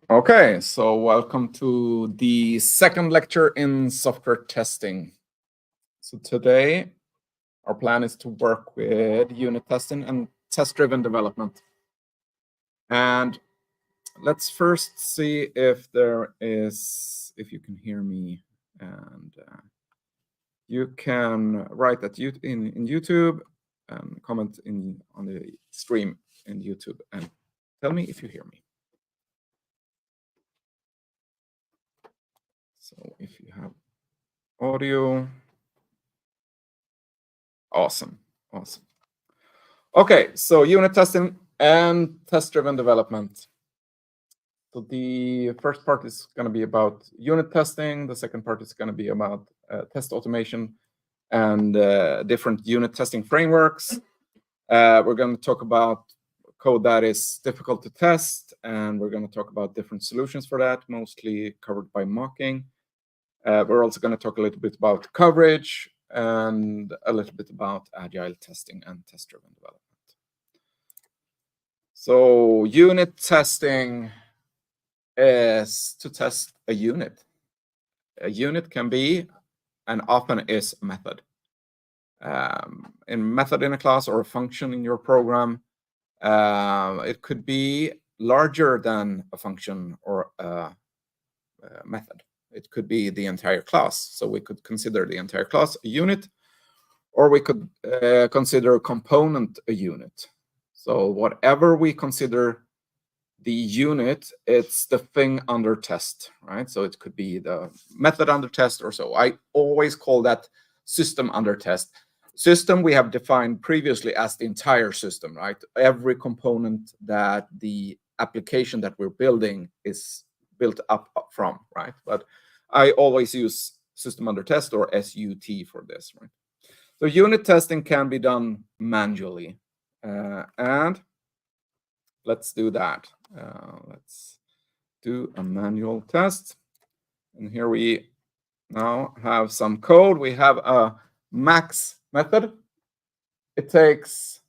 Okay, so welcome to the second lecture in software testing. So today, our plan is to work with unit testing and test-driven development. And let's first see if you can hear me, and you can write that in YouTube and comment on the stream in YouTube and tell me if you hear me. So if you have audio, awesome. Okay, so unit testing and test-driven development. So the first part is going to be about unit testing. The second part is going to be about test automation and different unit testing frameworks. We're going to talk about code that is difficult to test, and we're going to talk about different solutions for that, mostly covered by mocking. We're also going to talk a little bit about coverage and a little bit about agile testing and test-driven development. So unit testing is to test a unit. A unit can be, and often is, a method. In method in a class or a function in your program, it could be larger than a function or a method. It could be the entire class. So we could consider the entire class a unit, or we could consider a component a unit. So whatever we consider the unit, it's the thing under test, right? So it could be the method under test or so. I always call that system under test. System we have defined previously as the entire system, right? Every component that the application that we're building is built up from, right? But I always use system under test, or SUT, for this, right? So unit testing can be done manually, and let's do that. Let's do a manual test. And here we now have some code. We have a max method. It takes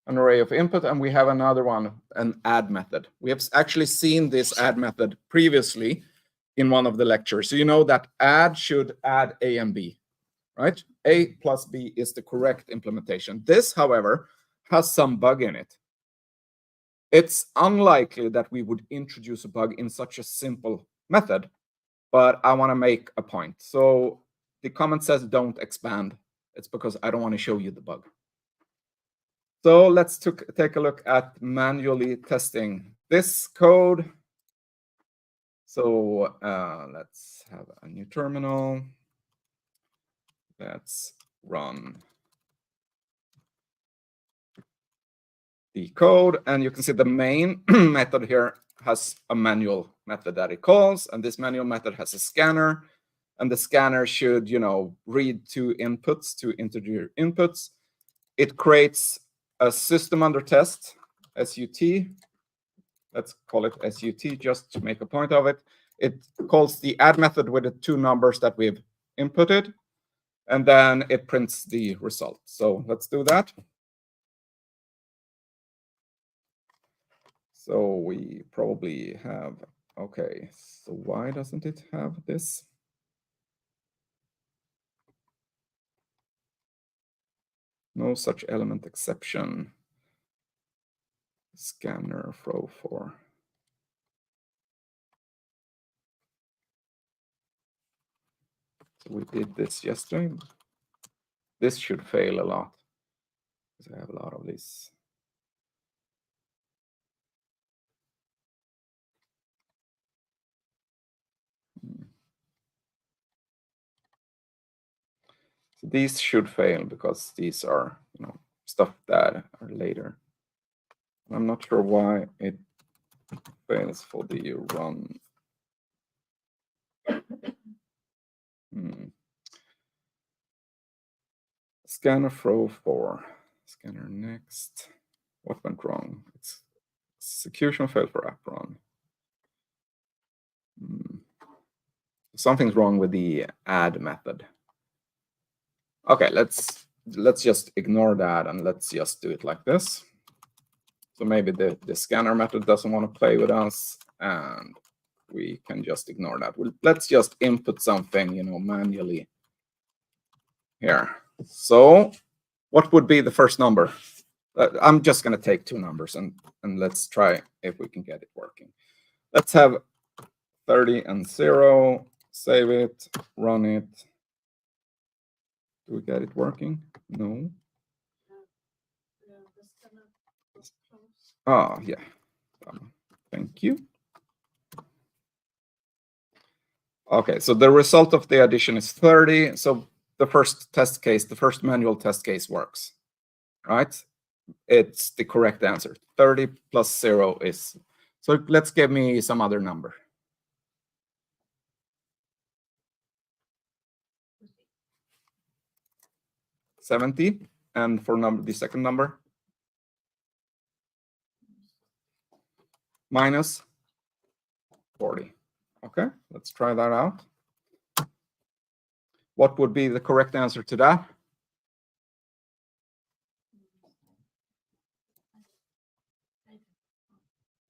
an array of input, and we have another one, an add method. We have actually seen this add method previously in one of the lectures. So you know that add should add A and B, right? A plus B is the correct implementation. This, however, has some bug in it. It's unlikely that we would introduce a bug in such a simple method, but I want to make a point. So the comment says don't expand. It's because I don't want to show you the bug. So let's take a look at manually testing this code. So let's have a new terminal. Let's run the code, and you can see the main method here has a manual method that it calls, and this manual method has a scanner, and the scanner should, read two inputs, two integer inputs. It creates a system under test, SUT. Let's call it SUT just to make a point of it. It calls the add method with the two numbers that we've inputted, and then it prints the result. So let's do that. So we probably have, okay, so why doesn't it have this? No such element exception. Scanner throw for. So we did this yesterday. This should fail a lot because I have a lot of these. So these should fail because these are, stuff that are later. I'm not sure why it fails for the run. Scanner throw for. Scanner next. What went wrong? It's execution failed for app run. Something's wrong with the add method. Okay, let's just ignore that and let's just do it like this. So maybe the scanner method doesn't want to play with us, and we can just ignore that. Let's just input something, manually here. So what would be the first number? I'm just going to take two numbers and let's try if we can get it working. Let's have 30 and 0. Save it, run it. Do we get it working? No. Oh, yeah. Thank you. Okay, so the result of the addition is 30. So the first test case, the first manual test case works, right? It's the correct answer. 30 plus 0 is... So let's give me some other number. 70. And for the second number? Minus 40. Okay, let's try that out. What would be the correct answer to that?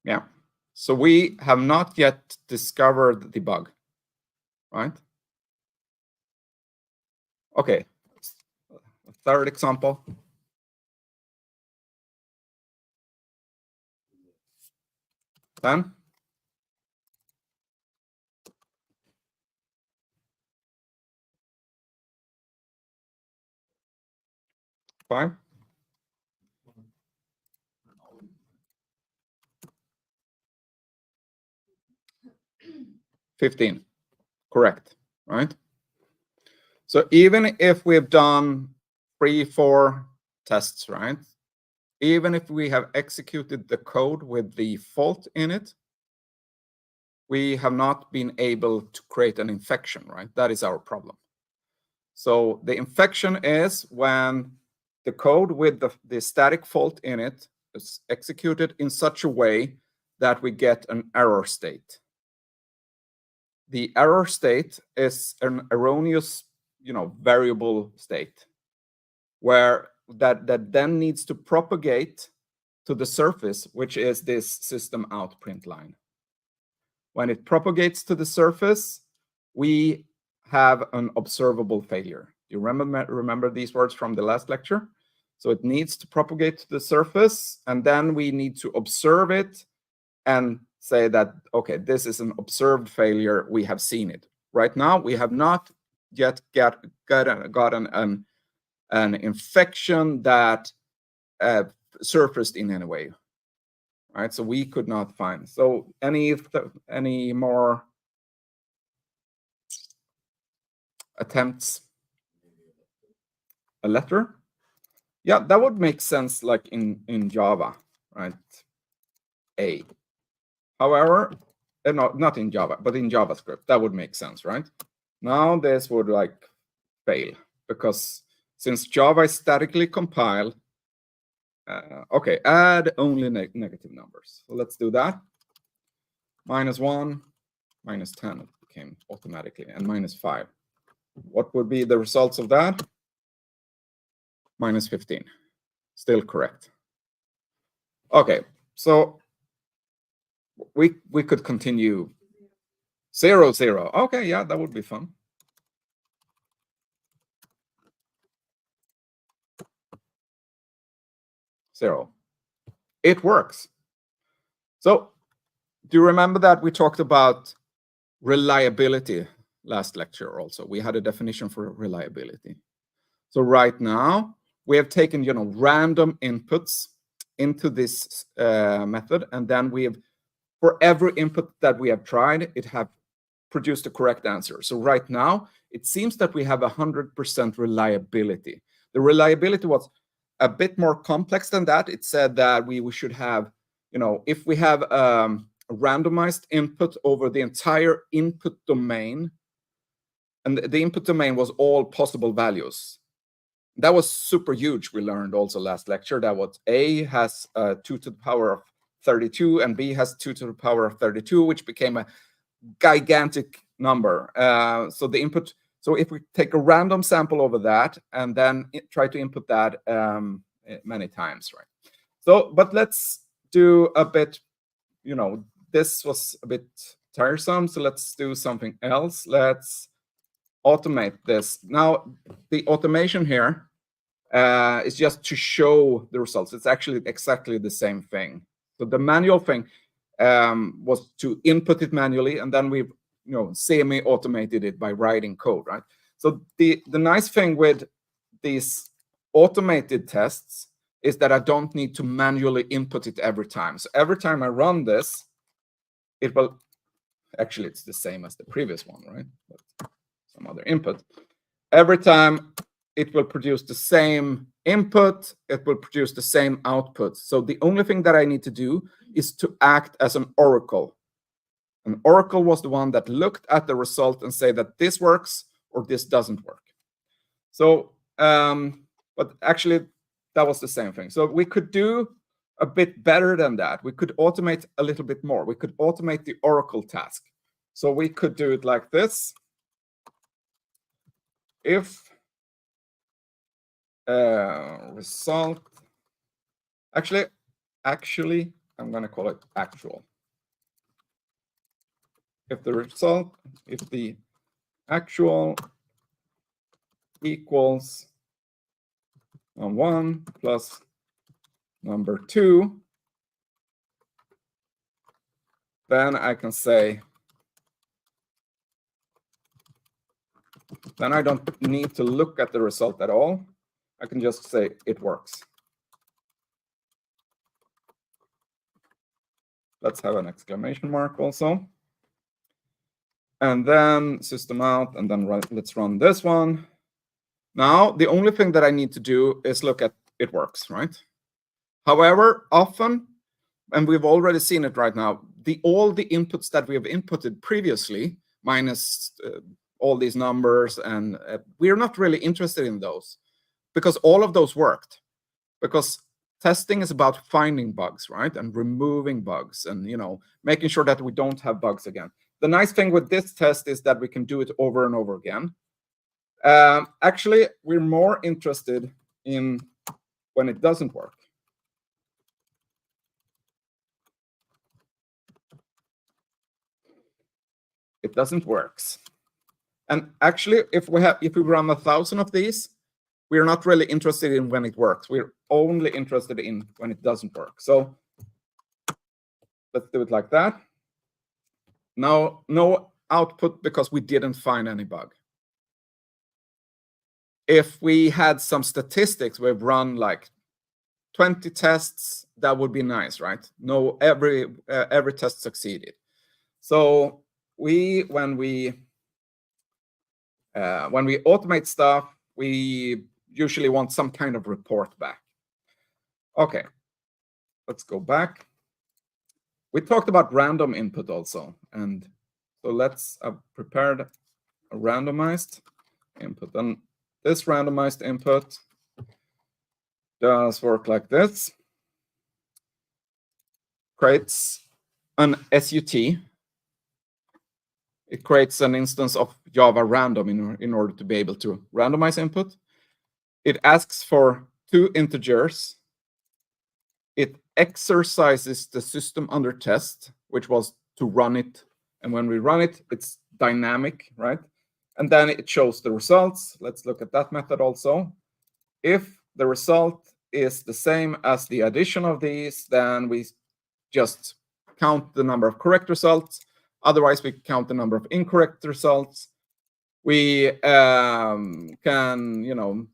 Yeah, so we have not yet discovered the bug, right? Okay, a third example. Then 5. 15. Correct, right? So even if we've done 3-4 tests, right? Even if we have executed the code with the fault in it, we have not been able to create an infection, right? That is our problem. So the infection is when the code with the static fault in it is executed in such a way that we get an error state. The error state is an erroneous, variable state where that then needs to propagate to the surface, which is this system out print line. When it propagates to the surface, we have an observable failure. You remember these words from the last lecture? So it needs to propagate to the surface, and then we need to observe it and say that, okay, this is an observed failure. We have seen it. Right now, we have not yet gotten an infection that surfaced in any way. Right, so we could not find. So any more attempts? A letter? Yeah, that would make sense, like in Java, right? A. However, no, not in Java, but in JavaScript, that would make sense, right? Now this would fail because since Java is statically compiled. Okay, add only negative numbers. So let's do that. -1, -10, it became automatically, and -5. What would be the results of that? -15. Still correct. Okay, so we could continue. 0, 0. Okay, yeah, that would be fun. Zero. It works. So do you remember that we talked about reliability last lecture also? We had a definition for reliability. So right now, we have taken, random inputs into this method, and then we have, for every input that we have tried, it have produced the correct answer. So right now, it seems that we have 100% reliability. The reliability was a bit more complex than that. It said that we should have, if we have a randomized input over the entire input domain, and the input domain was all possible values. That was super huge. We learned also last lecture that what A has 2 to the power of 32 and B has 2 to the power of 32, which became a gigantic number. So the input. So if we take a random sample over that and then try to input that many times, right? So, but let's do a bit, this was a bit tiresome, so let's do something else. Let's automate this. Now, the automation here is just to show the results. It's actually exactly the same thing. So the manual thing was to input it manually, and then we've semi-automated it by writing code, right? So the nice thing with these automated tests is that I don't need to manually input it every time. So every time I run this, it will actually, it's the same as the previous one, right? But some other input. Every time it will produce the same input, it will produce the same output. So the only thing that I need to do is to act as an oracle. An oracle was the one that looked at the result and say that this works or this doesn't work. So, but actually that was the same thing. So we could do a bit better than that. We could automate a little bit more. We could automate the oracle task. So we could do it like this. If result, actually, I'm going to call it actual. If the actual equals 1 plus number 2, then I can say, then I don't need to look at the result at all. I can just say it works. Let's have an exclamation mark also. And then system out, and then let's run this one. Now, the only thing that I need to do is look at it works, right? However, often, and we've already seen it right now, all the inputs that we have inputted previously, minus all these numbers, and we're not really interested in those because all of those worked. Because testing is about finding bugs, right? And removing bugs and, making sure that we don't have bugs again. The nice thing with this test is that we can do it over and over again. Actually, we're more interested in when it doesn't work. It doesn't work. And actually, if we run 1,000 of these, we're not really interested in when it works. We're only interested in when it doesn't work. So let's do it like that. Now, no output because we didn't find any bug. If we had some statistics, we've run like 20 tests, that would be nice, right? No, every test succeeded. So when we automate stuff, we usually want some kind of report back. Okay, let's go back. We talked about random input also, and so let's prepared a randomized input. And this randomized input does work like this. Creates an SUT. It creates an instance of Java random in order to be able to randomize input. It asks for 2 integers. It exercises the system under test, which was to run it. And when we run it, it's dynamic, right? And then it shows the results. Let's look at that method also. If the result is the same as the addition of these, then we just count the number of correct results. Otherwise, we count the number of incorrect results. We can,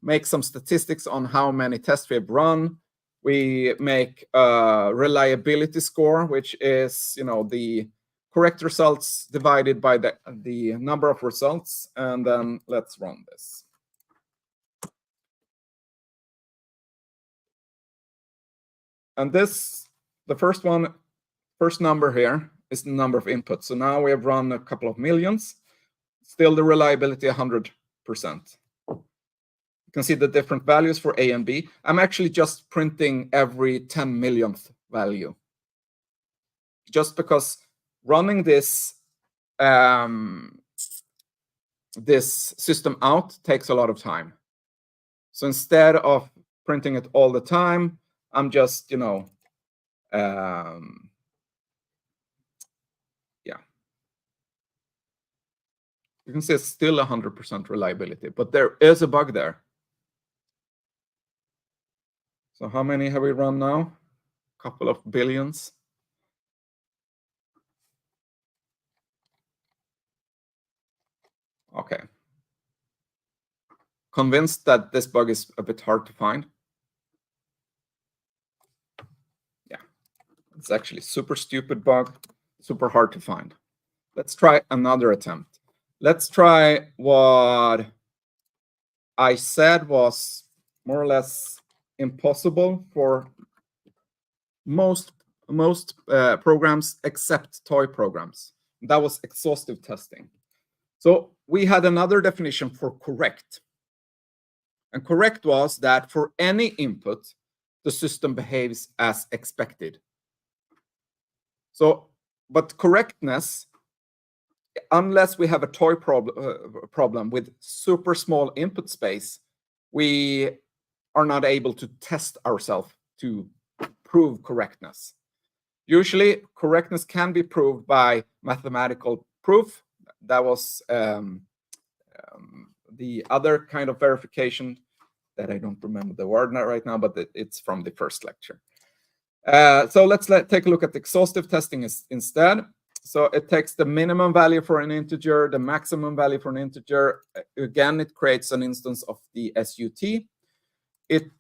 make some statistics on how many tests we have run. We make a reliability score, which is, the correct results divided by the number of results. And then let's run this. And the first number here is the number of inputs. So now we have run a couple of millions. Still the reliability 100%. You can see the different values for A and B. I'm actually just printing every 10 millionth value. Just because running this system out takes a lot of time. So instead of printing it all the time, I'm just, Yeah. You can see it's still 100% reliability, but there is a bug there. So how many have we run now? A couple of billions. Okay. Convinced that this bug is a bit hard to find. Yeah, it's actually super stupid bug, super hard to find. Let's try another attempt. Let's try what I said was more or less impossible for most programs except toy programs. That was exhaustive testing. So we had another definition for correct. And correct was that for any input, the system behaves as expected. So, but correctness, unless we have a toy problem with super small input space, we are not able to test ourselves to prove correctness. Usually, correctness can be proved by mathematical proof. That was the other kind of verification that I don't remember the word right now, but it's from the first lecture. So let's take a look at exhaustive testing instead. So it takes the minimum value for an integer, the maximum value for an integer. Again, it creates an instance of the SUT. It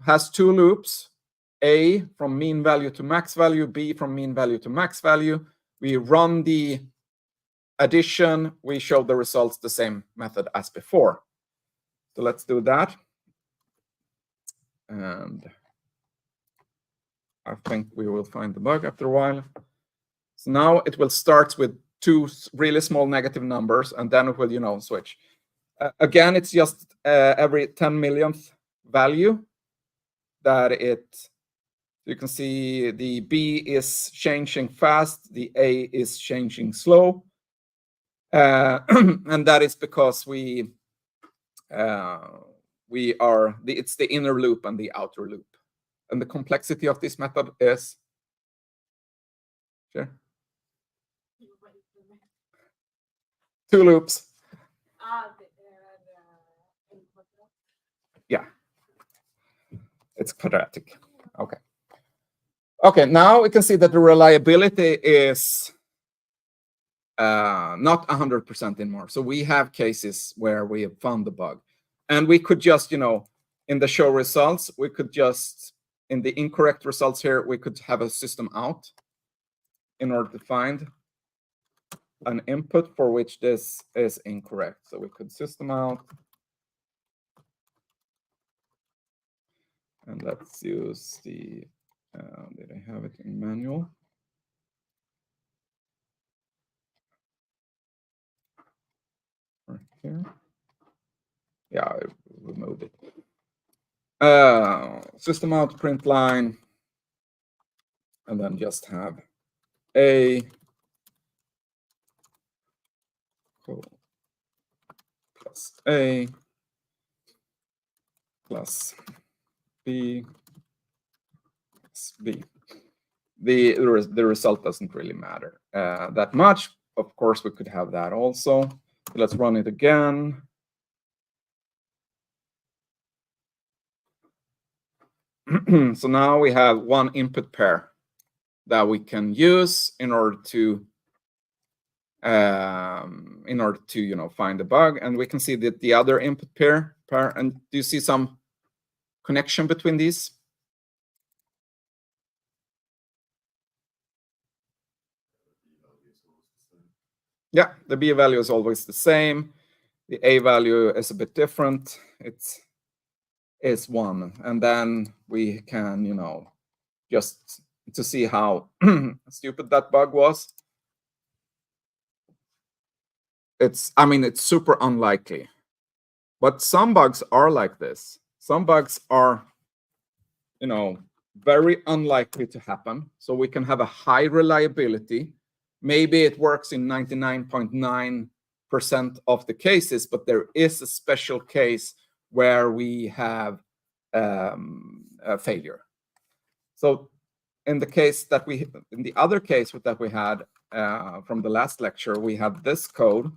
has two loops, A from mean value to max value, B from mean value to max value. We run the addition, we show the results the same method as before. So let's do that. And I think we will find the bug after a while. So now it will start with two really small negative numbers, and then it will, switch. Again, it's just every 10 millionth value that you can see the B is changing fast, the A is changing slow. And that is because it's the inner loop and the outer loop. And the complexity of this method is, sure, two loops. Yeah, it's quadratic. Okay. Okay, now we can see that the reliability is not 100% anymore. So we have cases where we have found the bug. And we could just, in the show results, we could just, in the incorrect results here, we could have a system out in order to find an input for which this is incorrect. So we could system out. And let's use the, did I have it in manual? Right here. Yeah, I removed it. System out print line, and then just have A plus A plus B plus B. The result doesn't really matter that much. Of course, we could have that also. So let's run it again. So now we have one input pair that we can use in order to find the bug, and we can see that the other input pair. And do you see some connection between these? Yeah, the B value is always the same. The A value is a bit different. It's 1, and then we can, just to see how stupid that bug was. It's super unlikely, but some bugs are like this. Some bugs are, very unlikely to happen. So we can have a high reliability. Maybe it works in 99.9% of the cases, but there is a special case where we have a failure. So in the other case that we had, from the last lecture, we had this code.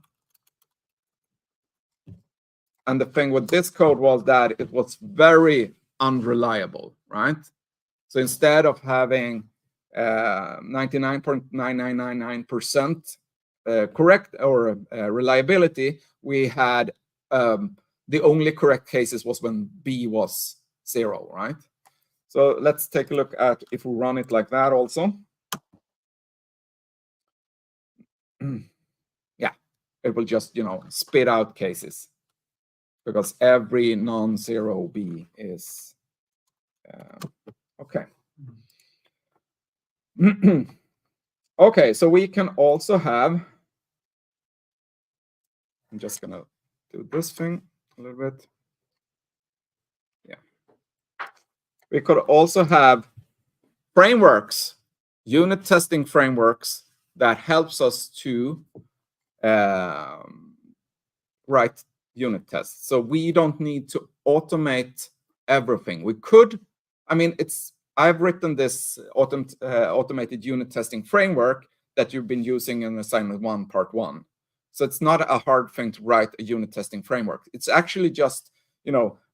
And the thing with this code was that it was very unreliable, right? So instead of having 99.9999% correct or reliability, we had the only correct cases was when B was 0, right? So let's take a look at if we run it like that also. Yeah, it will just, spit out cases because every non-zero B is okay. Okay, so we can also have, I'm just gonna do this thing a little bit. Yeah. We could also have frameworks, unit testing frameworks that helps us to write unit tests. So we don't need to automate everything. We could, I've written this automated unit testing framework that you've been using in assignment 1, part 1. So it's not a hard thing to write a unit testing framework. It's actually just,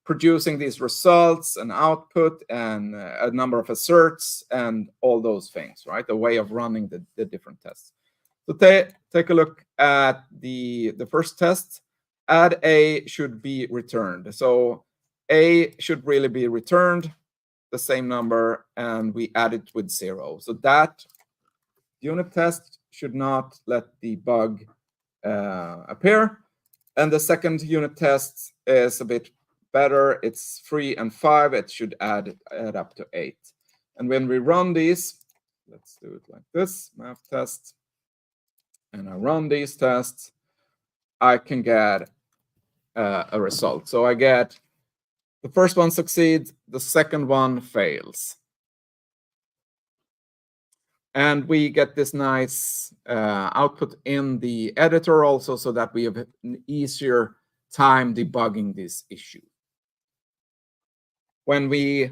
producing these results and output and a number of asserts and all those things, right? A way of running the different tests. So take a look at the first test. Add A should be returned. So A should really be returned, the same number, and we add it with 0. So that unit test should not let the bug appear. And the second unit test is a bit better. It's 3 and 5. It should add up to 8. And when we run these, let's do it like this, math test, and I run these tests, I can get a result. So I get the first one succeeds, the second one fails. And we get this nice output in the editor also, so that we have an easier time debugging this issue. When we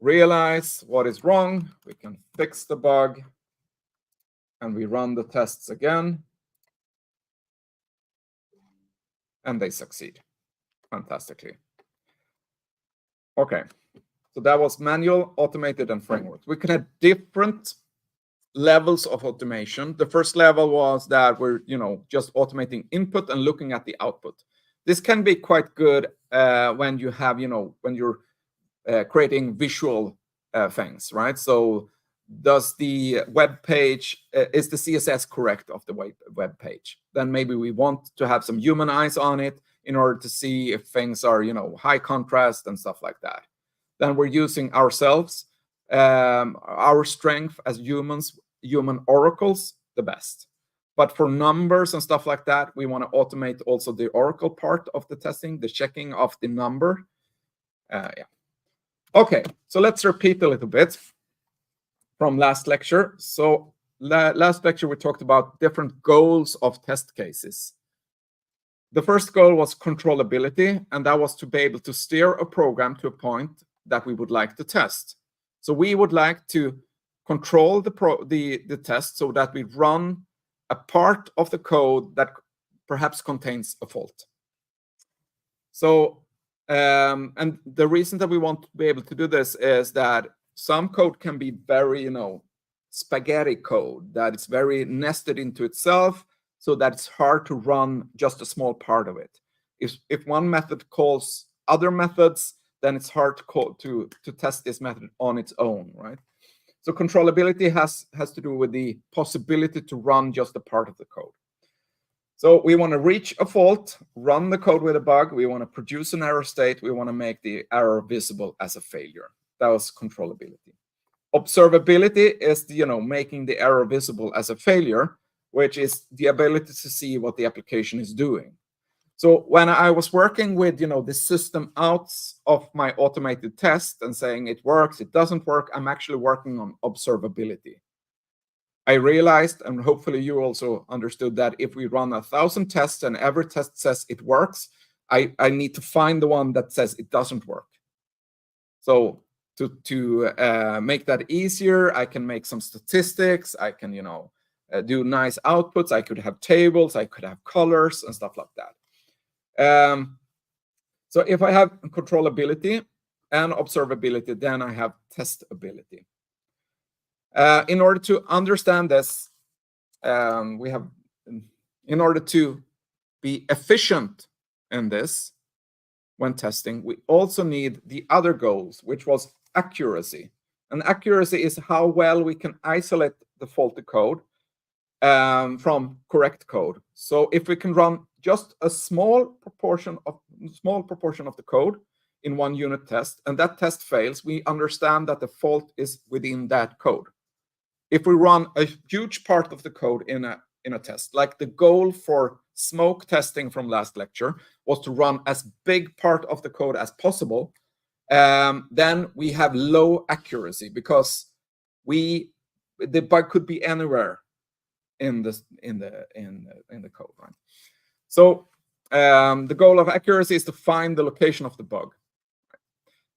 realize what is wrong, we can fix the bug, and we run the tests again, and they succeed fantastically. Okay, so that was manual, automated, and frameworks. We can have different levels of automation. The first level was that we're, just automating input and looking at the output. This can be quite good when you have, when you're creating visual things, right? So does the web page, is the CSS correct of the web page? Then maybe we want to have some human eyes on it in order to see if things are, high contrast and stuff like that. Then we're using ourselves, our strength as humans, human oracles, the best. But for numbers and stuff like that, we want to automate also the oracle part of the testing, the checking of the number. Yeah. Okay, so let's repeat a little bit from last lecture. So last lecture, we talked about different goals of test cases. The first goal was controllability, and that was to be able to steer a program to a point that we would like to test. So we would like to control the test so that we run a part of the code that perhaps contains a fault. So, and the reason that we want to be able to do this is that some code can be very, spaghetti code, that it's very nested into itself, so that it's hard to run just a small part of it. If one method calls other methods, then it's hard to test this method on its own, right? So controllability has to do with the possibility to run just a part of the code. So we want to reach a fault, run the code with a bug. We want to produce an error state. We want to make the error visible as a failure. That was controllability. Observability is, making the error visible as a failure, which is the ability to see what the application is doing. So when I was working with, the system outs of my automated test and saying it works, it doesn't work, I'm actually working on observability. I realized, and hopefully you also understood, that if we run 1,000 tests and every test says it works, I need to find the one that says it doesn't work. So to make that easier, I can make some statistics. I can, do nice outputs. I could have tables, I could have colors and stuff like that. So if I have controllability and observability, then I have testability. In order to understand this, in order to be efficient in this when testing, we also need the other goals, which was accuracy. And accuracy is how well we can isolate the faulty code from correct code. So if we can run just a small proportion of the code in one unit test, and that test fails, we understand that the fault is within that code. If we run a huge part of the code in a test, like the goal for smoke testing from last lecture was to run as big part of the code as possible, then we have low accuracy because the bug could be anywhere in the code, right? So the goal of accuracy is to find the location of the bug.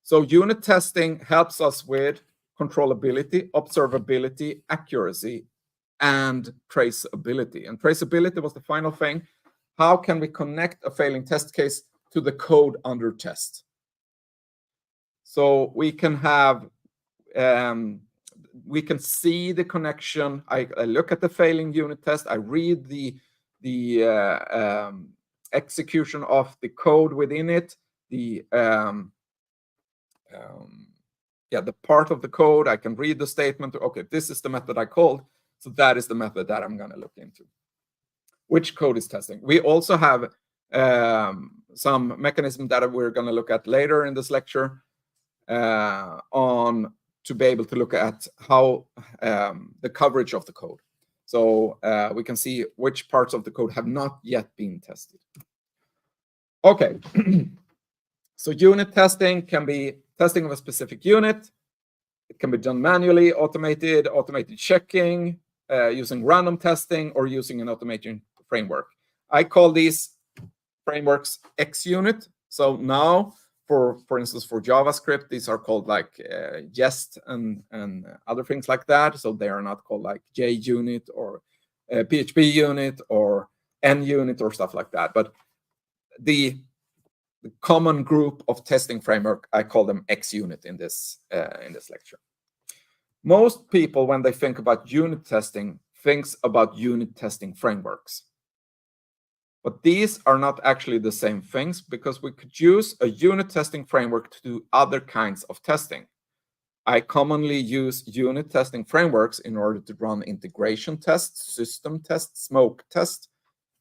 So unit testing helps us with controllability, observability, accuracy, and traceability. And traceability was the final thing. How can we connect a failing test case to the code under test? So we can have, we can see the connection. I look at the failing unit test. I read the execution of the code within it, the part of the code. I can read the statement. Okay, this is the method I called, so that is the method that I'm going to look into. Which code is testing? We also have some mechanism that we're going to look at later in this lecture on to be able to look at how the coverage of the code. So we can see which parts of the code have not yet been tested. Okay, so unit testing can be testing of a specific unit. It can be done manually, automated checking, using random testing, or using an automation framework. I call these frameworks XUnit. So now, for instance, for JavaScript, these are called like Jest and other things like that. So they are not called like JUnit or PHP unit or NUnit or stuff like that. But the common group of testing framework, I call them XUnit in this lecture. Most people, when they think about unit testing, thinks about unit testing frameworks. But these are not actually the same things, because we could use a unit testing framework to do other kinds of testing. I commonly use unit testing frameworks in order to run integration tests, system tests, smoke tests,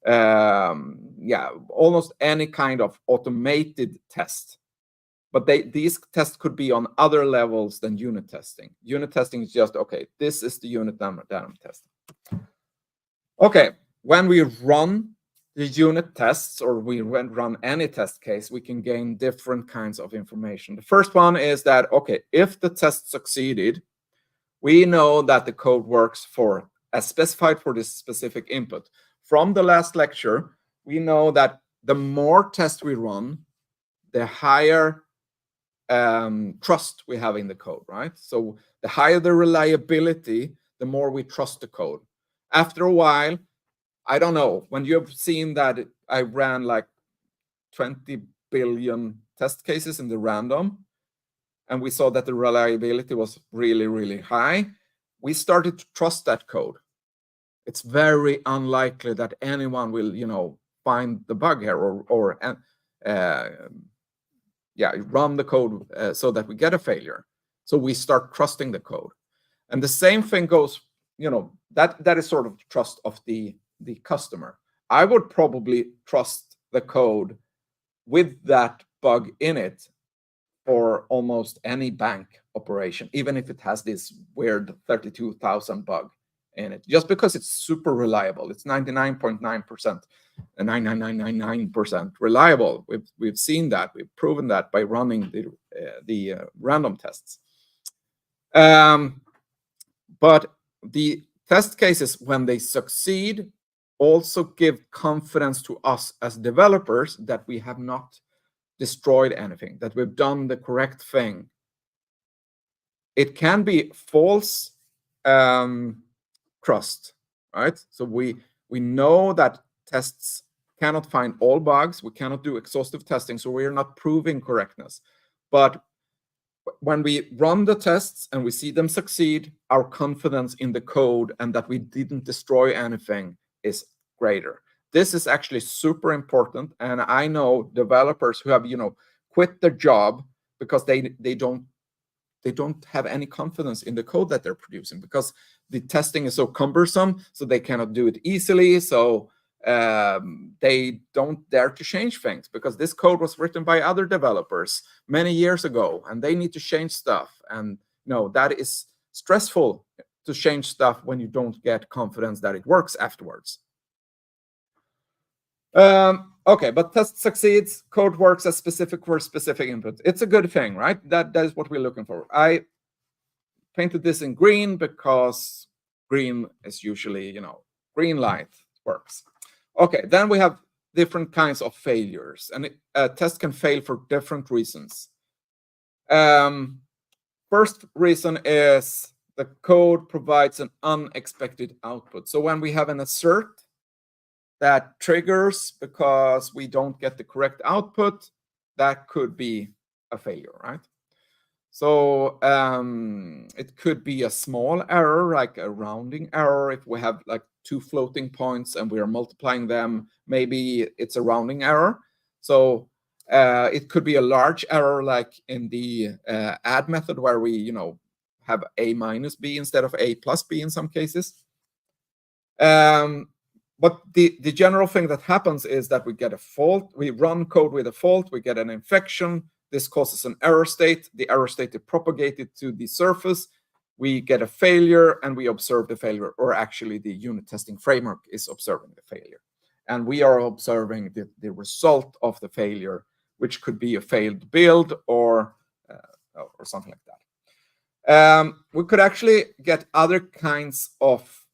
almost any kind of automated test. But these tests could be on other levels than unit testing. Unit testing is just, okay, this is the unit that I'm testing. Okay, when we run the unit tests, or we run any test case, we can gain different kinds of information. The first one is that, okay, if the test succeeded, we know that the code works as specified for this specific input. From the last lecture, we know that the more tests we run, the higher trust we have in the code, right? So the higher the reliability, the more we trust the code. After a while, I don't know, when you've seen that I ran like 20 billion test cases in the random, and we saw that the reliability was really, really high, we started to trust that code. It's very unlikely that anyone will, find the bug here or run the code so that we get a failure. So we start trusting the code. And the same thing goes, that is sort of trust of the customer. I would probably trust the code with that bug in it for almost any bank operation, even if it has this weird 32,000 bug in it, just because it's super reliable. It's 99.9% and 99.999% reliable. We've seen that. We've proven that by running the random tests. But the test cases, when they succeed, also give confidence to us as developers that we have not destroyed anything, that we've done the correct thing. It can be false trust. right? So we know that tests cannot find all bugs. We cannot do exhaustive testing, so we are not proving correctness. But when we run the tests and we see them succeed, our confidence in the code and that we didn't destroy anything is greater. This is actually super important, and I know developers who have, quit their job because they don't have any confidence in the code that they're producing because the testing is so cumbersome, so they cannot do it easily. So they don't dare to change things because this code was written by other developers many years ago, and they need to change stuff. And that is stressful to change stuff when you don't get confidence that it works afterwards. Okay, but test succeeds, code works as specific for specific input. It's a good thing, right? That is what we're looking for. I painted this in green because green is usually, green light works. Okay, then we have different kinds of failures, and a test can fail for different reasons. First reason is the code provides an unexpected output. So when we have an assert that triggers because we don't get the correct output, that could be a failure, right? So it could be a small error, like a rounding error. If we have like two floating points and we are multiplying them, maybe it's a rounding error. So it could be a large error, like in the add method where we, have a minus b instead of a plus b in some cases. But the general thing that happens is that we get a fault. We run code with a fault. We get an infection. This causes an error state. The error state is propagated to the surface. We get a failure, and we observe the failure, or actually the unit testing framework is observing the failure. And we are observing the result of the failure, which could be a failed build or something like that. We could actually get other kinds of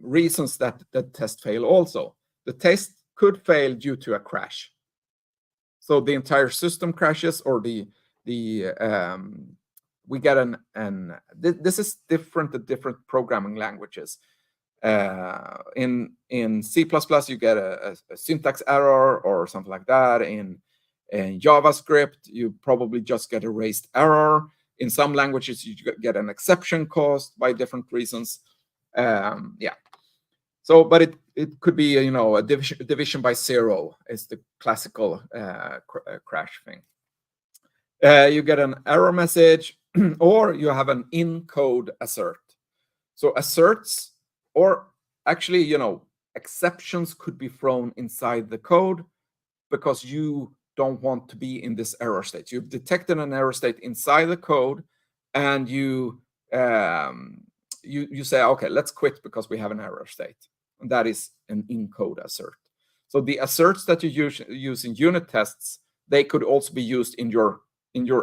reasons that the test fail also. The test could fail due to a crash. So the entire system crashes, or we get this is different in different programming languages. In C++, you get a syntax error or something like that. In JavaScript, you probably just get a raised error. In some languages, you get an exception caused by different reasons. Yeah. So, but it could be, a division by zero is the classical crash thing. You get an error message, or you have an in-code assert. So asserts, or actually, exceptions could be thrown inside the code because you don't want to be in this error state. You've detected an error state inside the code, and you say, okay, let's quit because we have an error state. And that is an in-code assert. So the asserts that you use in unit tests, they could also be used in your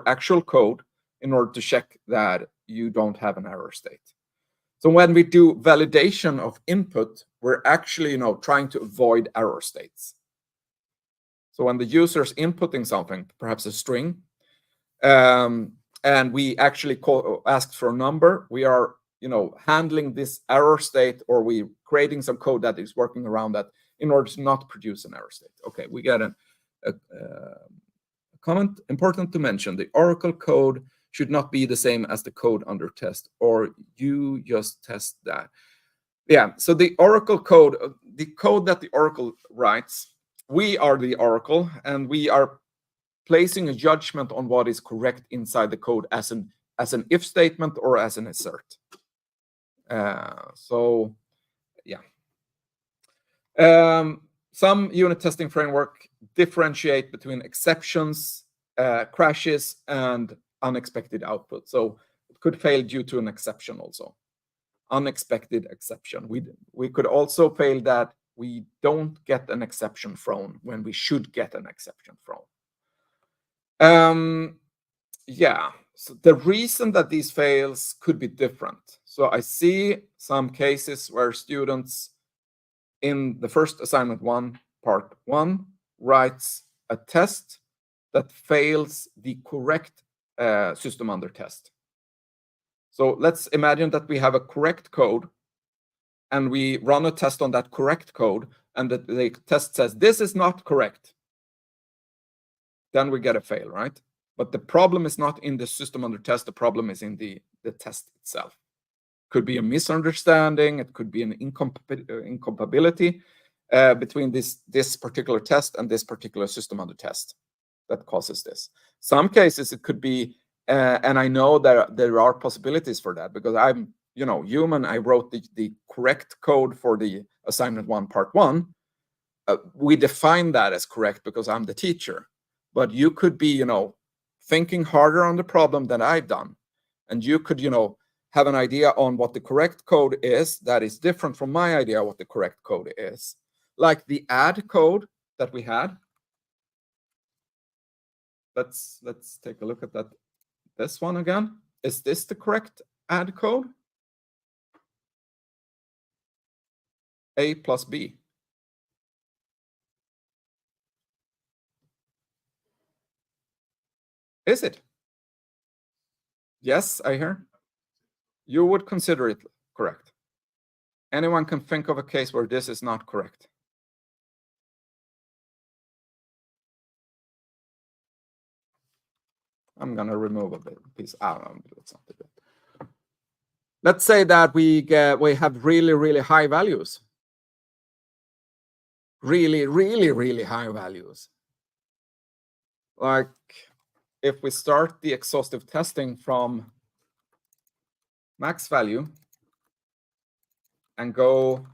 actual code in order to check that you don't have an error state. So when we do validation of input, we're actually, trying to avoid error states. So when the user is inputting something, perhaps a string, and we actually ask for a number, we are, handling this error state, or we creating some code that is working around that in order to not produce an error state. Okay, we get a comment. Important to mention, the Oracle code should not be the same as the code under test, or you just test that. Yeah, so the Oracle code, the code that the Oracle writes, we are the Oracle, and we are placing a judgment on what is correct inside the code as an if statement or as an assert. So yeah. Some unit testing framework differentiate between exceptions, crashes, and unexpected output. So it could fail due to an exception also. Unexpected exception. We could also fail that we don't get an exception thrown when we should get an exception thrown. Yeah, so the reason that these fails could be different. So I see some cases where students in the first assignment 1, part 1, writes a test that fails the correct system under test. So let's imagine that we have a correct code and we run a test on that correct code, and the test says this is not correct. Then we get a fail, right? But the problem is not in the system under test. The problem is in the test itself. Could be a misunderstanding. It could be an incompatibility between this particular test and this particular system under test that causes this. Some cases it could be, and I know there are possibilities for that because I'm human. I wrote the correct code for the assignment 1 part 1. We define that as correct because I'm the teacher. But you could be thinking harder on the problem than I've done, and you could have an idea on what the correct code is that is different from my idea what the correct code is. Like the add code that we had. Let's take a look at that. This one again. Is this the correct add code? A plus B. Is it? Yes, I hear. You would consider it correct. Anyone can think of a case where this is not correct. I'm going to remove a piece out of it. Let's say that we have really, really high values. Really, really, really high values. Like if we start the exhaustive testing from max value and go,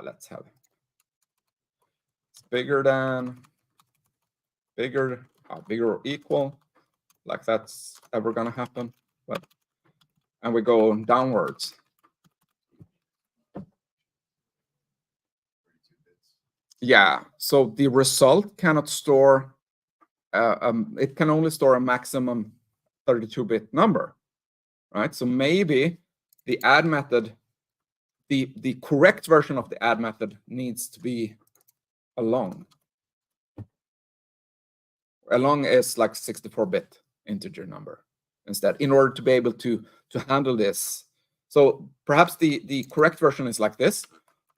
let's have it's bigger or equal, like that's ever going to happen. But and we go downwards. Yeah, so the result cannot store, it can only store a maximum 32-bit number, right? So maybe the add method, the correct version of the add method needs to be a long. A long is like 64-bit integer number instead, in order to be able to handle this. So perhaps the correct version is like this,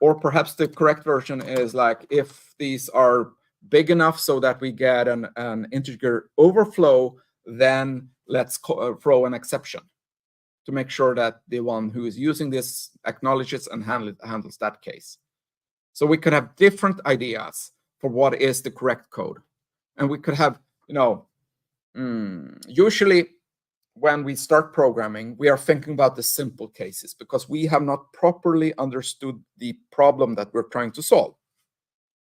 or perhaps the correct version is like if these are big enough so that we get an integer overflow, then let's throw an exception to make sure that the one who is using this acknowledges and handles that case. So we could have different ideas for what is the correct code. And we could have, usually when we start programming, we are thinking about the simple cases because we have not properly understood the problem that we're trying to solve.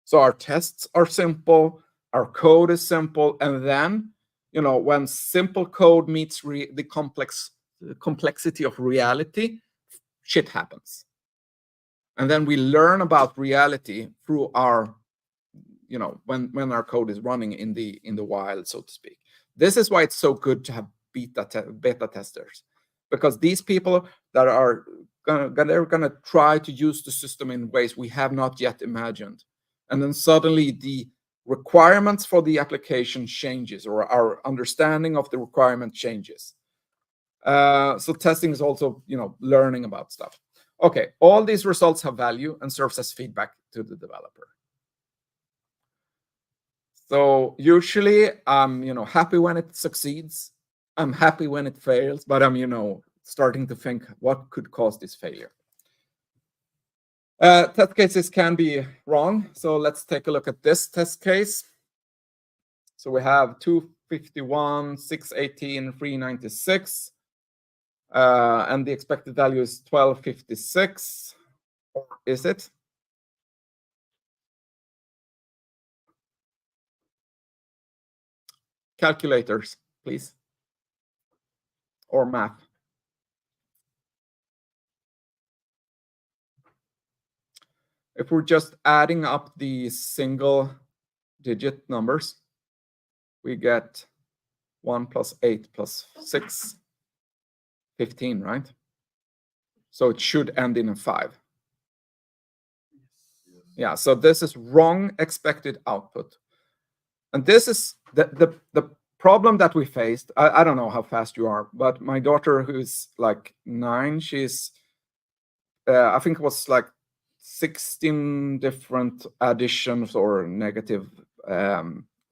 So our tests are simple, our code is simple, and then, when simple code meets the complexity of reality, shit happens. And then we learn about reality through our, when our code is running in the wild, so to speak. This is why it's so good to have beta testers, because these people that are they're gonna try to use the system in ways we have not yet imagined, and then suddenly the requirements for the application changes, or our understanding of the requirement changes. So testing is also learning about stuff. Okay, all these results have value and serves as feedback to the developer. So usually I'm happy when it succeeds. I'm happy when it fails, but I'm starting to think what could cause this failure. Test cases can be wrong. So let's take a look at this test case. So we have 251, 618, 396. And the expected value is 1256. Or is it? Calculators, please. Or math. If we're just adding up the single-digit numbers, we get 1 plus 8 plus 6, 15, right? So it should end in a 5. Yeah, so this is wrong expected output. And this is the problem that we faced, I don't know how fast you are, but my daughter, who's like 9, she's, I think it was like 16 different additions or negative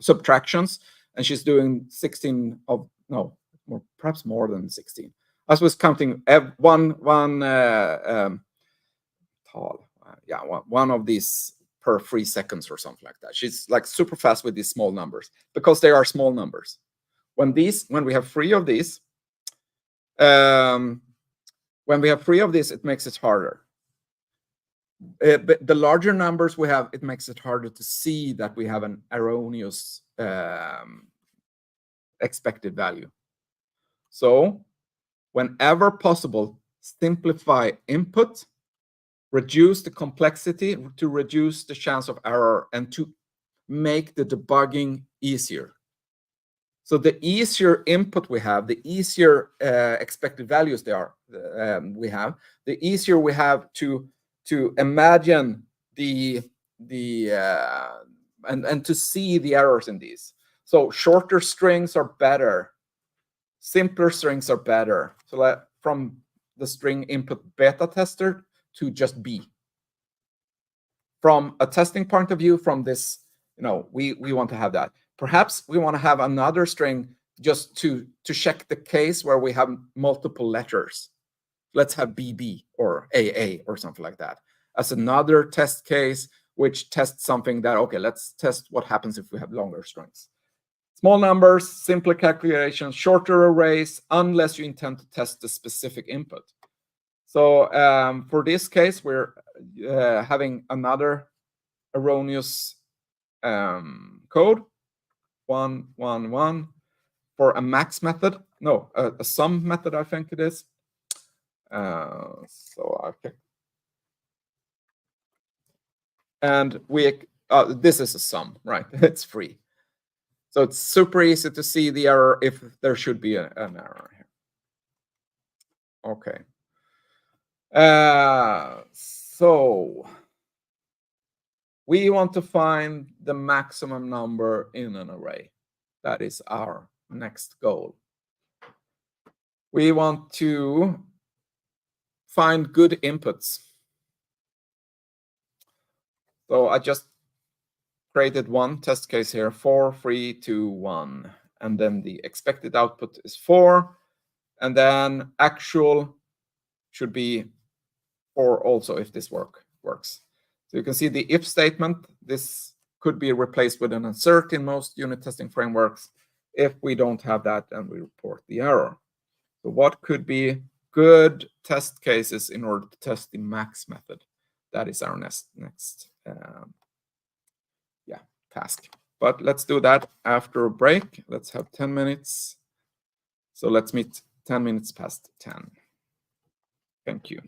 subtractions, and she's doing 16 of, no, perhaps more than 16. I was counting one of these per 3 seconds or something like that. She's like super fast with these small numbers because they are small numbers. When we have 3 of these, it makes it harder. But the larger numbers we have, it makes it harder to see that we have an erroneous expected value. So whenever possible, simplify input, reduce the complexity to reduce the chance of error and to make the debugging easier. So the easier input we have, the easier expected values we have, the easier we have to imagine and to see the errors in these. So shorter strings are better, simpler strings are better. So from the string input beta tester to just B. From a testing point of view, from this, we want to have that. Perhaps we want to have another string just to check the case where we have multiple letters. Let's have BB or AA or something like that as another test case, which tests something that, okay, let's test what happens if we have longer strings. Small numbers, simpler calculations, shorter arrays, unless you intend to test the specific input. So for this case, we're having another erroneous code, 111, for a max method. No, a sum method, I think it is. And this is a sum, right? It's free. So it's super easy to see the error if there should be an error here. Okay. So we want to find the maximum number in an array. That is our next goal. We want to find good inputs. So I just created one test case here, 4, 3, 2, 1. And then the expected output is 4. And then actual should be 4 also if this works. So you can see the if statement. This could be replaced with an insert in most unit testing frameworks. If we don't have that, then we report the error. So what could be good test cases in order to test the max method? That is our next task. But let's do that after a break. Let's have 10 minutes. So let's meet 10 minutes past 10. Thank you.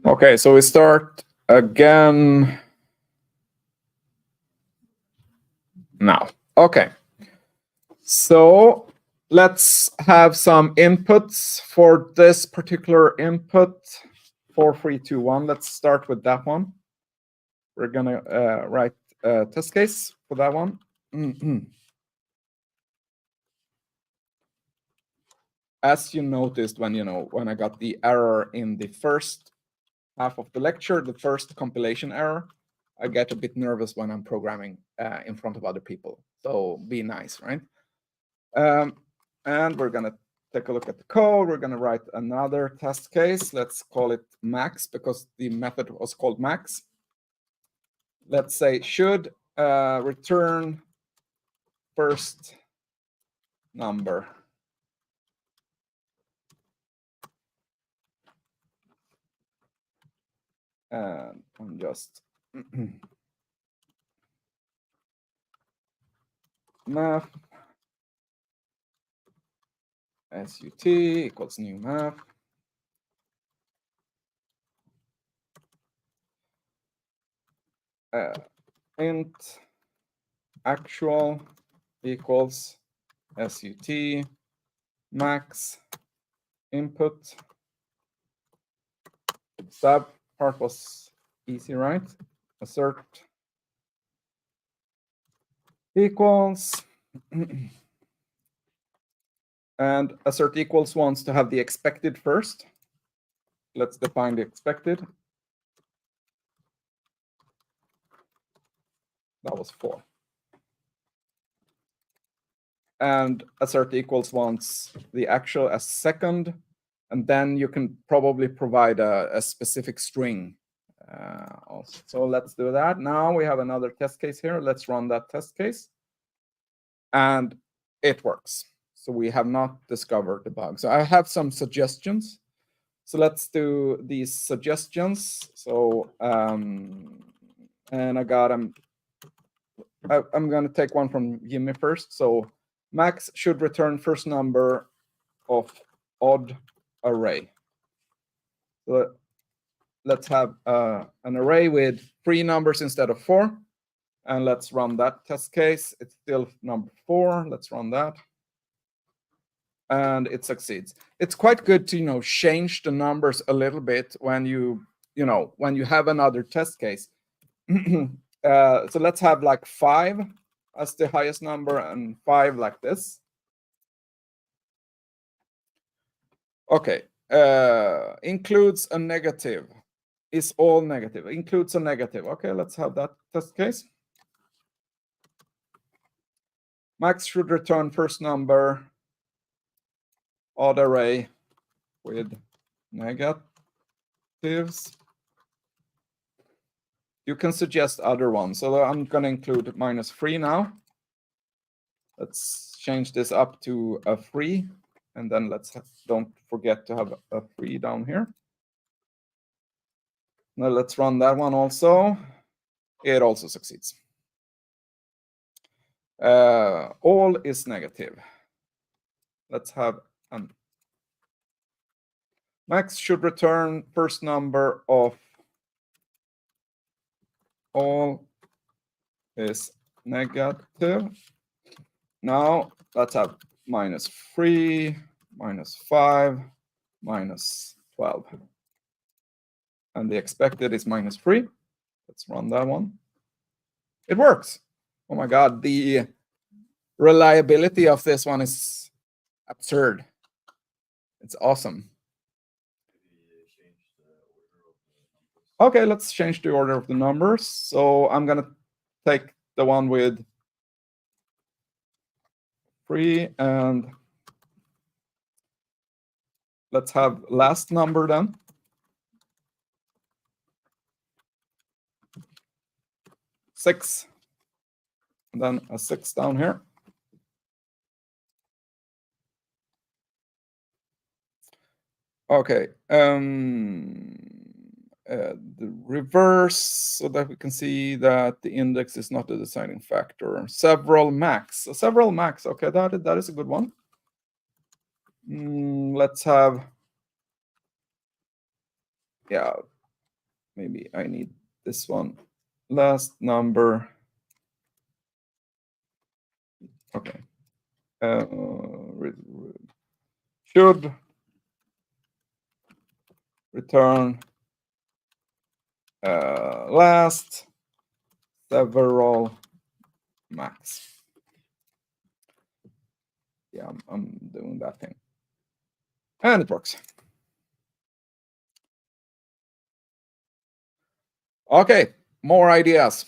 Okay, so we start again now. Okay, so let's have some inputs for this particular input 4321. Let's start with that one. We're gonna write a test case for that one. As you noticed when I got the error in the first half of the lecture, the first compilation error, I get a bit nervous when I'm programming in front of other people. So be nice, right? And we're gonna take a look at the code. We're gonna write another test case. Let's call it max because the method was called max. Let's say should return first number. And I'm just math SUT equals new math. Int actual equals SUT max input. That part was easy, right? Assert equals and assert equals wants to have the expected first. Let's define the expected. That was 4. And assert equals wants the actual as second, and then you can probably provide a specific string also. So let's do that. Now we have another test case here. Let's run that test case. And it works. So we have not discovered the bug. So I have some suggestions. So let's do these suggestions. So, and I got them. I'm going to take one from Jimmy first. So max should return first number of odd array. So let's have an array with 3 numbers instead of 4. And let's run that test case. It's still number 4. Let's run that. And it succeeds. It's quite good to change the numbers a little bit when you have another test case. So let's have like 5 as the highest number and 5 like this. Okay, includes a negative. Is all negative. Includes a negative. Okay, let's have that test case. Max should return first number odd array with negatives. You can suggest other ones. So I'm going to include -3 now. Let's change this up to a 3. And then don't forget to have a 3 down here. Now let's run that one also. It also succeeds. All is negative. Let's have max should return first number of all is negative. Now let's have -3, -5, -12. And the expected is -3. Let's run that one. It works. Oh my God, the reliability of this one is absurd. It's awesome. Okay, let's change the order of the numbers. So I'm going to take the one with 3 and let's have last number then. 6. And then a 6 down here. Okay. The reverse, so that we can see that the index is not a deciding factor. Several max. So several max. Okay, that is a good one. Let's have, maybe I need this one. Last number. Okay. Should return last several max. Yeah, I'm doing that thing. And it works. Okay, more ideas.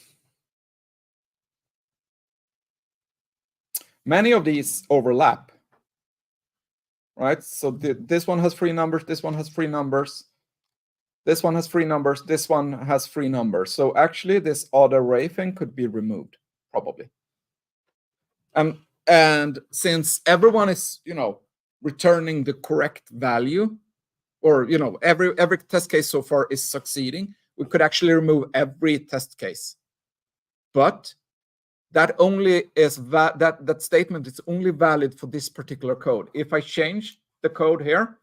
Many of these overlap, right? So this one has 3 numbers, this one has 3 numbers, this one has 3 numbers, this one has 3 numbers. So actually this odd array thing could be removed, probably. And since everyone is, returning the correct value, or, every test case so far is succeeding, we could actually remove every test case. But that only is that statement is only valid for this particular code. If I change the code here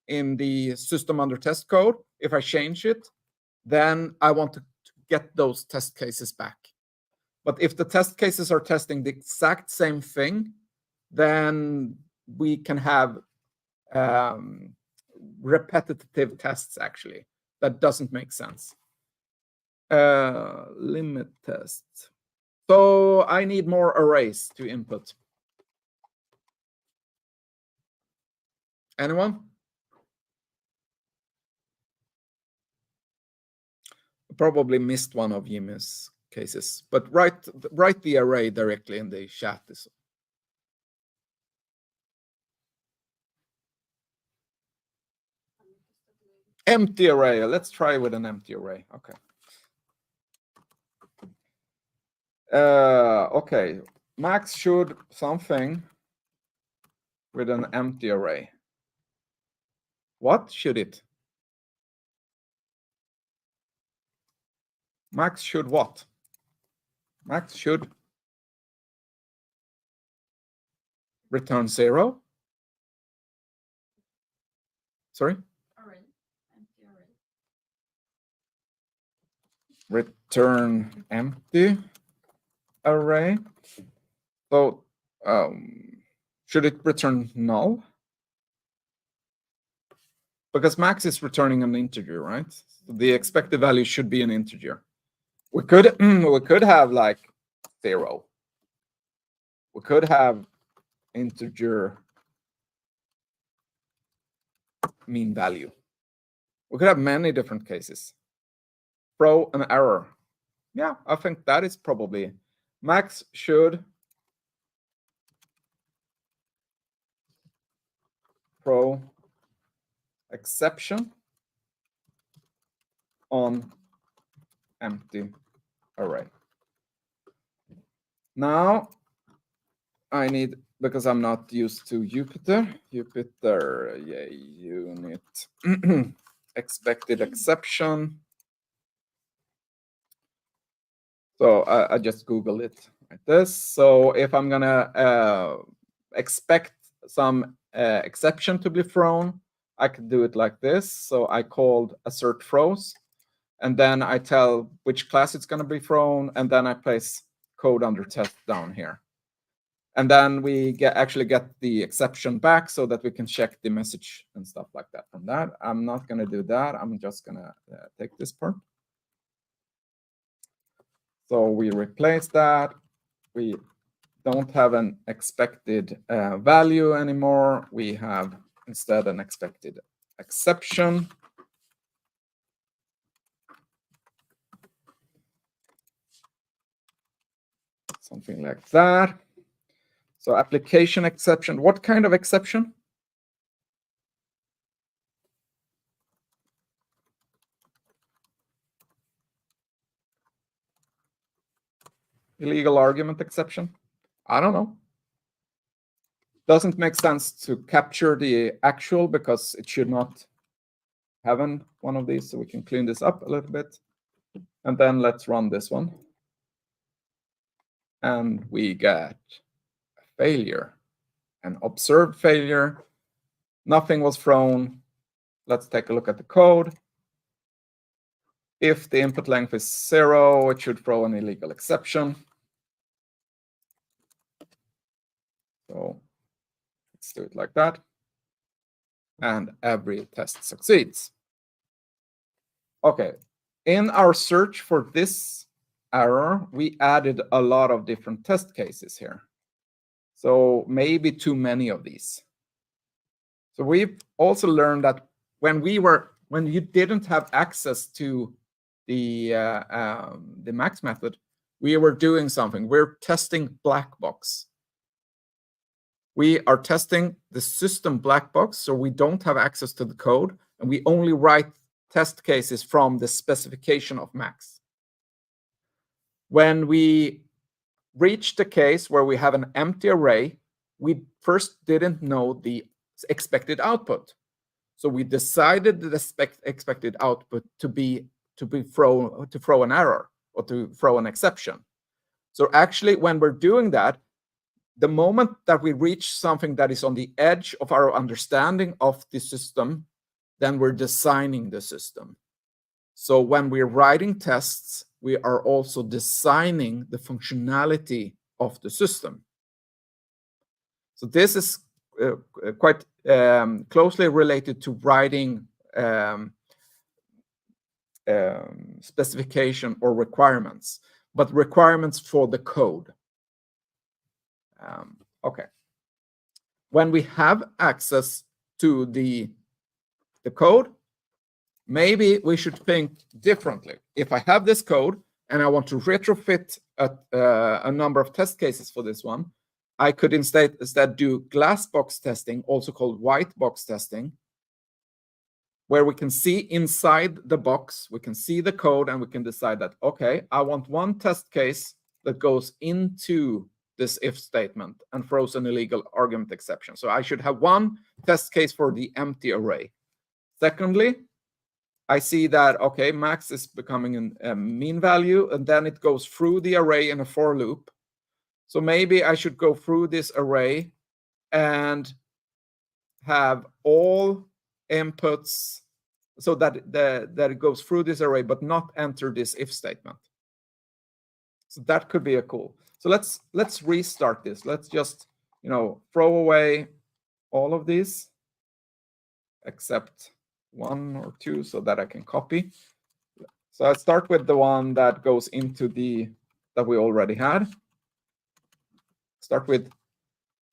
in the system under test code, if I change it, then I want to get those test cases back. But if the test cases are testing the exact same thing, then we can have repetitive tests, actually. That doesn't make sense. Limit test. So I need more arrays to input. Anyone? Probably missed one of Jimmy's cases, but write the array directly in the chat. Empty array. Let's try with an empty array. Okay. Okay. Max should something with an empty array. What should it? Max should what? Max should return 0. Sorry? Array. Empty array. Return empty array. So should it return null? Because max is returning an integer, right? So the expected value should be an integer. We could have like 0. We could have integer mean value. We could have many different cases. Throw an error. Yeah, I think that is probably max should throw exception on empty array. Now I need, because I'm not used to Jupyter, unit expected exception. So I just Google it like this. So if I'm gonna expect some exception to be thrown, I could do it like this. So I called assert throws, and then I tell which class it's gonna be thrown, and then I place code under test down here. And then we actually get the exception back so that we can check the message and stuff like that from that. I'm not gonna do that. I'm just gonna take this part. So we replace that. We don't have an expected value anymore. We have instead an expected exception. Something like that. So application exception. What kind of exception? Illegal argument exception? I don't know. Doesn't make sense to capture the actual because it should not have one of these. So we can clean this up a little bit. And then let's run this one. And we get a failure, an observed failure. Nothing was thrown. Let's take a look at the code. If the input length is 0, it should throw an illegal exception. So let's do it like that. And every test succeeds. Okay, in our search for this error, we added a lot of different test cases here. So maybe too many of these. So we've also learned that when you didn't have access to the max method, we were doing something. We're testing black box. We are testing the system black box, so we don't have access to the code, and we only write test cases from the specification of max. When we reach the case where we have an empty array, we first didn't know the expected output. So we decided the expected output to throw an error or to throw an exception. So actually, when we're doing that, the moment that we reach something that is on the edge of our understanding of the system, then we're designing the system. So when we're writing tests, we are also designing the functionality of the system. So this is quite closely related to writing specification or requirements, but requirements for the code. Okay. When we have access to the code, maybe we should think differently. If I have this code and I want to retrofit a number of test cases for this one, I could instead do glass box testing, also called white box testing, where we can see inside the box, we can see the code, and we can decide that, okay, I want one test case that goes into this if statement and throws an illegal argument exception. So I should have one test case for the empty array. Secondly, I see that, okay, max is becoming a mean value, and then it goes through the array in a for loop. So maybe I should go through this array and have all inputs so that it goes through this array, but not enter this if statement. So that could be a cool. So let's restart this. Let's just, throw away all of these except one or two so that I can copy. So I start with the one that goes into that we already had. Start with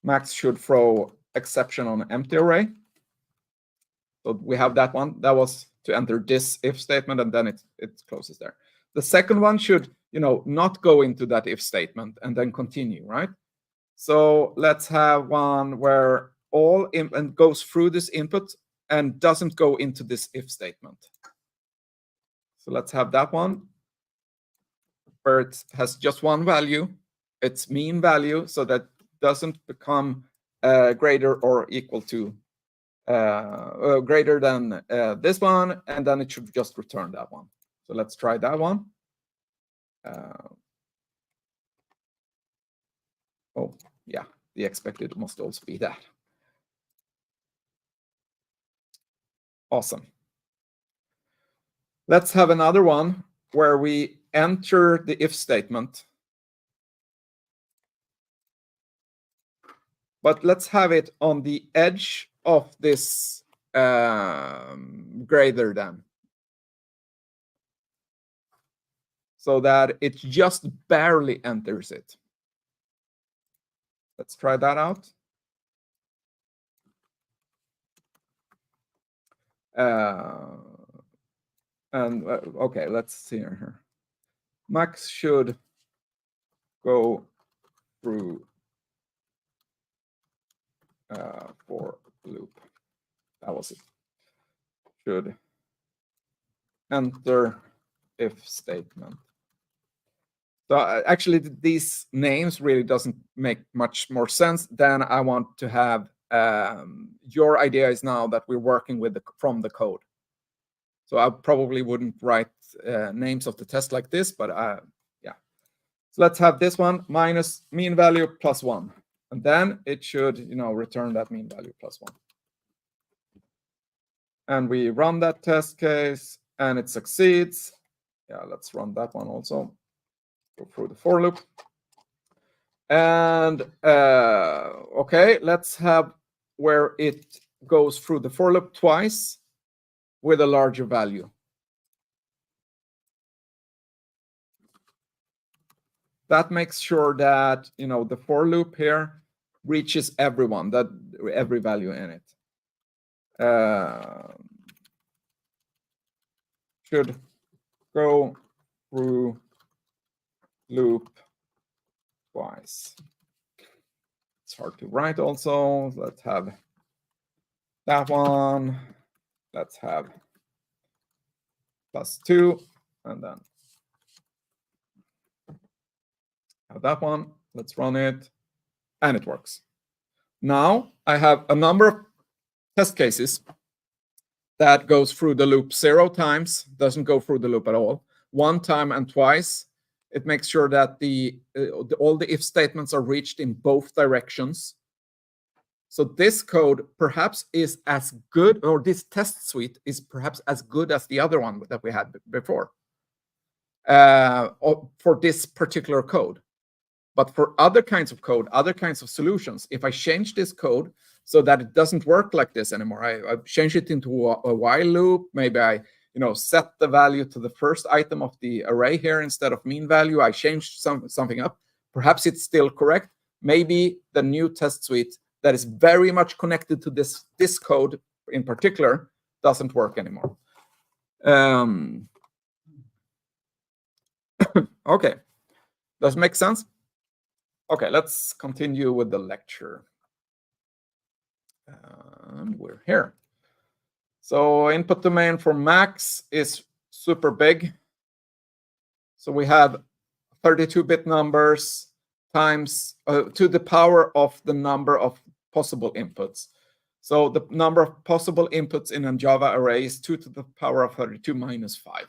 max should throw exception on empty array. So we have that one. That was to enter this if statement, and then it closes there. The second one should, not go into that if statement and then continue, right? So let's have one where and goes through this input and doesn't go into this if statement. So let's have that one where it has just one value. It's mean value, so that doesn't become greater or equal to greater than this one, and then it should just return that one. So let's try that one. Oh, yeah, the expected must also be that. Awesome. Let's have another one where we enter the if statement. But let's have it on the edge of this greater than. So that it just barely enters it. Let's try that out. Okay, let's see here. Max should go through for loop. That was it. Should enter if statement. So actually, these names really doesn't make much more sense. Then I want to have your idea is now that we're working with from the code. So I probably wouldn't write names of the test like this, but yeah. So let's have this one minus mean value plus 1. And then it should, return that mean value plus 1. And we run that test case, and it succeeds. Yeah, let's run that one also. Go through the for loop. And okay, let's have where it goes through the for loop twice with a larger value. That makes sure that, you know, the for loop here reaches everyone, that every value in it. Should go through loop twice. It's hard to write also. Let's have that one. Let's have +2, and then have that one. Let's run it, and it works. Now I have a number of test cases that goes through the loop 0 times, doesn't go through the loop at all, 1 time and twice. It makes sure that all the if statements are reached in both directions. So this code perhaps is as good, or this test suite is perhaps as good as the other one that we had before for this particular code. But for other kinds of code, other kinds of solutions, if I change this code so that it doesn't work like this anymore, I change it into a while loop. Maybe I set the value to the first item of the array here instead of mean value. I changed something up. Perhaps it's still correct. Maybe the new test suite that is very much connected to this code in particular doesn't work anymore. Okay, does it make sense? Okay, let's continue with the lecture. And we're here. So input domain for max is super big. So we have 32-bit numbers times to the power of the number of possible inputs. So the number of possible inputs in a Java array is 2 to the power of 32 minus 5.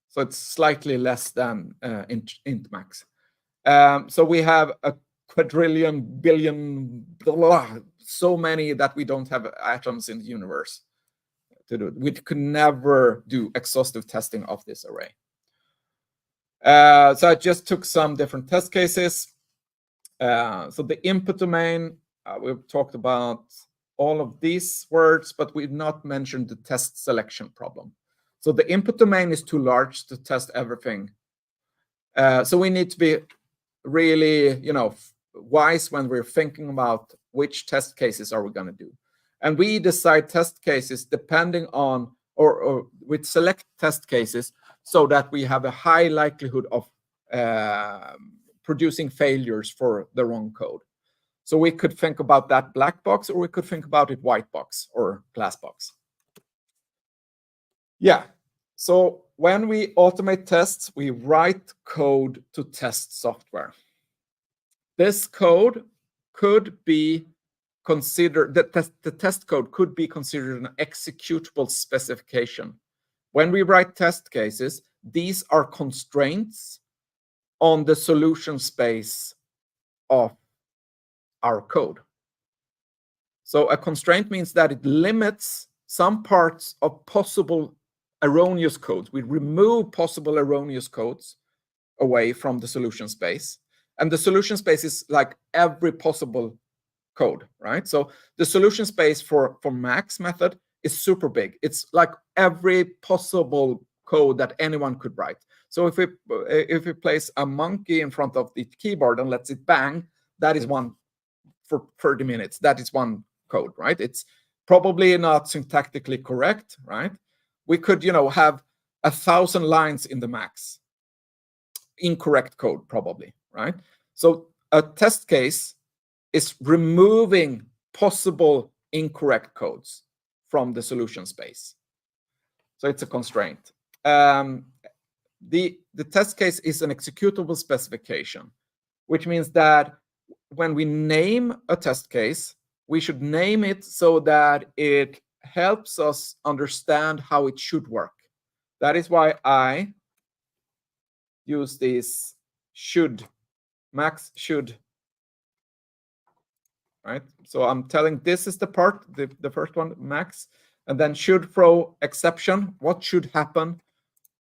So it's slightly less than int max. So we have a quadrillion, billion, blah, blah, blah, so many that we don't have atoms in the universe to do it. We could never do exhaustive testing of this array. So I just took some different test cases. So the input domain, we've talked about all of these words, but we've not mentioned the test selection problem. So the input domain is too large to test everything. So we need to be really, wise when we're thinking about which test cases are we going to do. And we decide test cases depending on, or with select test cases so that we have a high likelihood of producing failures for the wrong code. So we could think about that black box, or we could think about it white box or glass box. Yeah. So when we automate tests, we write code to test software. This code could be considered, the test code could be considered an executable specification. When we write test cases, these are constraints on the solution space of our code. So a constraint means that it limits some parts of possible erroneous codes. We remove possible erroneous codes away from the solution space. And the solution space is like every possible code, right? So the solution space for max method is super big. It's like every possible code that anyone could write. So if we place a monkey in front of the keyboard and lets it bang, that is one for 30 minutes. That is one code, right? It's probably not syntactically correct, right? We could, have 1,000 lines in the max. Incorrect code, probably, right? So a test case is removing possible incorrect codes from the solution space. So it's a constraint. The test case is an executable specification, which means that when we name a test case, we should name it so that it helps us understand how it should work. That is why I use this should, max should, right? So I'm telling this is the part, the first one, max, and then should throw exception. What should happen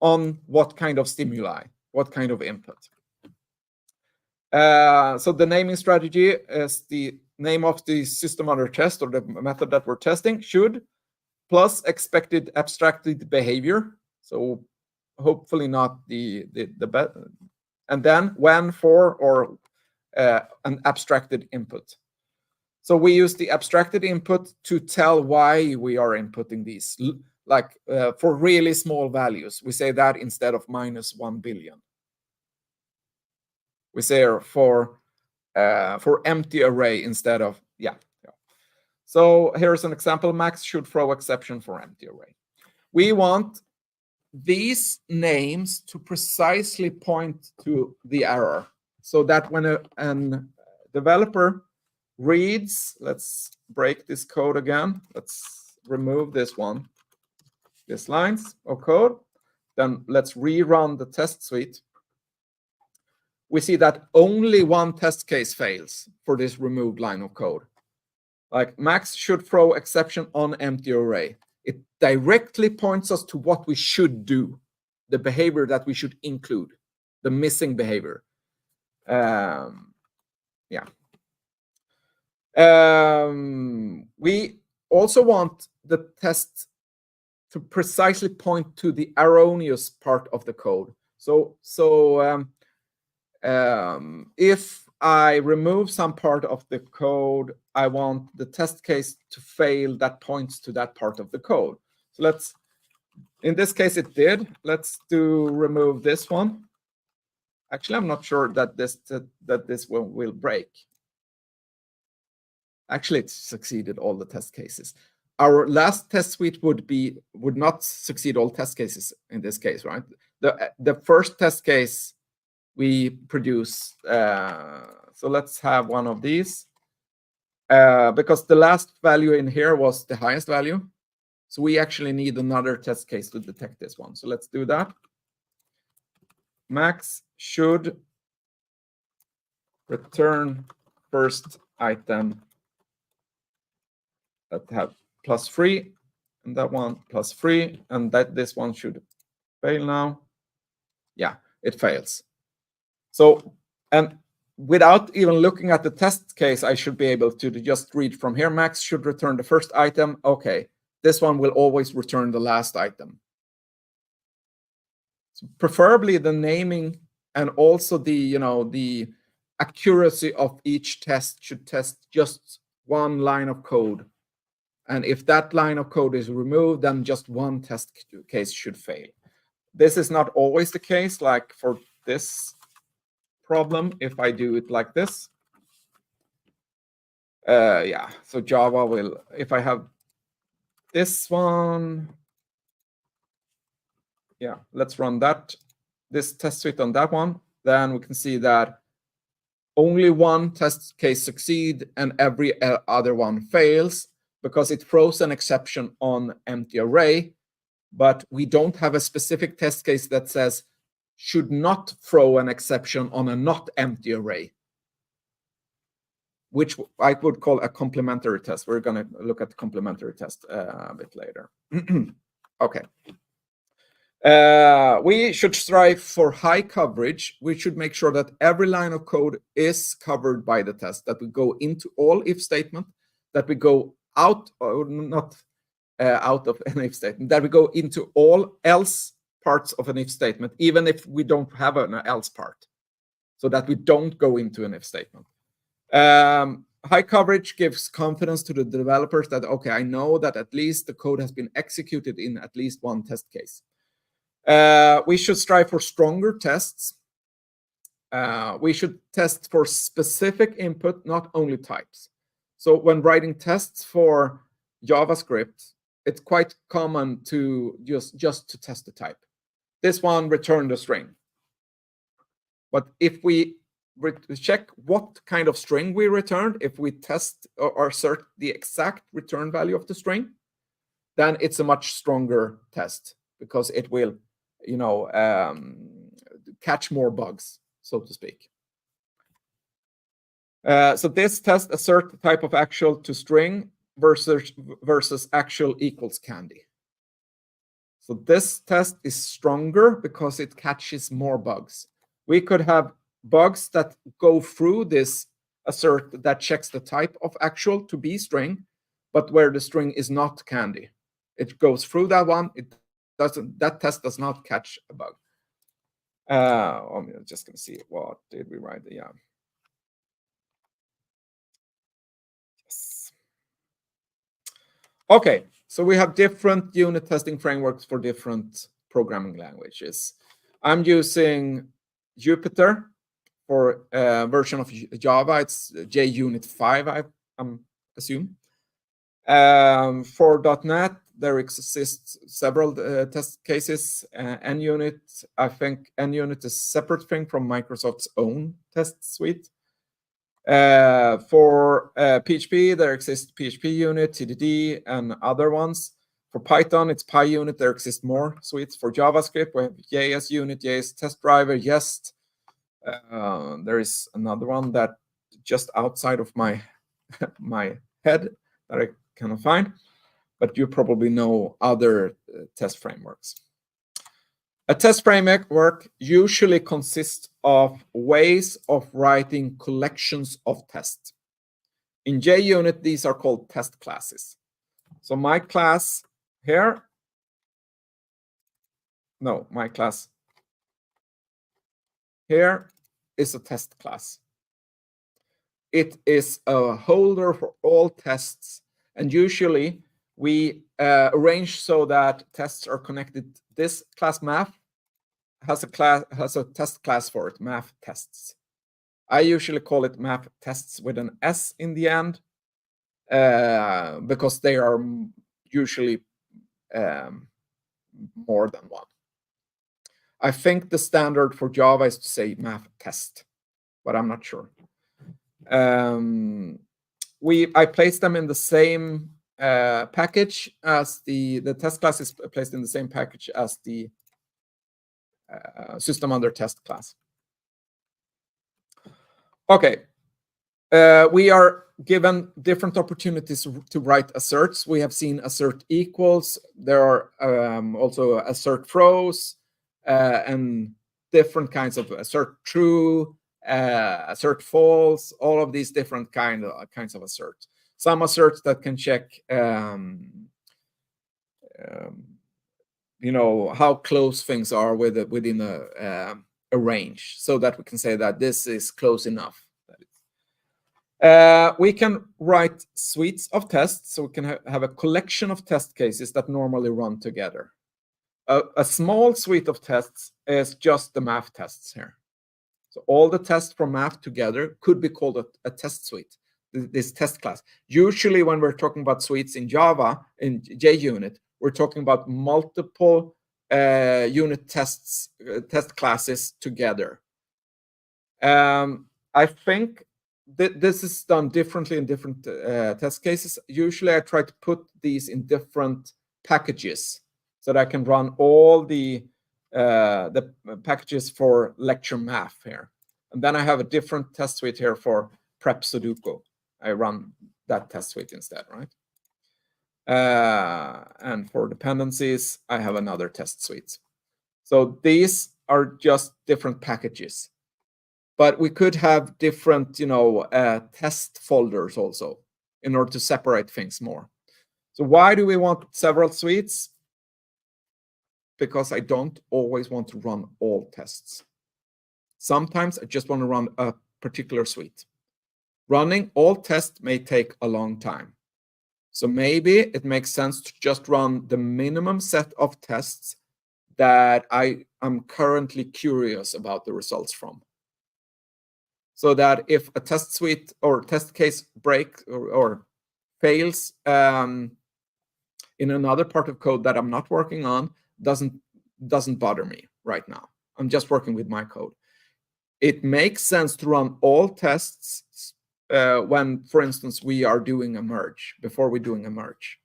on what kind of stimuli, what kind of input. So the naming strategy is the name of the system under test, or the method that we're testing, should, plus expected abstracted behavior. So hopefully not the and then when, for, or an abstracted input. So we use the abstracted input to tell why we are inputting these, like for really small values. We say that instead of -1 billion. We say for empty array instead of, yeah. So here's an example. Max should throw exception for empty array. We want these names to precisely point to the error, so that when a developer reads, let's break this code again. Let's remove this one, these lines of code. Then let's rerun the test suite. We see that only one test case fails for this removed line of code. Like Max should throw exception on empty array. It directly points us to what we should do, the behavior that we should include, the missing behavior. We also want the test to precisely point to the erroneous part of the code. So if I remove some part of the code, I want the test case to fail that points to that part of the code. So let's, in this case it did. Let's remove this one. Actually, I'm not sure that this will break. Actually, it succeeded all the test cases. Our last test suite would not succeed all test cases in this case, right? The first test case we produce. So let's have one of these, because the last value in here was the highest value. So we actually need another test case to detect this one. So let's do that. Max should return first item that have +3, and that one +3, and that this one should fail now. Yeah, it fails. So, and without even looking at the test case, I should be able to just read from here. Max should return the first item. Okay, this one will always return the last item. So preferably the naming and also the accuracy of each test should test just one line of code. And if that line of code is removed, then just one test case should fail. This is not always the case. Like for this problem, if I do it like this, yeah, so Java will, if I have this one, yeah, let's run this test suite on that one, then we can see that only one test case succeeds and every other one fails, because it throws an exception on empty array, but we don't have a specific test case that says should not throw an exception on a not empty array, which I would call a complementary test. We're going to look at the complementary test a bit later. Okay. We should strive for high coverage. We should make sure that every line of code is covered by the test, that we go into all if statement, that we go out, or not out of an if statement, that we go into all else parts of an if statement, even if we don't have an else part, so that we don't go into an if statement. High coverage gives confidence to the developers that, okay, I know that at least the code has been executed in at least one test case. We should strive for stronger tests. We should test for specific input, not only types. So when writing tests for JavaScript, it's quite common to just to test the type. This one returned a string. But if we check what kind of string we returned, if we test or assert the exact return value of the string, then it's a much stronger test, because it will, catch more bugs, so to speak. So this test assert the type of actual to string versus actual equals candy. So this test is stronger because it catches more bugs. We could have bugs that go through this assert that checks the type of actual to be string, but where the string is not candy. It goes through that one. That test does not catch a bug. I'm just going to see what did we write. Yeah. Yes. Okay, so we have different unit testing frameworks for different programming languages. I'm using Jupyter for a version of Java. It's JUnit 5, I assume. For .NET, there exists several test cases. NUnit, I think NUnit is a separate thing from Microsoft's own test suite. For PHP, there exists PHP unit, TDD, and other ones. For Python, it's PyUnit. There exist more suites. For JavaScript, we have JS unit, JS test driver, Jest. There is another one that just outside of my my head that I cannot find, but you probably know other test frameworks. A test framework usually consists of ways of writing collections of tests. In JUnit, these are called test classes. So my class here, no, my class here is a test class. It is a holder for all tests, and usually we arrange so that tests are connected. This class math has a test class for it, math tests. I usually call it math tests with an S in the end because they are usually more than one. I think the standard for Java is to say math test, but I'm not sure. I place them in the same package as the test class is placed in the same package as the system under test class. Okay, we are given different opportunities to write asserts. We have seen assert equals. There are also assert throws and different kinds of assert true, assert false, all of these different kinds of asserts. Some asserts that can check how close things are within a range, so that we can say that this is close enough. We can write suites of tests, so we can have a collection of test cases that normally run together. A small suite of tests is just the math tests here. So all the tests from math together could be called a test suite, this test class. Usually when we're talking about suites in Java, in JUnit, we're talking about multiple unit tests, test classes together. I think this is done differently in different test cases. Usually I try to put these in different packages so that I can run all the packages for lecture math here. And then I have a different test suite here for prep Sudoku. I run that test suite instead, right? And for dependencies, I have another test suite. So these are just different packages. But we could have different, test folders also in order to separate things more. So why do we want several suites? Because I don't always want to run all tests. Sometimes I just want to run a particular suite. Running all tests may take a long time. So maybe it makes sense to just run the minimum set of tests that I am currently curious about the results from. So that if a test suite or test case breaks or fails in another part of code that I'm not working on, doesn't bother me right now. I'm just working with my code. It makes sense to run all tests when, for instance, we are doing a merge, before we're doing a merge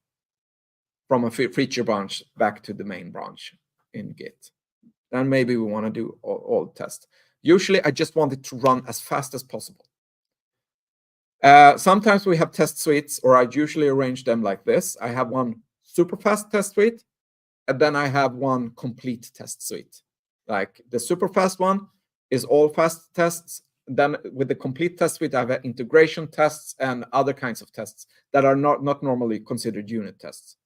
from a feature branch back to the main branch in Git. Then maybe we want to do all tests. Usually, I just want it to run as fast as possible. Sometimes we have test suites, or I usually arrange them like this. I have one super fast test suite, and then I have one complete test suite. Like the super fast one is all fast tests. Then with the complete test suite, I have integration tests and other kinds of tests that are not normally considered unit tests.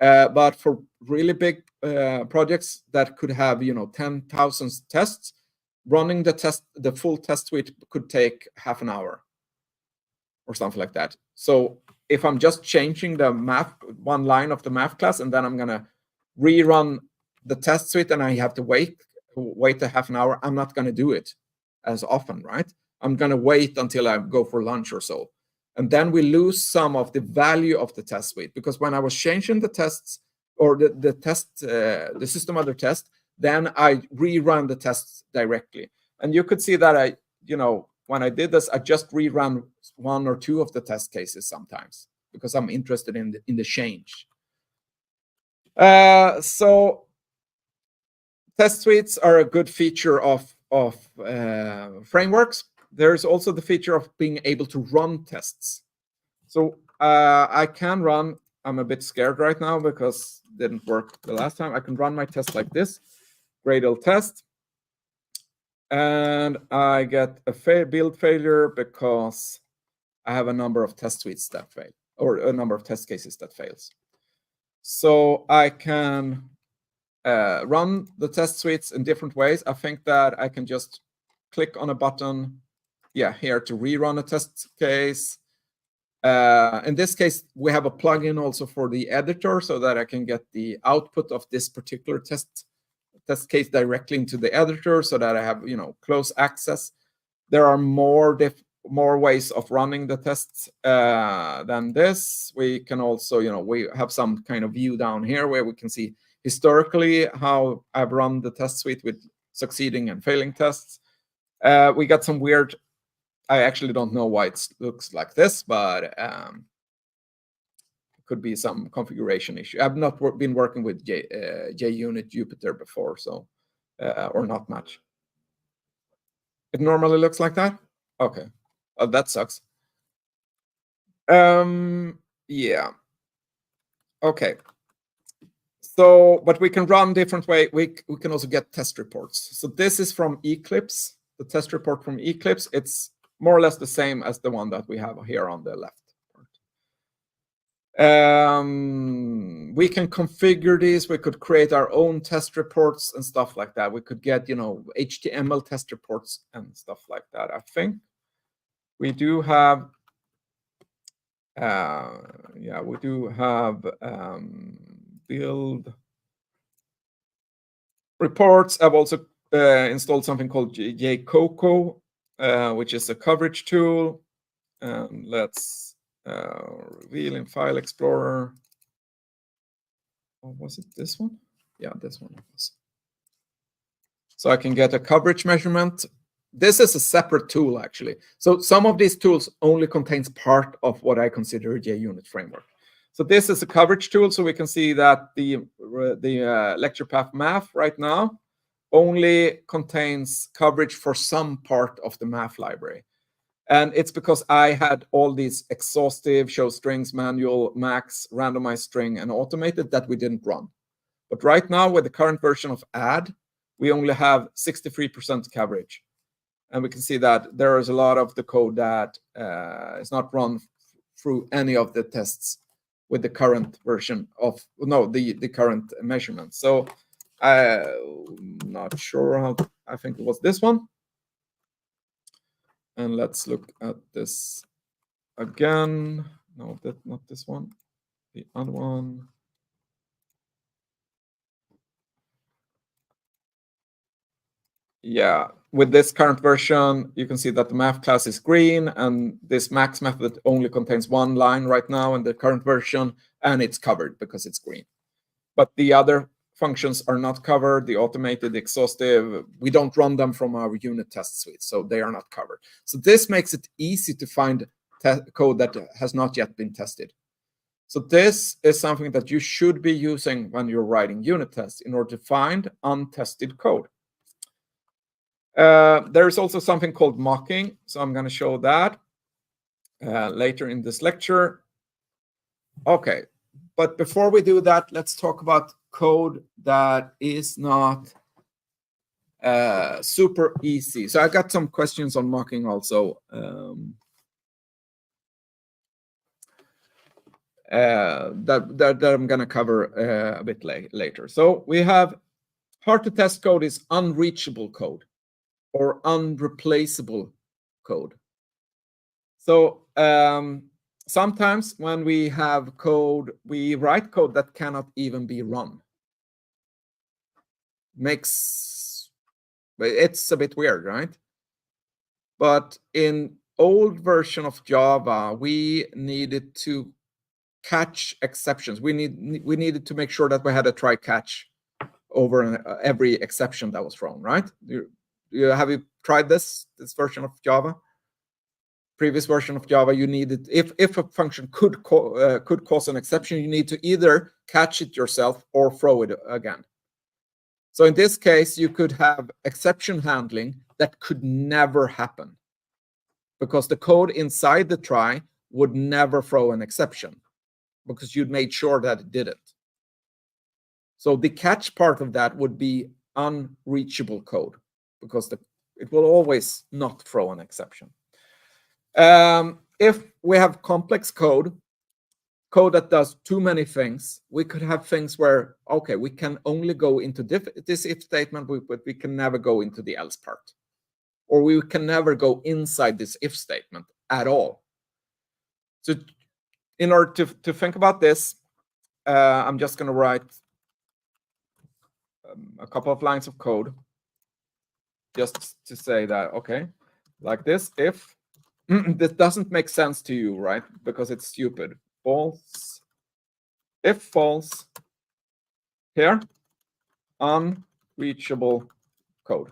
But for really big projects that could have 10,000 tests, running the full test suite could take half an hour or something like that. So if I'm just changing the math, one line of the math class, and then I'm gonna rerun the test suite, and I have to wait a half an hour, I'm not gonna do it as often, right? I'm gonna wait until I go for lunch or so. And then we lose some of the value of the test suite, because when I was changing the tests or the system under test, then I rerun the tests directly. And you could see that when I did this, I just rerun one or two of the test cases sometimes because I'm interested in the change. So test suites are a good feature of frameworks. There's also the feature of being able to run tests. So I can run, I'm a bit scared right now because it didn't work the last time. I can run my test like this, Gradle test. And I get a build failure because I have a number of test suites that fail, or a number of test cases that fails. So I can run the test suites in different ways. I think that I can just click on a button, here to rerun a test case. In this case, we have a plugin also for the editor so that I can get the output of this particular test case directly into the editor so that I have, close access. There are more ways of running the tests than this. We can also, we have some kind of view down here where we can see historically how I've run the test suite with succeeding and failing tests. We got some weird, I actually don't know why it looks like this, but it could be some configuration issue. I've not been working with JUnit Jupyter before, so or not much. It normally looks like that? Okay. Oh, that sucks. Yeah. Okay. So, but we can run different way. We can also get test reports. So this is from Eclipse, the test report from Eclipse. It's more or less the same as the one that we have here on the left. We can configure these. We could create our own test reports and stuff like that. We could get, HTML test reports and stuff like that. I think we do have, we do have build reports. I've also installed something called JCoco, which is a coverage tool. Let's reveal in File Explorer. Or was it this one? Yeah, this one was. So I can get a coverage measurement. This is a separate tool, actually. So some of these tools only contains part of what I consider a JUnit framework. So this is a coverage tool, so we can see that the lecture path math right now only contains coverage for some part of the math library. And it's because I had all these exhaustive show strings, manual, max, randomized string, and automated that we didn't run. But right now, with the current version of add, we only have 63% coverage. And we can see that there is a lot of the code that is not run through any of the tests with the current version of, the current measurement. So I'm not sure how, I think it was this one. And let's look at this again. No, that's not this one. The other one. Yeah, with this current version, you can see that the math class is green, and this max method only contains one line right now in the current version, and it's covered because it's green. But the other functions are not covered. The automated, exhaustive, we don't run them from our unit test suite, so they are not covered. So this makes it easy to find code that has not yet been tested. So this is something that you should be using when you're writing unit tests in order to find untested code. There's also something called mocking, so I'm going to show that later in this lecture. Okay, But before we do that, let's talk about code that is not super easy. So I got some questions on mocking also. That I'm going to cover a bit later. So we have hard to test code is unreachable code or unreplaceable code. So sometimes when we have code, we write code that cannot even be run. It's a bit weird, right? But in old version of Java, we needed to catch exceptions. We needed to make sure that we had a try catch over every exception that was thrown, right? Have you tried this version of Java? Previous version of Java, you needed, if a function could cause an exception, you need to either catch it yourself or throw it again. So in this case, you could have exception handling that could never happen because the code inside the try would never throw an exception because you'd made sure that it didn't. So the catch part of that would be unreachable code because it will always not throw an exception. If we have complex code that does too many things, we could have things where, okay, we can only go into this if statement, but we can never go into the else part. Or we can never go inside this if statement at all. So in order to think about this, I'm just going to write a couple of lines of code just to say that, okay, like this, if this doesn't make sense to you, right? Because it's stupid. False. If false, here, unreachable code.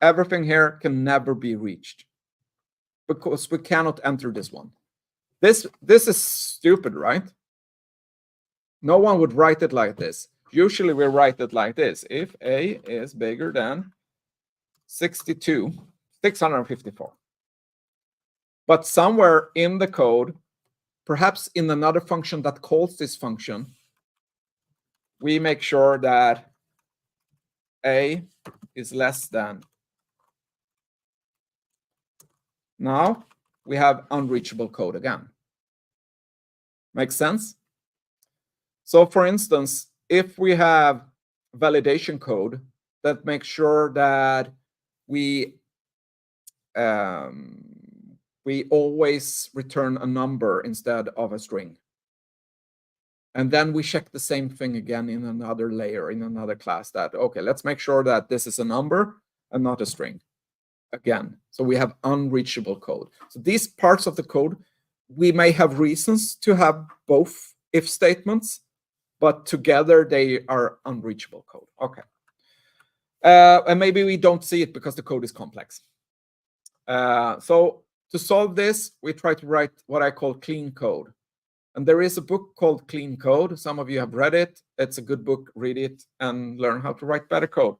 Everything here can never be reached because we cannot enter this one. This is stupid, right? No one would write it like this. Usually we write it like this. If A is bigger than 654. But somewhere in the code, perhaps in another function that calls this function, we make sure that A is less than. Now we have unreachable code again. Makes sense? So for instance, if we have validation code that makes sure that we always return a number instead of a string. And then we check the same thing again in another layer, in another class that, okay, let's make sure that this is a number and not a string again. So we have unreachable code. So these parts of the code, we may have reasons to have both if statements, but together they are unreachable code. Okay. And maybe we don't see it because the code is complex. So to solve this, we try to write what I call clean code. And there is a book called Clean Code. Some of you have read it. It's a good book. Read it and learn how to write better code.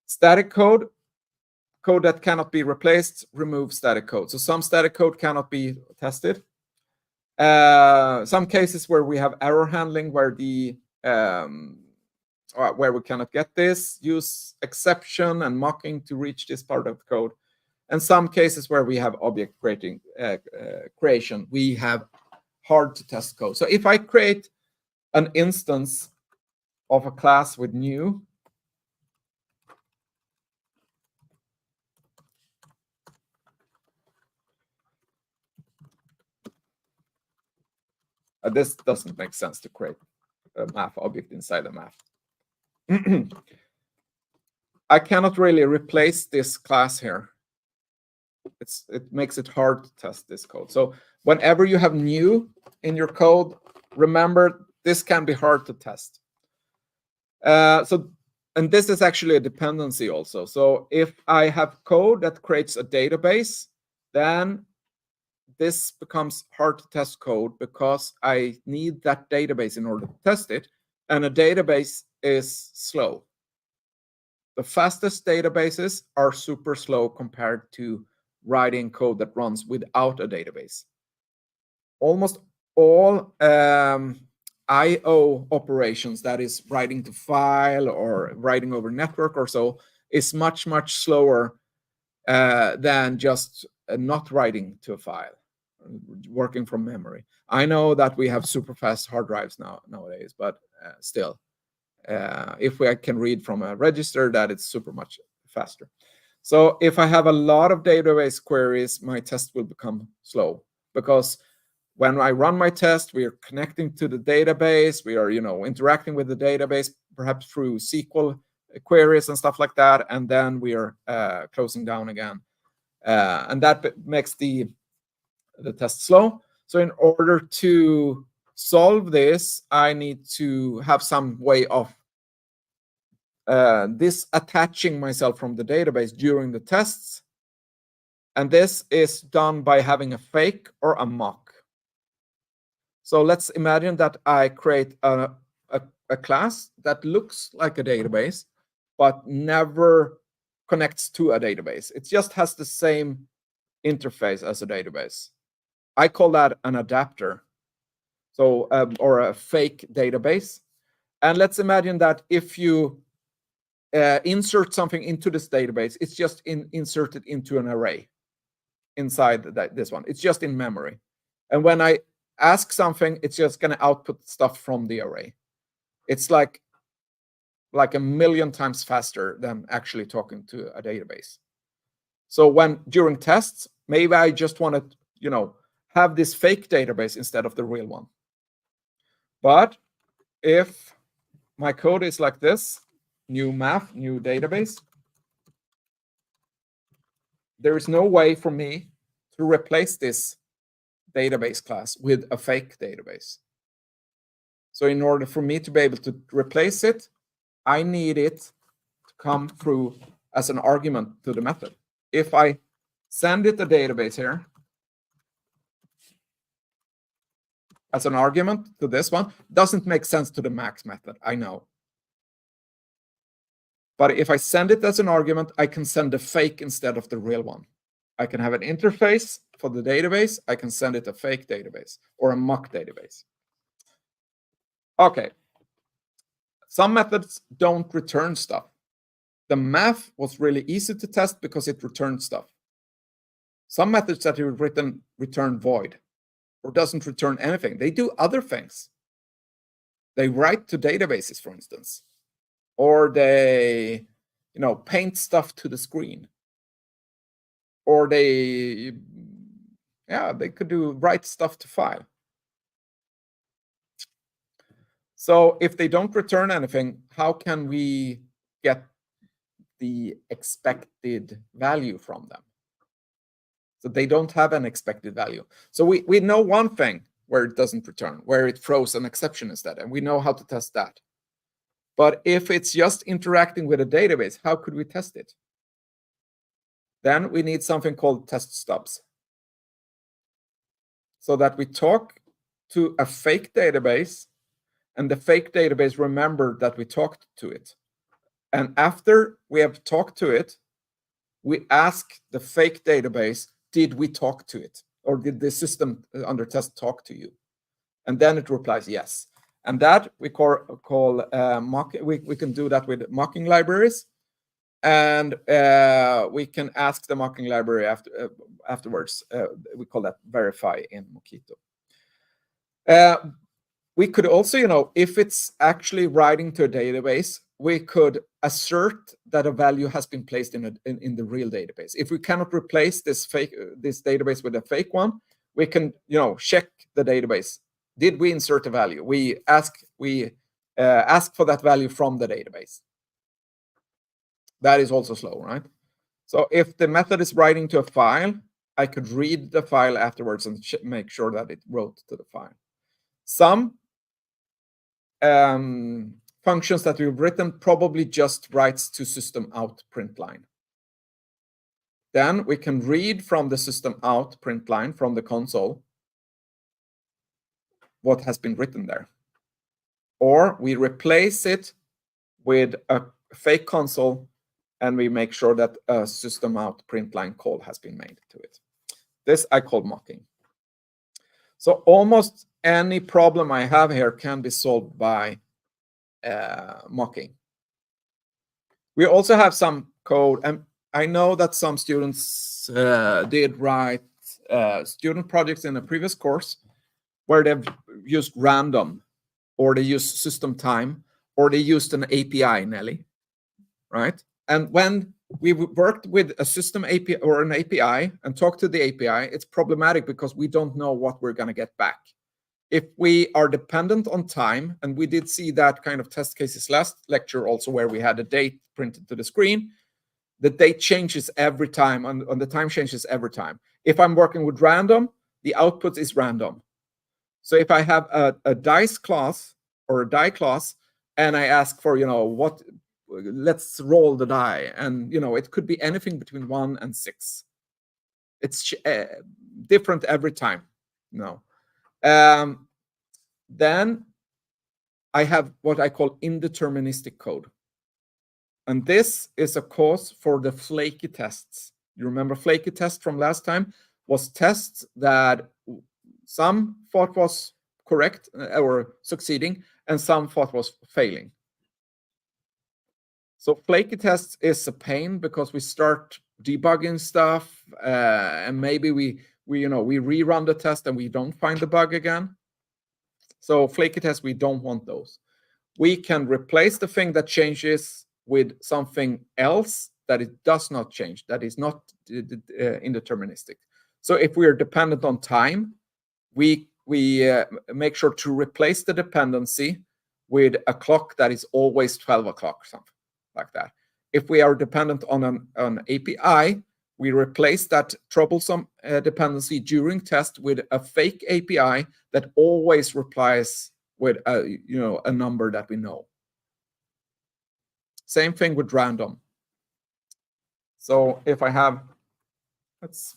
Static code, code that cannot be replaced, remove static code. So some static code cannot be tested. Some cases where we have error handling, where where we cannot get this, use exception and mocking to reach this part of the code. And some cases where we have object creation, we have hard to test code. So if I create an instance of a class with new, this doesn't make sense to create a math object inside a math. I cannot really replace this class here. It makes it hard to test this code. So whenever you have new in your code, remember this can be hard to test. And this is actually a dependency also. So if I have code that creates a database, then this becomes hard to test code because I need that database in order to test it. And a database is slow. The fastest databases are super slow compared to writing code that runs without a database. Almost all I/O operations, that is writing to file or writing over network or so, is much, much slower than just not writing to a file, working from memory. I know that we have super fast hard drives nowadays, but still, if I can read from a register, that it's super much faster. So if I have a lot of database queries, my test will become slow, because when I run my test, we are connecting to the database. We are, interacting with the database, perhaps through SQL queries and stuff like that, and then we are closing down again, and that makes the test slow. So in order to solve this, I need to have some way of disattaching myself from the database during the tests, and this is done by having a fake or a mock. So let's imagine that I create a class that looks like a database, but never connects to a database. It just has the same interface as a database. I call that an adapter, so or a fake database. And let's imagine that if you insert something into this database, it's just inserted into an array inside this one. It's just in memory. And when I ask something, it's just going to output stuff from the array. It's like a million times faster than actually talking to a database. So during tests, maybe I just want to, have this fake database instead of the real one. But if my code is like this, new math, new database, there is no way for me to replace this database class with a fake database. So in order for me to be able to replace it, I need it to come through as an argument to the method. If I send it a database here as an argument to this one, doesn't make sense to the max method, I know. But if I send it as an argument, I can send a fake instead of the real one. I can have an interface for the database. I can send it a fake database or a mock database. Okay. Some methods don't return stuff. The math was really easy to test because it returned stuff. Some methods that you've written return void or doesn't return anything. They do other things. They write to databases, for instance, or they, paint stuff to the screen, or they could write stuff to file. So if they don't return anything, how can we get the expected value from them? So they don't have an expected value. So we know one thing where it doesn't return, where it throws an exception instead, and we know how to test that. But if it's just interacting with a database, how could we test it? Then we need something called test stubs, so that we talk to a fake database, and the fake database remembered that we talked to it. And after we have talked to it, we ask the fake database, did we talk to it? Or did the system under test talk to you? And then it replies yes. And that we call mock. We can do that with mocking libraries. And we can ask the mocking library afterwards. We call that verify in Mockito. We could also, if it's actually writing to a database, we could assert that a value has been placed in the real database. If we cannot replace this database with a fake one, we can check the database. Did we insert a value? We ask for that value from the database. That is also slow, right? So if the method is writing to a file, I could read the file afterwards and make sure that it wrote to the file. Some functions that we've written probably just writes to system out print line. Then we can read from the system out print line from the console what has been written there. Or we replace it with a fake console and we make sure that a system out print line call has been made to it. This I call mocking. So almost any problem I have here can be solved by mocking. We also have some code, and I know that some students did write student projects in a previous course where they've used random, or they used system time, or they used an API, Nelly, right? And when we worked with a system API or an API and talked to the API, it's problematic because we don't know what we're going to get back. If we are dependent on time, and we did see that kind of test cases last lecture also, where we had a date printed to the screen, the date changes every time, and the time changes every time. If I'm working with random, the output is random. So if I have a dice class or a die class, and I ask for, what, let's roll the die, and it could be anything between 1 and 6. It's different every time. Then I have what I call indeterministic code. And this is a cause for the flaky tests. You remember flaky test from last time? Was tests that some thought was correct or succeeding, and some thought was failing. So flaky tests is a pain because we start debugging stuff, and maybe we rerun the test and we don't find the bug again. So flaky tests, we don't want those. We can replace the thing that changes with something else that it does not change, that is not indeterministic. So if we are dependent on time, we make sure to replace the dependency with a clock that is always 12 o'clock, something like that. If we are dependent on an API, we replace that troublesome dependency during test with a fake API that always replies with a number that we know. Same thing with random. So if I have, let's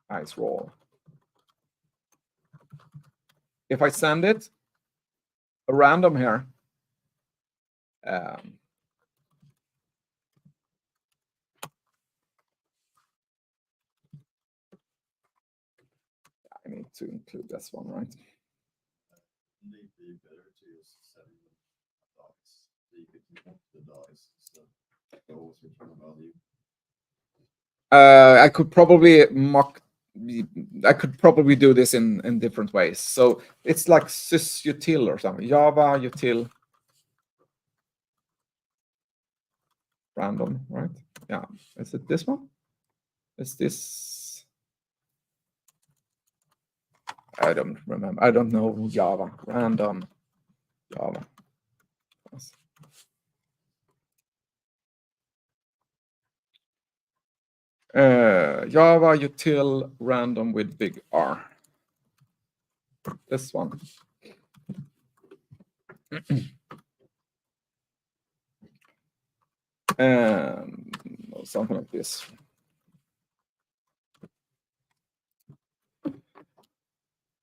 nice roll. If I send it a random here, I need to include this one, right? Maybe better to use 7 dice. You could count the dice instead. They always return a value. I could probably do this in different ways. So it's like sysutil or something. Java util random, right? Yeah. Is it this one? Is this? I don't remember. I don't know Java. Random Java. Java util random with big R. This one. Something like this.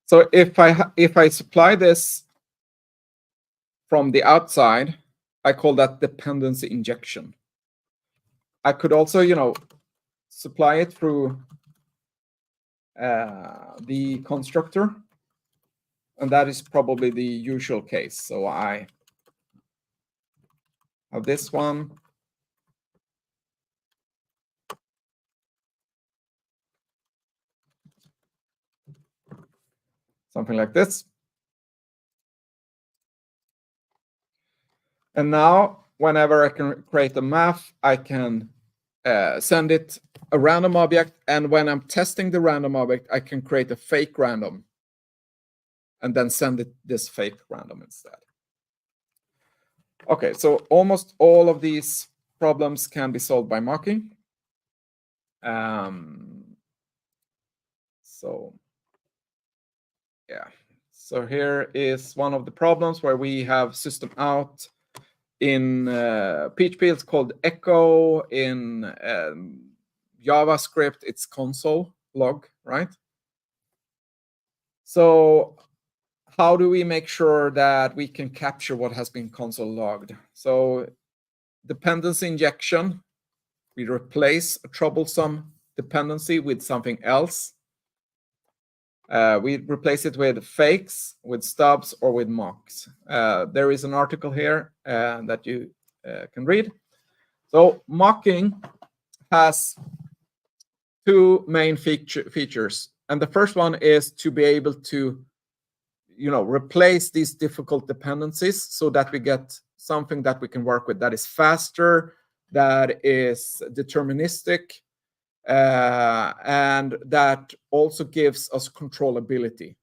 So if I supply this from the outside, I call that dependency injection. I could also, supply it through the constructor, and that is probably the usual case. So I have this one. Something like this. And now, whenever I can create a math, I can send it a random object. And when I'm testing the random object, I can create a fake random and then send it this fake random instead. Okay, so almost all of these problems can be solved by mocking. So yeah, so here is one of the problems where we have system out. In PHP, it's called echo. In JavaScript, it's console log, right? So how do we make sure that we can capture what has been console logged? So dependency injection We replace a troublesome dependency with something else. We replace it with fakes, with stubs, or with mocks. There is an article here that you can read. So mocking has two main features. And the first one is to be able to, replace these difficult dependencies so that we get something that we can work with that is faster, that is deterministic, and that also gives us controllability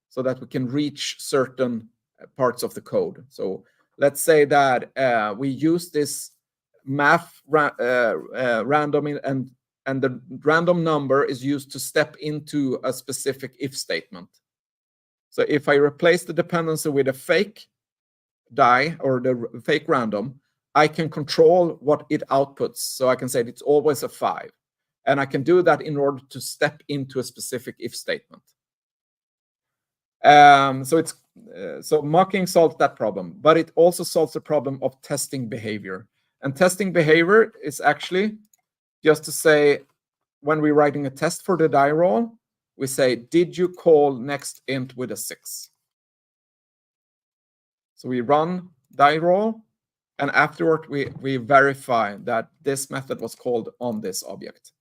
so that we can reach certain parts of the code. So let's say that we use this math random and the random number is used to step into a specific if statement. So if I replace the dependency with a fake die or the fake random, I can control what it outputs. So I can say it's always a 5. And I can do that in order to step into a specific if statement. So mocking solves that problem, but it also solves the problem of testing behavior. And testing behavior is actually just to say, when we're writing a test for the die roll, we say, did you call next int with a 6? So we run die roll, and afterward we verify that this method was called on this object.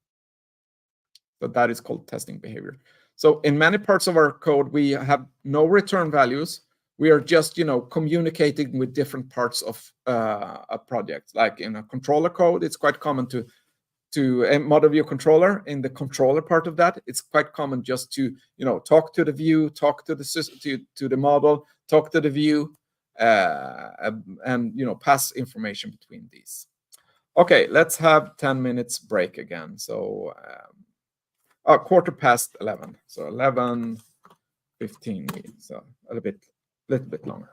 So that is called testing behavior. So in many parts of our code, we have no return values. We are just, communicating with different parts of a project. Like in a controller code, it's quite common to a model view controller. In the controller part of that, it's quite common just to, talk to the view, talk to the system, to the model, talk to the view, and pass information between these. Okay, let's have 10 minutes break again. So 11:15. So 11:15, so a little bit longer.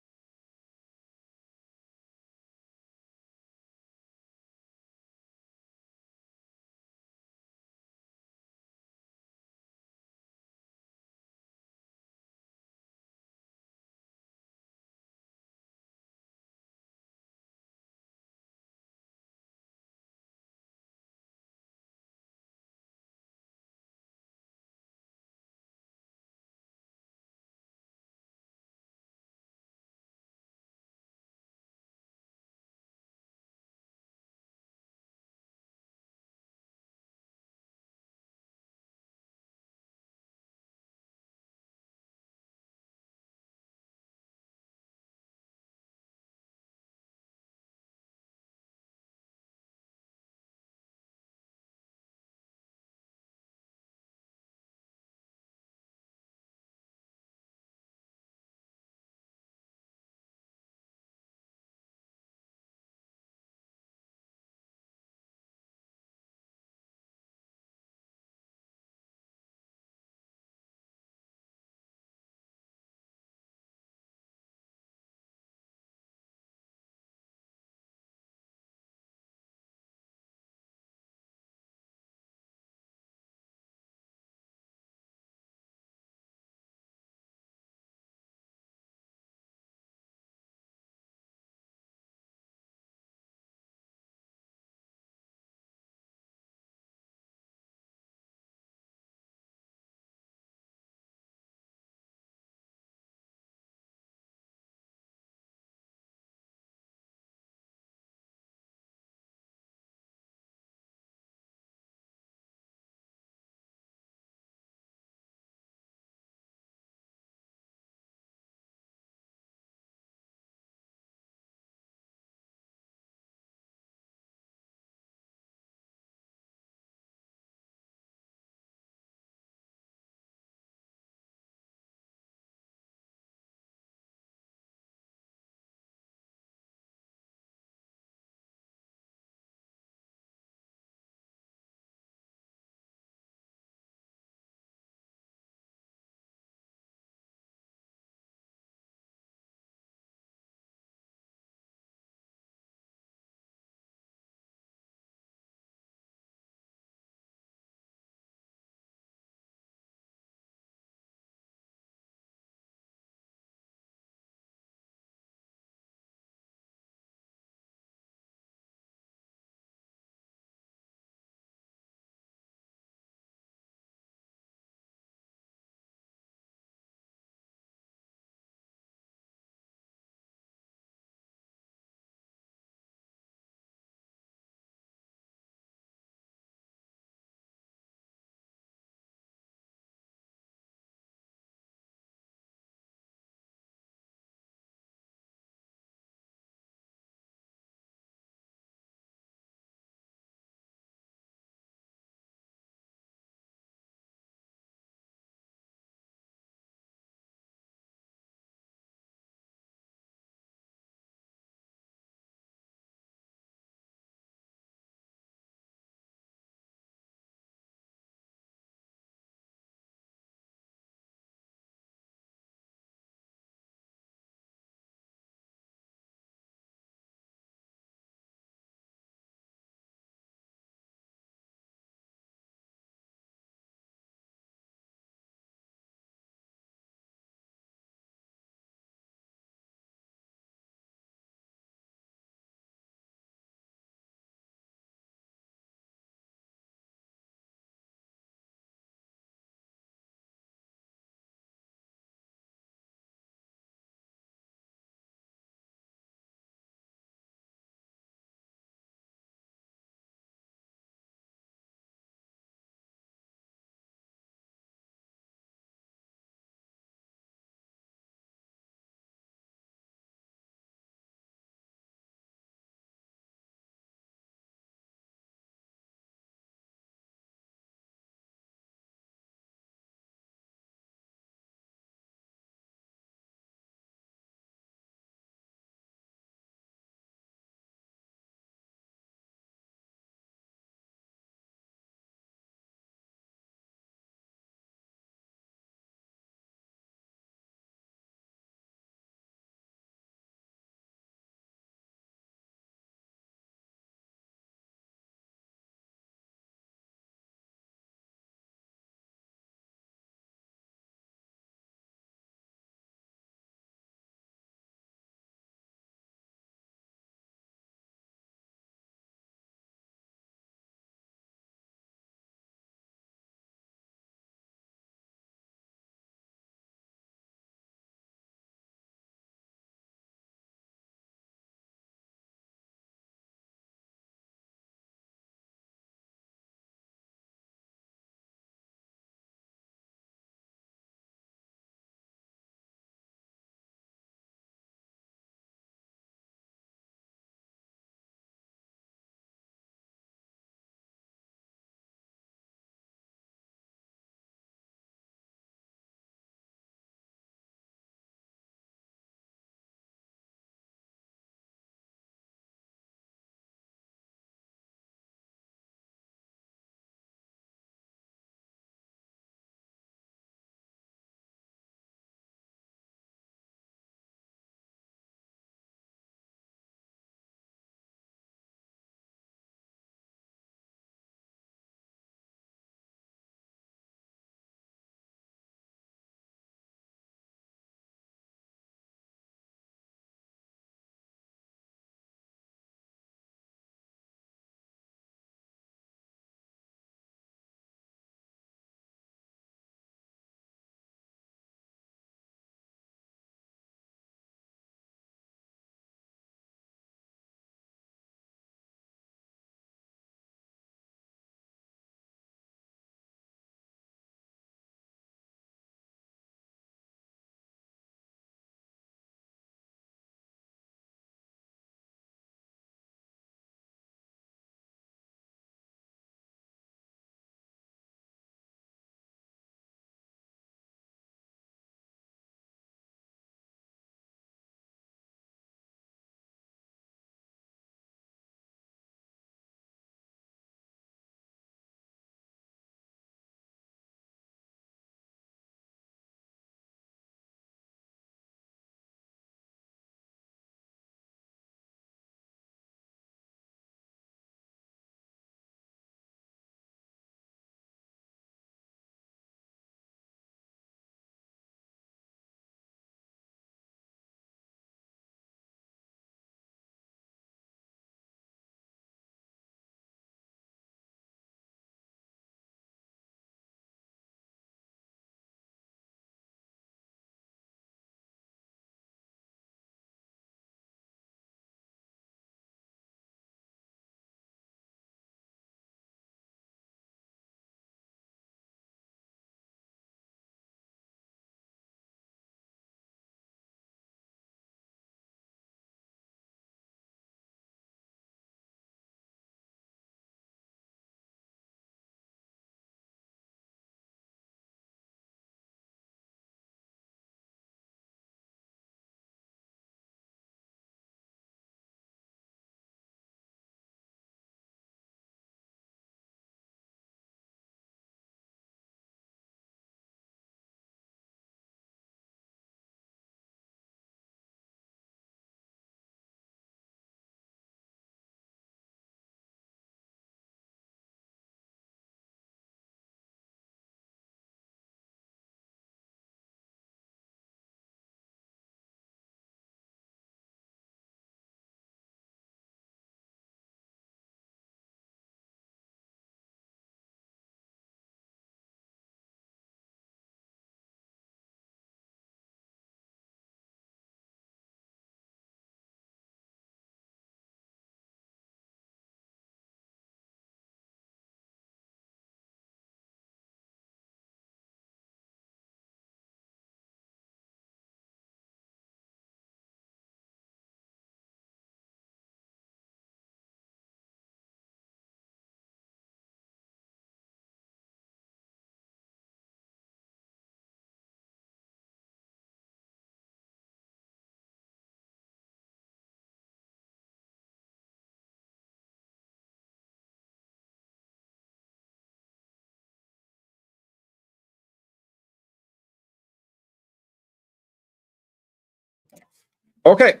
Okay,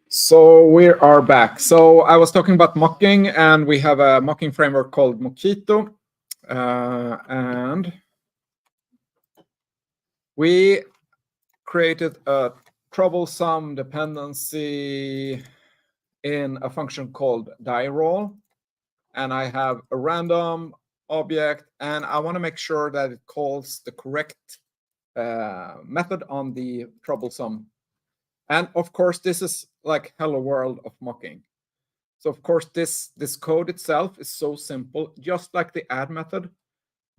so we are back. So I was talking about mocking, and we have a mocking framework called Mockito, and we created a troublesome dependency in a function called die_roll, and I have a random object, and I want to make sure that it calls the correct method on the troublesome. And of course, this is like hello world of mocking. So of course, this code itself is so simple, just like the add method.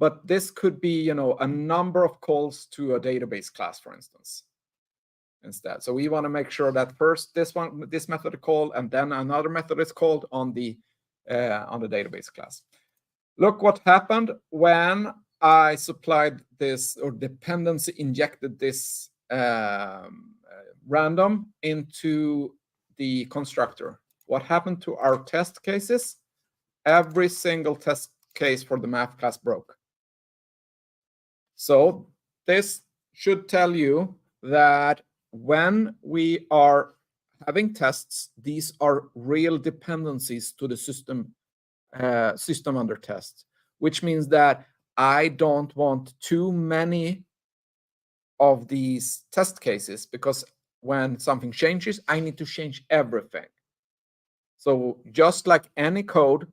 But this could be, a number of calls to a database class, for instance, instead. So we want to make sure that first this method is called, and then another method is called on the database class. Look what happened when I supplied this, or dependency injected this random into the constructor. What happened to our test cases? Every single test case for the math class broke. So this should tell you that when we are having tests, these are real dependencies to the system under test, which means that I don't want too many of these test cases, because when something changes, I need to change everything. So just like any code,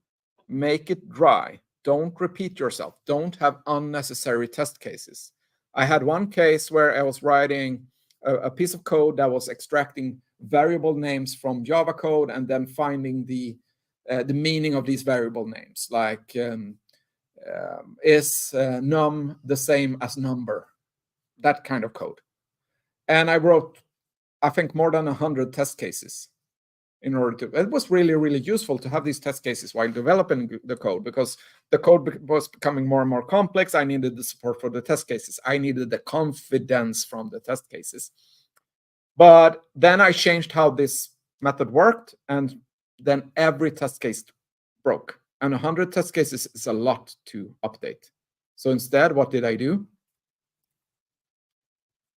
make it dry. Don't repeat yourself. Don't have unnecessary test cases. I had one case where I was writing a piece of code that was extracting variable names from Java code and then finding the meaning of these variable names, like is num the same as number, that kind of code. And I wrote, I think, more than 100 test cases in order to. It was really, really useful to have these test cases while developing the code, because the code was becoming more and more complex. I needed the support for the test cases. I needed the confidence from the test cases. But then I changed how this method worked, and then every test case broke. And 100 test cases is a lot to update. So instead, what did I do?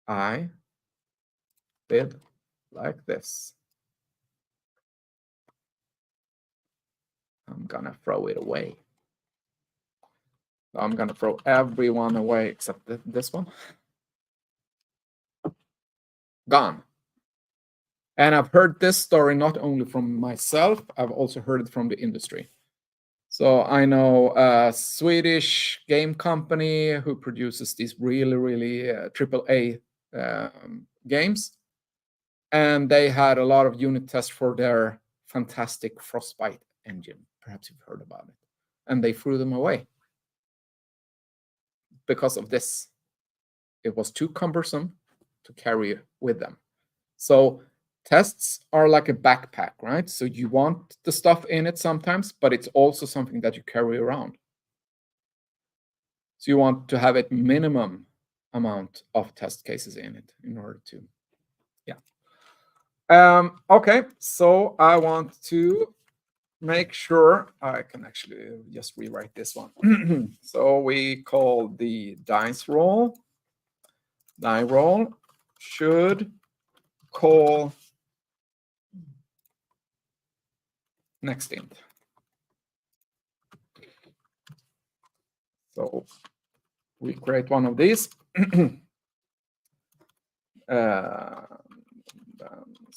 I did like this. I'm gonna throw it away. I'm gonna throw everyone away except this one. Gone. And I've heard this story not only from myself, I've also heard it from the industry. So I know a Swedish game company who produces these really, really AAA games. And they had a lot of unit tests for their fantastic Frostbite engine. Perhaps you've heard about it. And they threw them away because of this. It was too cumbersome to carry with them. So tests are like a backpack, right? So you want the stuff in it sometimes, but it's also something that you carry around. So you want to have a minimum amount of test cases in it in order to, okay, so I want to make sure I can actually just rewrite this one. So we call the dice roll. Die roll should call next int. So we create one of these.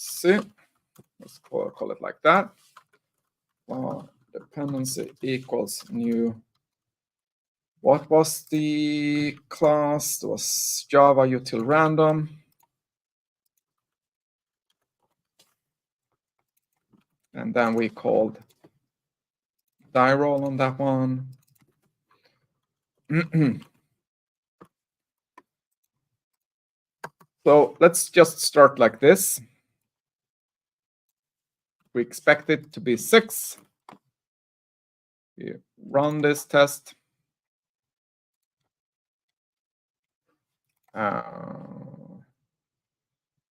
See, let's call it like that. Dependency equals new. What was the class? It was Java util random. And then we called die roll on that one. So let's just start like this. We expect it to be 6. We run this test.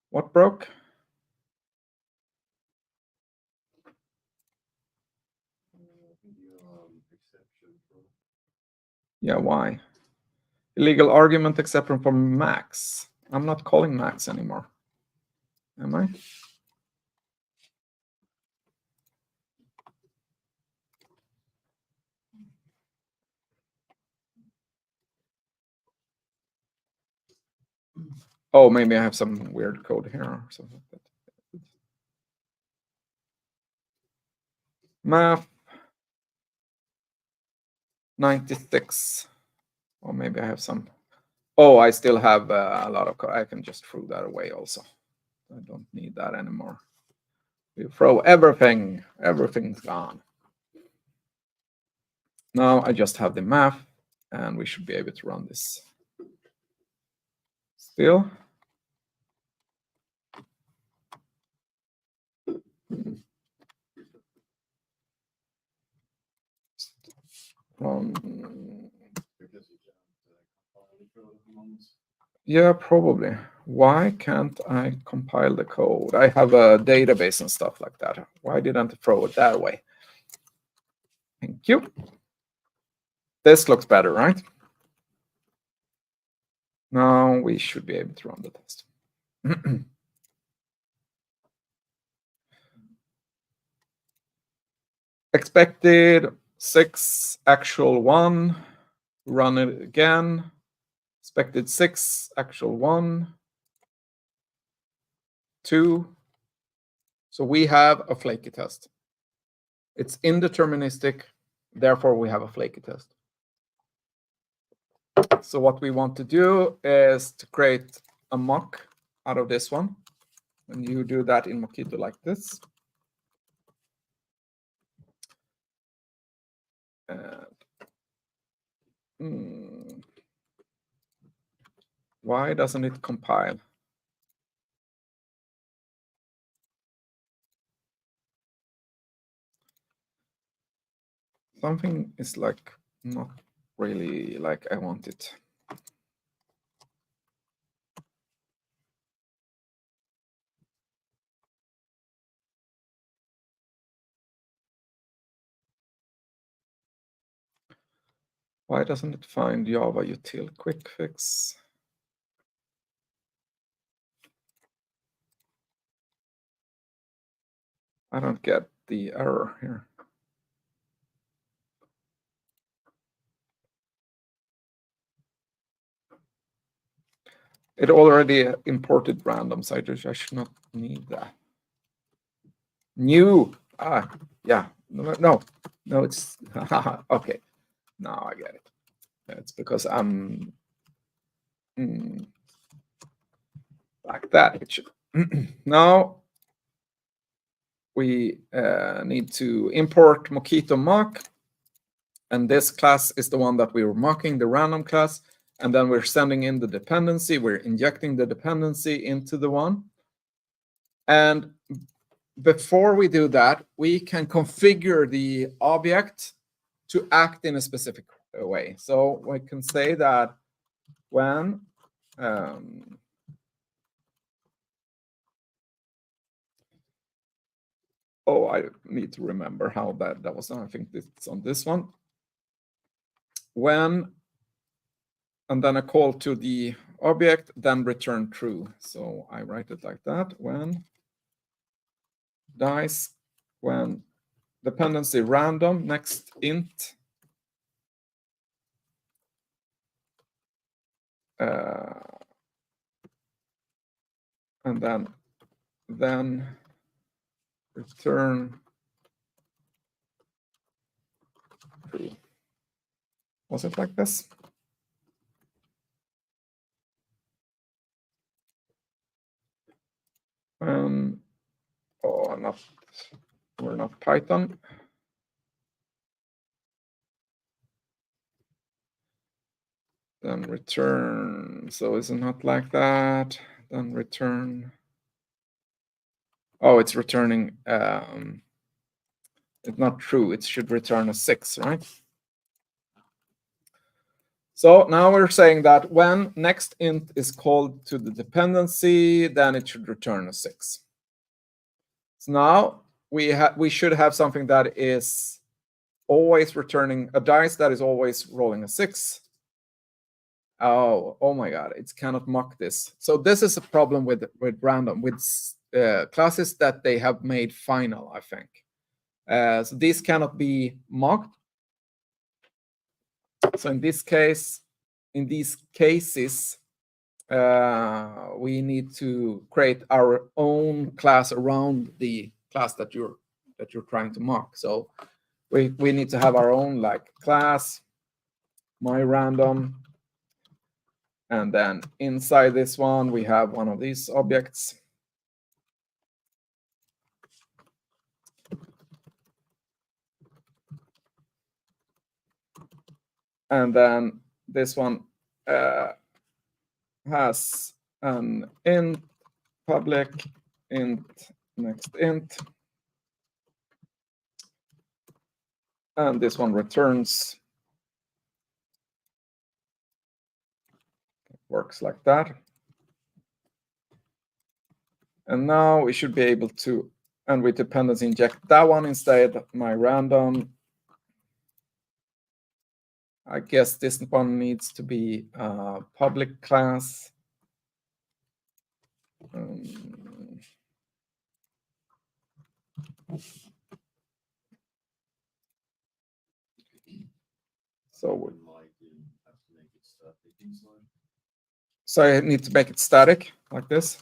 What broke? Yeah, why? Illegal argument exception for max. I'm not calling max anymore. Am I? Oh, maybe I have some weird code here or something like that. Math 96. Or maybe I have some. Oh, I still have a lot of code. I can just throw that away also. I don't need that anymore. We throw everything. Everything's gone. Now I just have the math, and we should be able to run this. Still. Yeah, probably. Why can't I compile the code? I have a database and stuff like that. Why didn't I throw it that way? Thank you. This looks better, right? Now we should be able to run the test. Expected 6, actual 1. Run it again. Expected 6, actual 1. 2. So we have a flaky test. It's indeterministic, therefore we have a flaky test. So what we want to do is to create a mock out of this one. And you do that in Mockito like this. Why doesn't it compile? Something is like not really like I want it. Why doesn't it find Java util quick fix? I don't get the error here. It already imported random, so I should not need that. New. Yeah. No, it's okay. Now I get it. It's because I'm like that. It should. Now we need to import Mockito mock, and this class is the one that we were mocking, the random class, and then we're sending in the dependency. We're injecting the dependency into the one, and before we do that, we can configure the object to act in a specific way. So we can say that when oh, I need to remember how that was done. I think it's on this one. When, and then a call to the object, then return true. So I write it like that. When dice, when dependency random, next int, and then return true. Was it like this? Oh, we're not Python. Then return. So is it not like that? Then return. Oh, it's returning. It's not true. It should return a 6, right? So now we're saying that when next int is called to the dependency, then it should return a 6. So now we should have something that is always returning a dice that is always rolling a 6. Oh my God, it cannot mock this. So this is a problem with random, with classes that they have made final, I think. So these cannot be mocked. So in this case, in these cases, we need to create our own class around the class that you're trying to mock. So we need to have our own like class, my random, and then inside this one we have one of these objects. And then this one has an int public int next int, and this one returns. It works like that. And now we should be able to, and with dependency inject that one instead, my random. I guess this one needs to be a public class. So I need to make it static like this.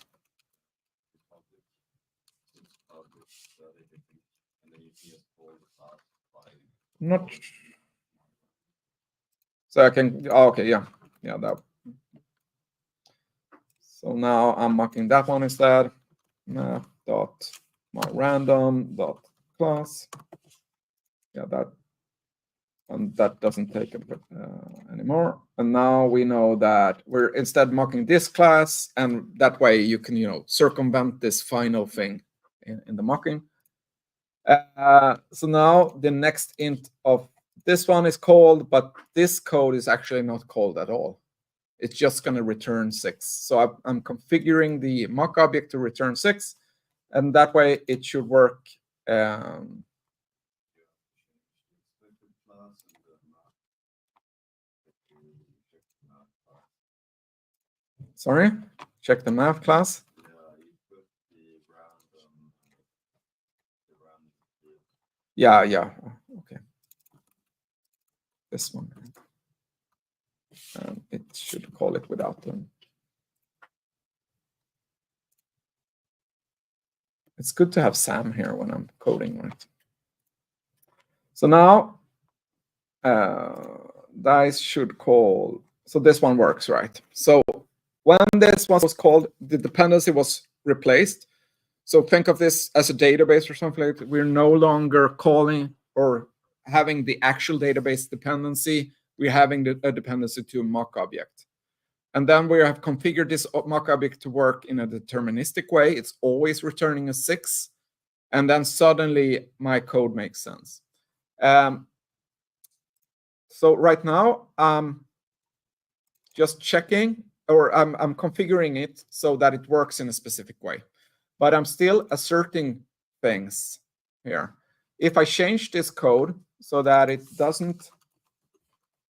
Not. So I can. Oh, okay, yeah, that. So now I'm mocking that one instead. Math dot my random dot class. Yeah, that. And that doesn't take it anymore. And now we know that we're instead mocking this class, and that way you can circumvent this final thing in the mocking. So now the next int of this one is called, but this code is actually not called at all. It's just going to return 6. So I'm configuring the mock object to return 6, and that way it should work. Sorry, check the math class. Yeah, okay. This one. It should call it without them. It's good to have Sam here when I'm coding, right? So now dice should call. So this one works, right? So when this one was called, the dependency was replaced. So think of this as a database or something like that. We're no longer calling or having the actual database dependency. We're having a dependency to a mock object. And then we have configured this mock object to work in a deterministic way. It's always returning a 6. And then suddenly my code makes sense. So right now, I'm just checking, or I'm configuring it so that it works in a specific way. But I'm still asserting things here. If I change this code so that it doesn't,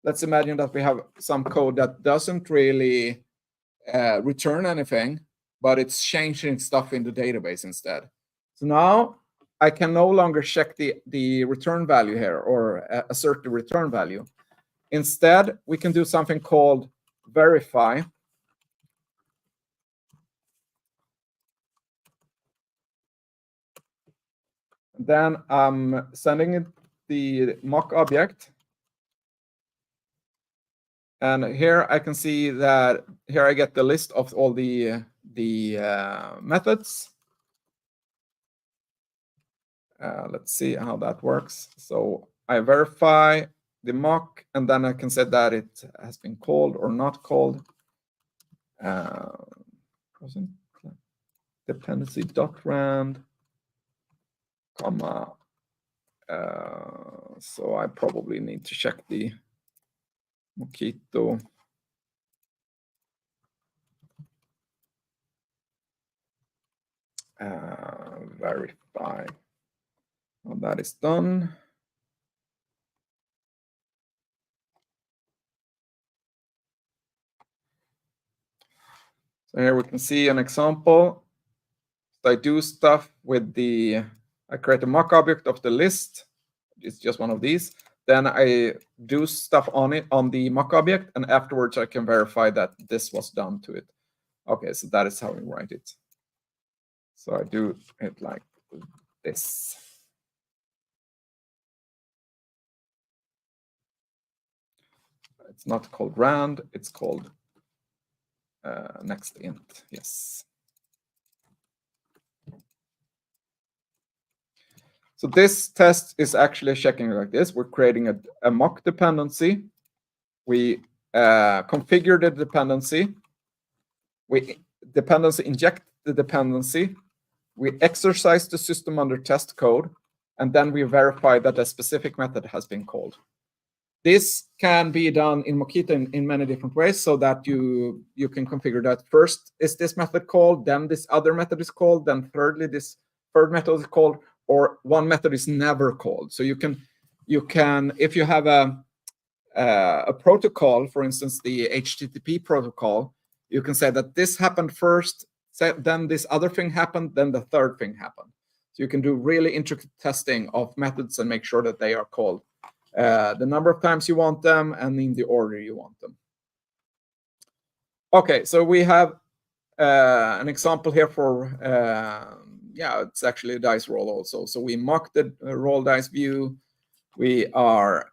let's imagine that we have some code that doesn't really return anything, but it's changing stuff in the database instead. So now I can no longer check the return value here or assert the return value. Instead, we can do something called verify. Then I'm sending it the mock object. And here I can see that here I get the list of all the methods. Let's see how that works. So I verify the mock, and then I can say that it has been called or not called. Dependency dot rand, comma. So I probably need to check the Mockito. Verify. Well, that is done. So here we can see an example. I do stuff with I create a mock object of the list. It's just one of these. Then I do stuff on it, on the mock object, and afterwards I can verify that this was done to it. Okay, so that is how we write it. So I do it like this. It's not called rand, it's called next int, yes. So this test is actually checking like this. We're creating a mock dependency. We configure the dependency. We inject the dependency. We exercise the system under test code, and then we verify that a specific method has been called. This can be done in Mockito in many different ways, so that you can configure that first is this method called, then this other method is called, then thirdly this third method is called, or one method is never called. So you can if you have a protocol, for instance, the HTTP protocol, you can say that this happened first, then this other thing happened, then the third thing happened. So you can do really intricate testing of methods and make sure that they are called the number of times you want them and in the order you want them. Okay, so we have an example here for, yeah, it's actually a dice roll also. So we mock the roll dice view. We are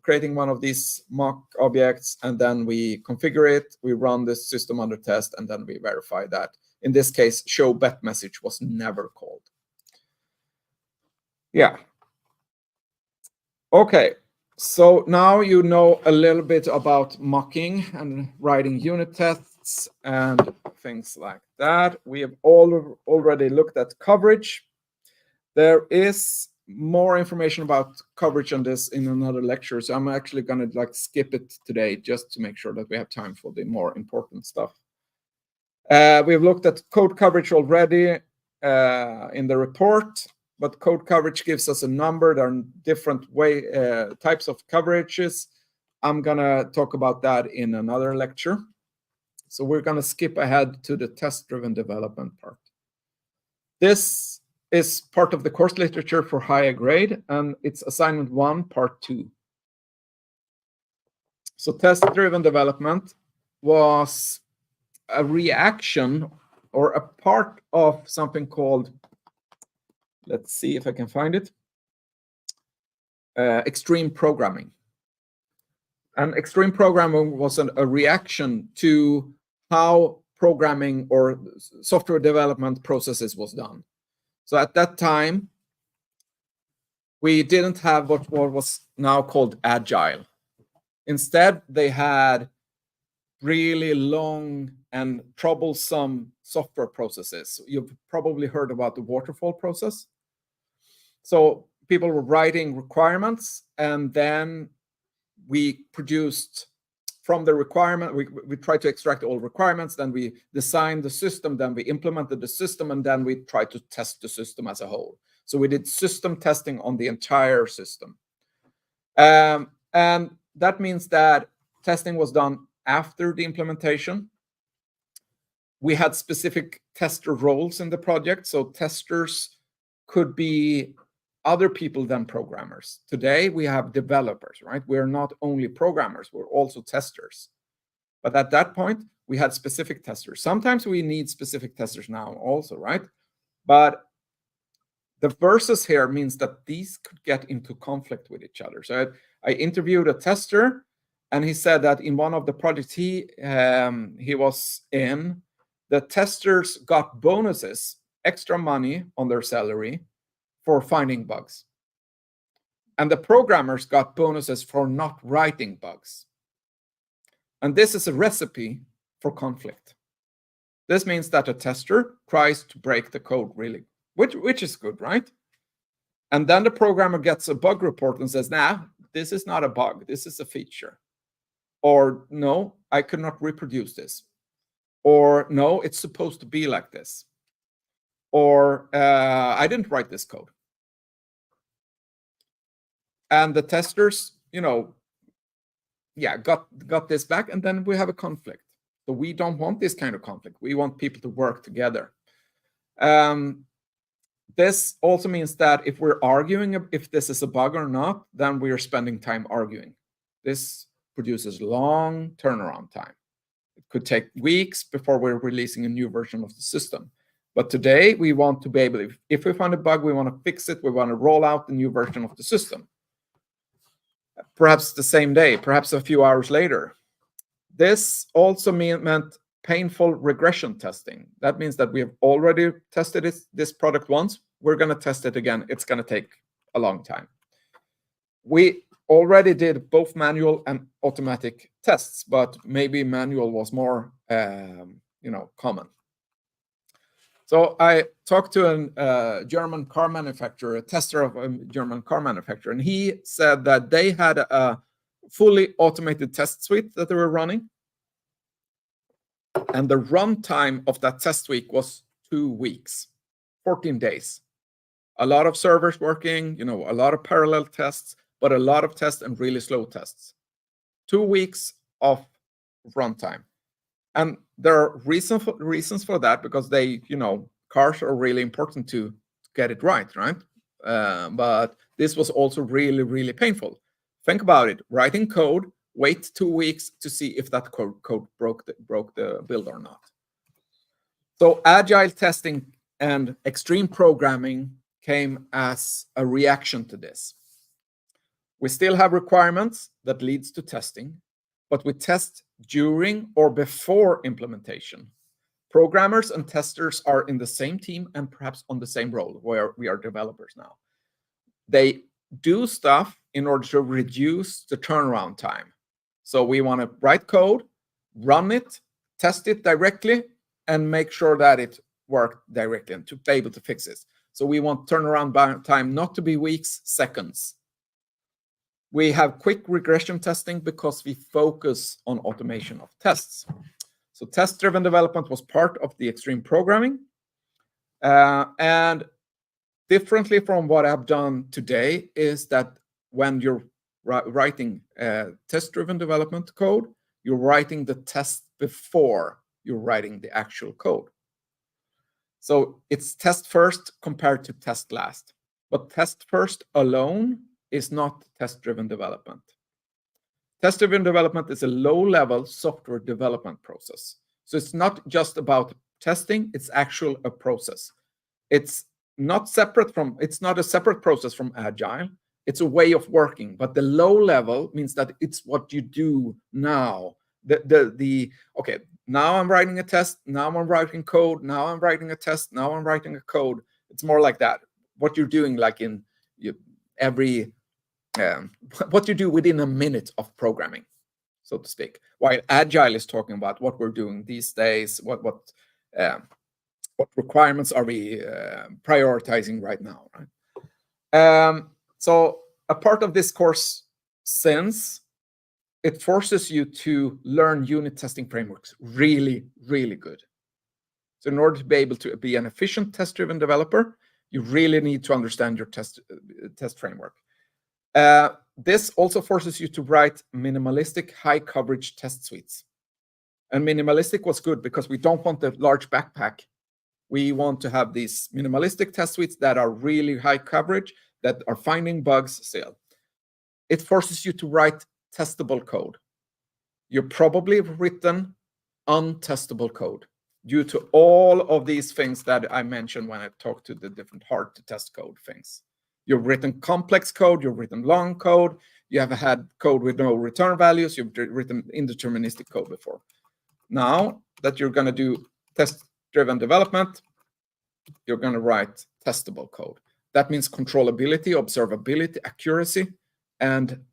creating one of these mock objects, and then we configure it. We run the system under test, and then we verify that. In this case, show bet message was never called. Yeah. Okay, so now you know a little bit about mocking and writing unit tests and things like that. We have already looked at coverage. There is more information about coverage on this in another lecture, so I'm actually going to skip it today just to make sure that we have time for the more important stuff. We've looked at code coverage already in the report. But code coverage gives us a number. There are different types of coverages. I'm going to talk about that in another lecture. So we're going to skip ahead to the test-driven development part. This is part of the course literature for higher grade, and it's assignment 1, part 2. So test-driven development was a reaction or a part of something called, let's see if I can find it, extreme programming. And extreme programming was a reaction to how programming or software development processes was done. So at that time, we didn't have what was now called agile. Instead, they had really long and troublesome software processes. You've probably heard about the waterfall process. So people were writing requirements, and then we produced from the requirement, we tried to extract all requirements, then we designed the system, then we implemented the system, and then we tried to test the system as a whole. So we did system testing on the entire system. And that means that testing was done after the implementation. We had specific tester roles in the project, so testers could be other people than programmers. Today, we have developers, right? We're not only programmers, we're also testers. But at that point, we had specific testers. Sometimes we need specific testers now also, right? But the versus here means that these could get into conflict with each other. So I interviewed a tester, and he said that in one of the projects he was in, the testers got bonuses, extra money on their salary for finding bugs. And the programmers got bonuses for not writing bugs. And this is a recipe for conflict. This means that a tester tries to break the code really, which is good, right? And then the programmer gets a bug report and says, nah, this is not a bug, this is a feature. Or no, I could not reproduce this. Or no, it's supposed to be like this. Or I didn't write this code. And the testers, got this back, and then we have a conflict. So we don't want this kind of conflict. We want people to work together. This also means that if we're arguing if this is a bug or not, then we are spending time arguing. This produces long turnaround time. It could take weeks before we're releasing a new version of the system. But today we want to be able, if we find a bug, we want to fix it. We want to roll out the new version of the system. Perhaps the same day, perhaps a few hours later. This also meant painful regression testing. That means that we have already tested this product once. We're going to test it again. It's going to take a long time. We already did both manual and automatic tests, but maybe manual was more, common. So I talked to a German car manufacturer, a tester of a German car manufacturer, and he said that they had a fully automated test suite that they were running. And the runtime of that test week was 2 weeks, 14 days. A lot of servers working, a lot of parallel tests, but a lot of tests and really slow tests. 2 weeks of runtime. And there are reasons for that, because cars are really important to get it right? But this was also really, really painful. Think about it. Writing code, wait 2 weeks to see if that code broke the build or not. So agile testing and extreme programming came as a reaction to this. We still have requirements that leads to testing, but we test during or before implementation. Programmers and testers are in the same team and perhaps on the same role, where we are developers now. They do stuff in order to reduce the turnaround time. So we want to write code, run it, test it directly, and make sure that it worked directly and to be able to fix it. So we want turnaround time not to be weeks, seconds. We have quick regression testing because we focus on automation of tests. So test-driven development was part of the extreme programming. And differently from what I've done today is that when you're writing test-driven development code, you're writing the test before you're writing the actual code. So it's test first compared to test last. But test first alone is not test-driven development. Test-driven development is a low-level software development process. So it's not just about testing, it's actually a process. It's not a separate process from Agile. It's a way of working, but the low level means that it's what you do now. Okay, now I'm writing a test, now I'm writing code, now I'm writing a test, now I'm writing a code. It's more like that. What you're doing like in what you do within a minute of programming, so to speak. While Agile is talking about what we're doing these days, what requirements are we prioritizing right now, right? So a part of this course, since it forces you to learn unit testing frameworks really, really good. So in order to be able to be an efficient test-driven developer, you really need to understand your test framework. This also forces you to write minimalistic, high-coverage test suites. And minimalistic was good because we don't want the large backpack. We want to have these minimalistic test suites that are really high coverage, that are finding bugs still. It forces you to write testable code. You've probably written untestable code due to all of these things that I mentioned when I talked to the different hard-to-test code things. You've written complex code, you've written long code, you have had code with no return values, you've written indeterministic code before. Now that you're going to do test-driven development, you're going to write testable code. That means controllability, observability, accuracy, and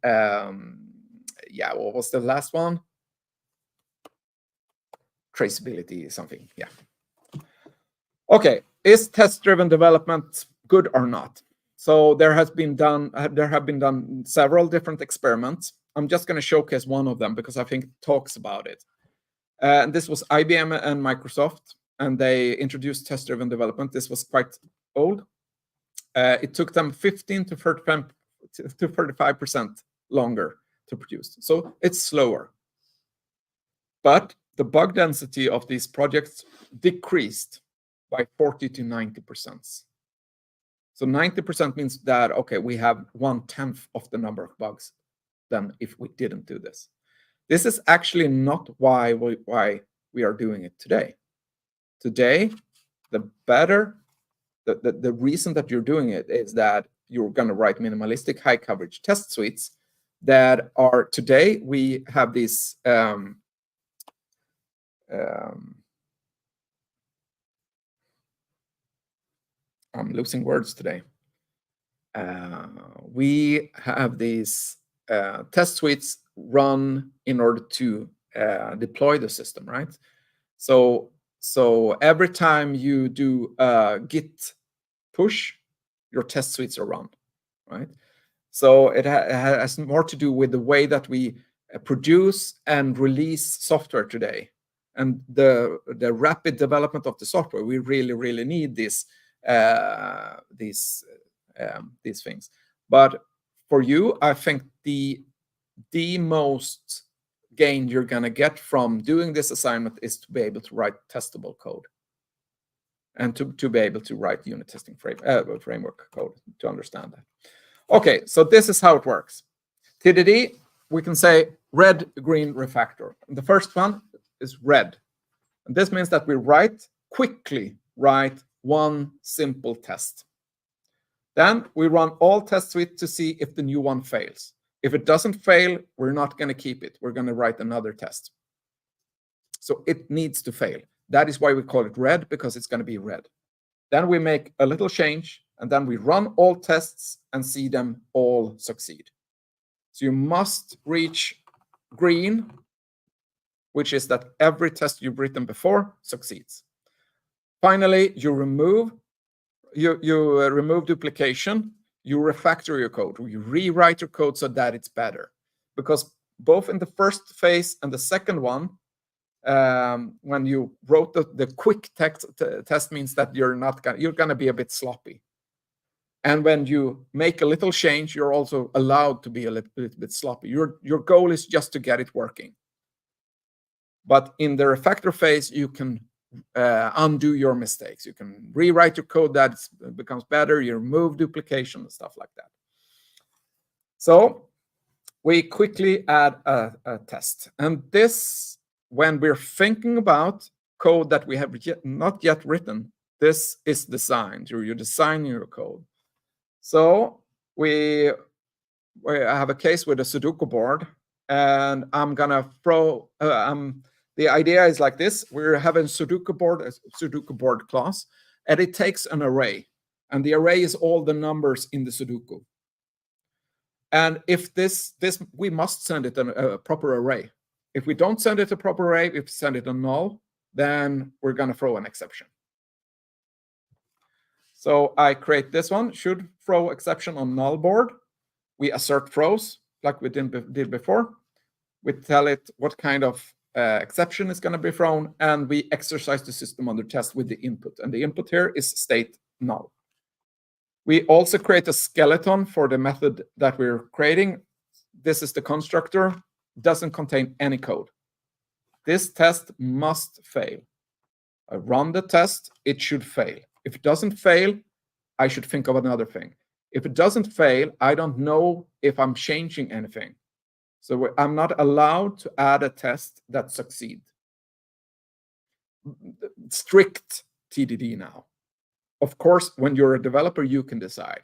what was the last one? Traceability, something, yeah. Okay, is test-driven development good or not? So there have been done several different experiments. I'm just going to showcase one of them because I think it talks about it. And this was IBM and Microsoft, and they introduced test-driven development. This was quite old. It took them 15 to 35% longer to produce. So it's slower. But the bug density of these projects decreased by 40 to 90%. So 90% means that, okay, we have 1/10 of the number of bugs than if we didn't do this. This is actually not why we are doing it today. Today, the reason that you're doing it is that you're going to write minimalistic high coverage test suites that are today we have these I'm losing words today. We have these test suites run in order to deploy the system, right? So every time you do git push, your test suites are run, right? So it has more to do with the way that we produce and release software today, and the rapid development of the software. We really need these things. But for you, I think the most gain you're going to get from doing this assignment is to be able to write testable code and to be able to write unit testing framework code to understand that. Okay, so this is how it works. TDD, we can say red, green, refactor. And the first one is red. And this means that we quickly write one simple test. Then we run all test suites to see if the new one fails. If it doesn't fail, we're not going to keep it. We're going to write another test. So it needs to fail. That is why we call it red, because it's going to be red. Then we make a little change, and then we run all tests and see them all succeed. So you must reach green, which is that every test you've written before succeeds. Finally, you remove duplication, you refactor your code, or you rewrite your code so that it's better. Because both in the first phase and the second one, when you wrote the quick test means that you're going to be a bit sloppy. And when you make a little change, you're also allowed to be a little bit sloppy. Your goal is just to get it working. But in the refactor phase, you can undo your mistakes. You can rewrite your code that becomes better. You remove duplication and stuff like that. So we quickly add a test. And this, when we're thinking about code that we have not yet written, this is designed. You're designing your code. So we have a case with a Sudoku board, and I'm gonna throw. The idea is like this: we're having a Sudoku board class, and it takes an array, and the array is all the numbers in the Sudoku. And if this we must send it a proper array. If we don't send it a proper array, if we send it a null, then we're gonna throw an exception. So I create this one, should throw exception on null board. We assert throws like we did before. We tell it what kind of exception is going to be thrown, and we exercise the system under test with the input. And the input here is state null. We also create a skeleton for the method that we're creating. This is the constructor, doesn't contain any code. This test must fail. I run the test, it should fail. If it doesn't fail, I should think of another thing. If it doesn't fail, I don't know if I'm changing anything. So I'm not allowed to add a test that succeeds. Strict TDD now. Of course, when you're a developer, you can decide.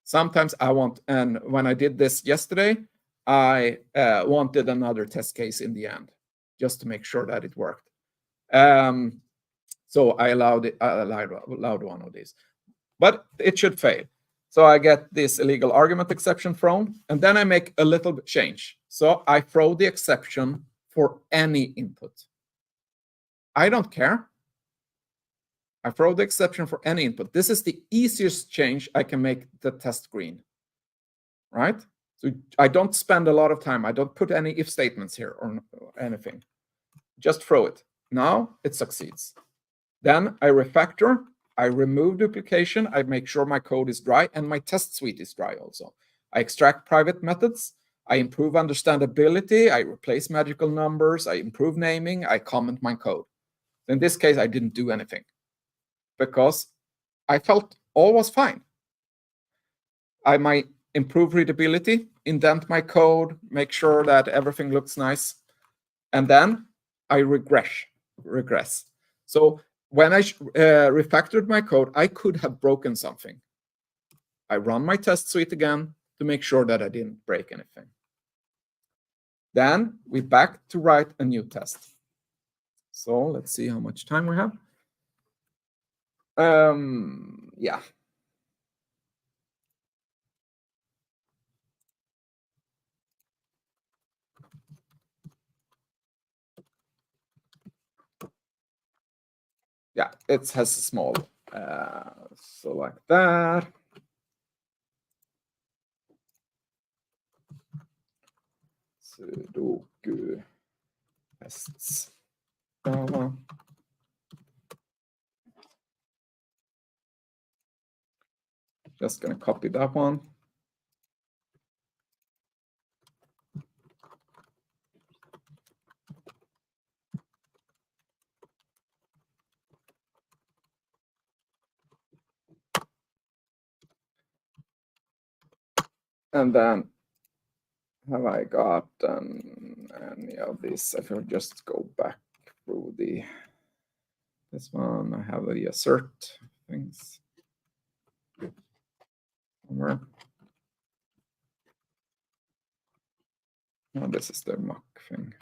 Sometimes I want, and when I did this yesterday, I wanted another test case in the end, just to make sure that it worked. So I allowed one of these, but it should fail. So I get this illegal argument exception thrown, and then I make a little bit change. So I throw the exception for any input. I don't care. I throw the exception for any input. This is the easiest change I can make the test green, right? So I don't spend a lot of time. I don't put any if statements here or anything. Just throw it. Now it succeeds. Then I refactor, I remove duplication, I make sure my code is dry, and my test suite is dry also. I extract private methods, I improve understandability, I replace magical numbers, I improve naming, I comment my code. In this case, I didn't do anything because I felt all was fine. I might improve readability, indent my code, make sure that everything looks nice, and then I regress. So when I refactored my code, I could have broken something. I run my test suite again to make sure that I didn't break anything. Then we back to write a new test. So let's see how much time we have. Yeah. Yeah, it has a small, so like that. Sudoku tests. Just gonna copy that one. And then have I gotten any of this? If I just go back through this one, I have the assert things somewhere. Oh, this is the mock thing.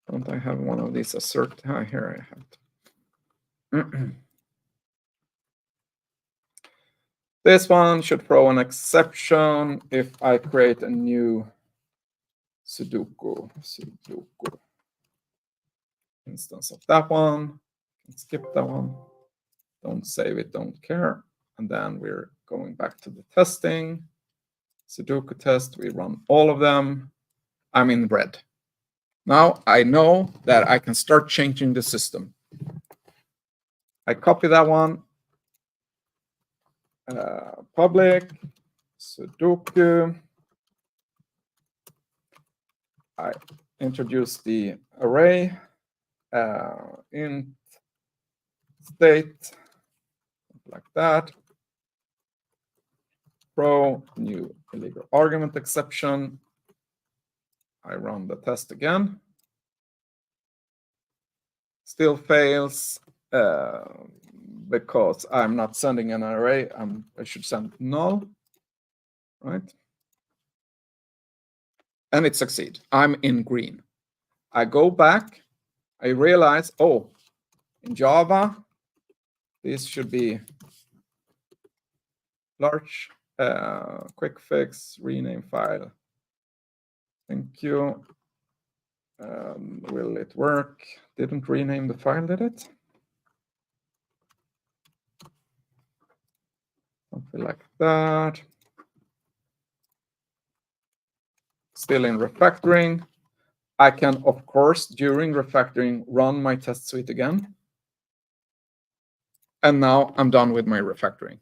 Don't I have one of these assert? Ah, here I have it. This one should throw an exception if I create a new Sudoku instance of that one. Skip that one. Don't save it, don't care. And then we're going back to the testing. Sudoku test, we run all of them. I'm in red. Now I know that I can start changing the system. I copy that one. Public Sudoku. I introduce the array int state like that. Throw new illegal argument exception. I run the test again. Still fails because I'm not sending an array. I should send null, right? And it succeeds. I'm in green. I go back. I realize, oh, in Java, this should be large, quick fix, rename file. Thank you. Will it work? Didn't rename the file, did it? Something like that. Still in refactoring. I can, of course, during refactoring, run my test suite again. And now I'm done with my refactoring.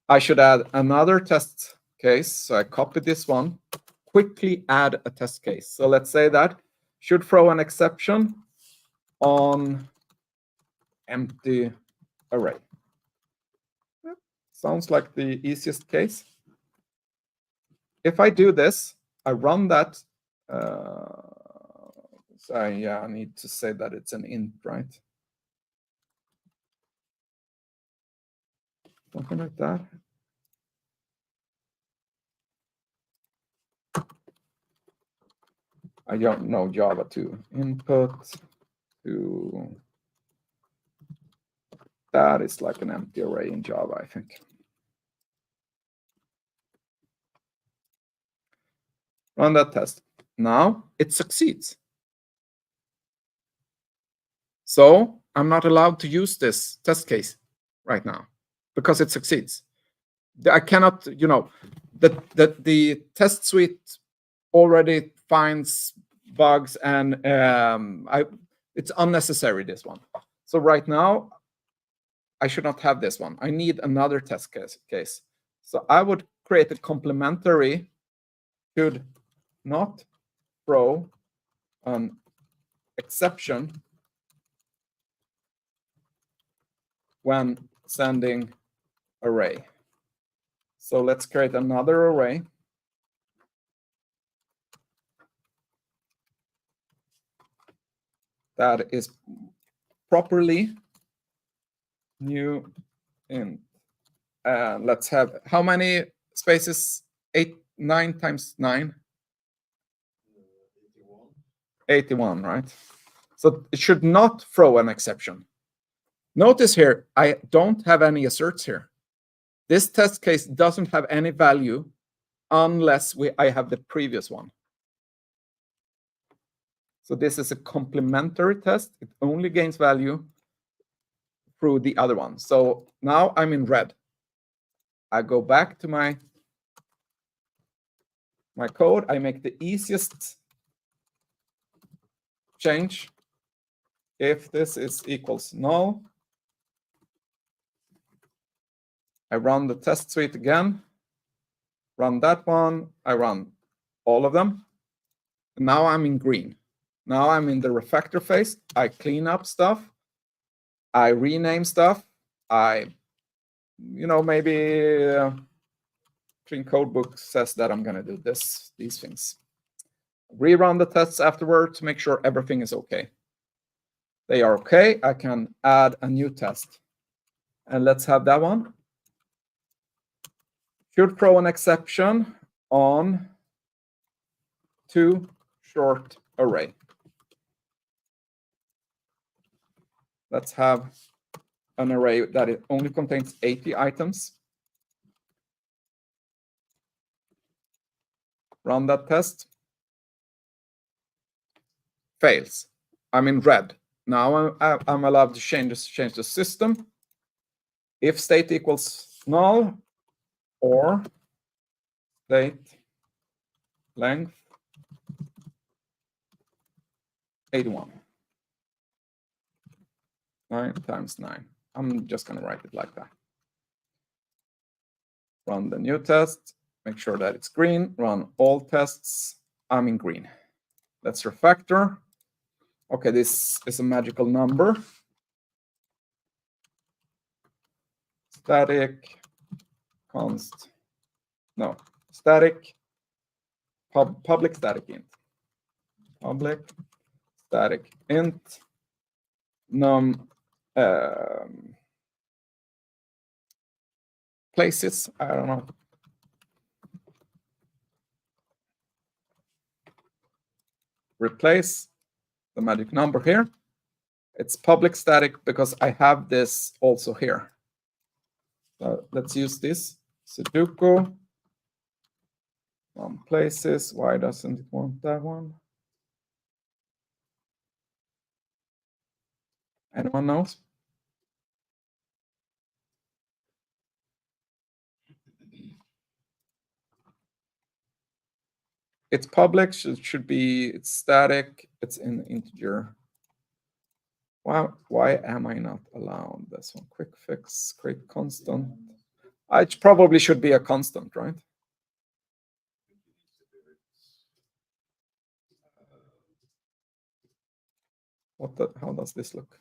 I should add another test case. So I copy this one, quickly add a test case. So let's say that should throw an exception on empty array. Sounds like the easiest case. If I do this, I run that. So yeah, I need to say that it's an int, right? Something like that. I don't know Java 2. Input to that is like an empty array in Java, I think. Run that test. Now it succeeds. So I'm not allowed to use this test case right now because it succeeds. I cannot, you know, the test suite already finds bugs and it's unnecessary, this one. So right now I should not have this one. I need another test case. So I would create a complementary should not throw an exception when sending array. So let's create another array. That is properly new int. Let's have how many spaces? 9 times 9? 81, right? So it should not throw an exception. Notice here, I don't have any asserts here. This test case doesn't have any value unless I have the previous one. So this is a complementary test. It only gains value through the other one. So now I'm in red. I go back to my code. I make the easiest change. If this is equals null, I run the test suite again, run that one, I run all of them. Now I'm in green. Now I'm in the refactor phase. I clean up stuff. I rename stuff. I, maybe clean code book says that I'm going to do these things. Rerun the tests afterward to make sure everything is okay. They are okay. I can add a new test. And let's have that one. Should throw an exception on too short array. Let's have an array that it only contains 80 items. Run that test. Fails. I'm in red. Now I'm allowed to change the system. If state equals null or state length 81. 9 times 9. I'm just going to write it like that. Run the new test. Make sure that it's green. Run all tests. I'm in green. Let's refactor. Okay, this is a magical number. Static const. No, static public static int. Public static int num places. I don't know. Replace the magic number here. It's public static because I have this also here. So let's use this. Sudoku places. Why doesn't it want that one? Anyone knows? It's public, should be, it's static, it's in integer. Why am I not allowed this one? Quick fix, create constant. It probably should be a constant, right? How does this look?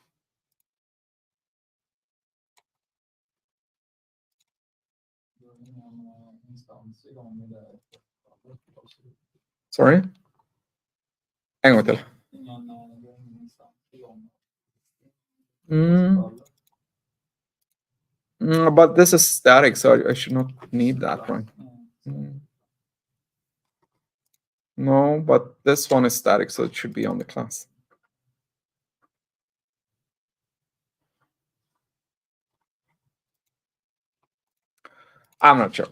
Sorry? En gång till. But this is static, so I should not need that, right? No, but this one is static, so it should be on the class. I'm not sure.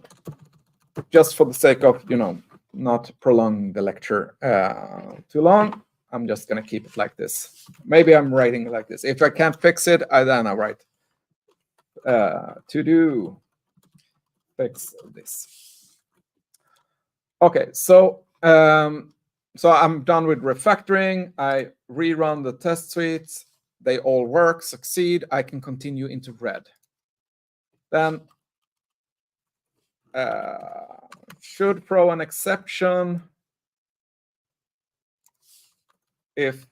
Just for the sake of, not prolonging the lecture too long, I'm just going to keep it like this. Maybe I'm writing like this. If I can't fix it, then I write to do fix this. Okay, so I'm done with refactoring. I rerun the test suites. They all work, succeed. I can continue into red. then should throw an exception if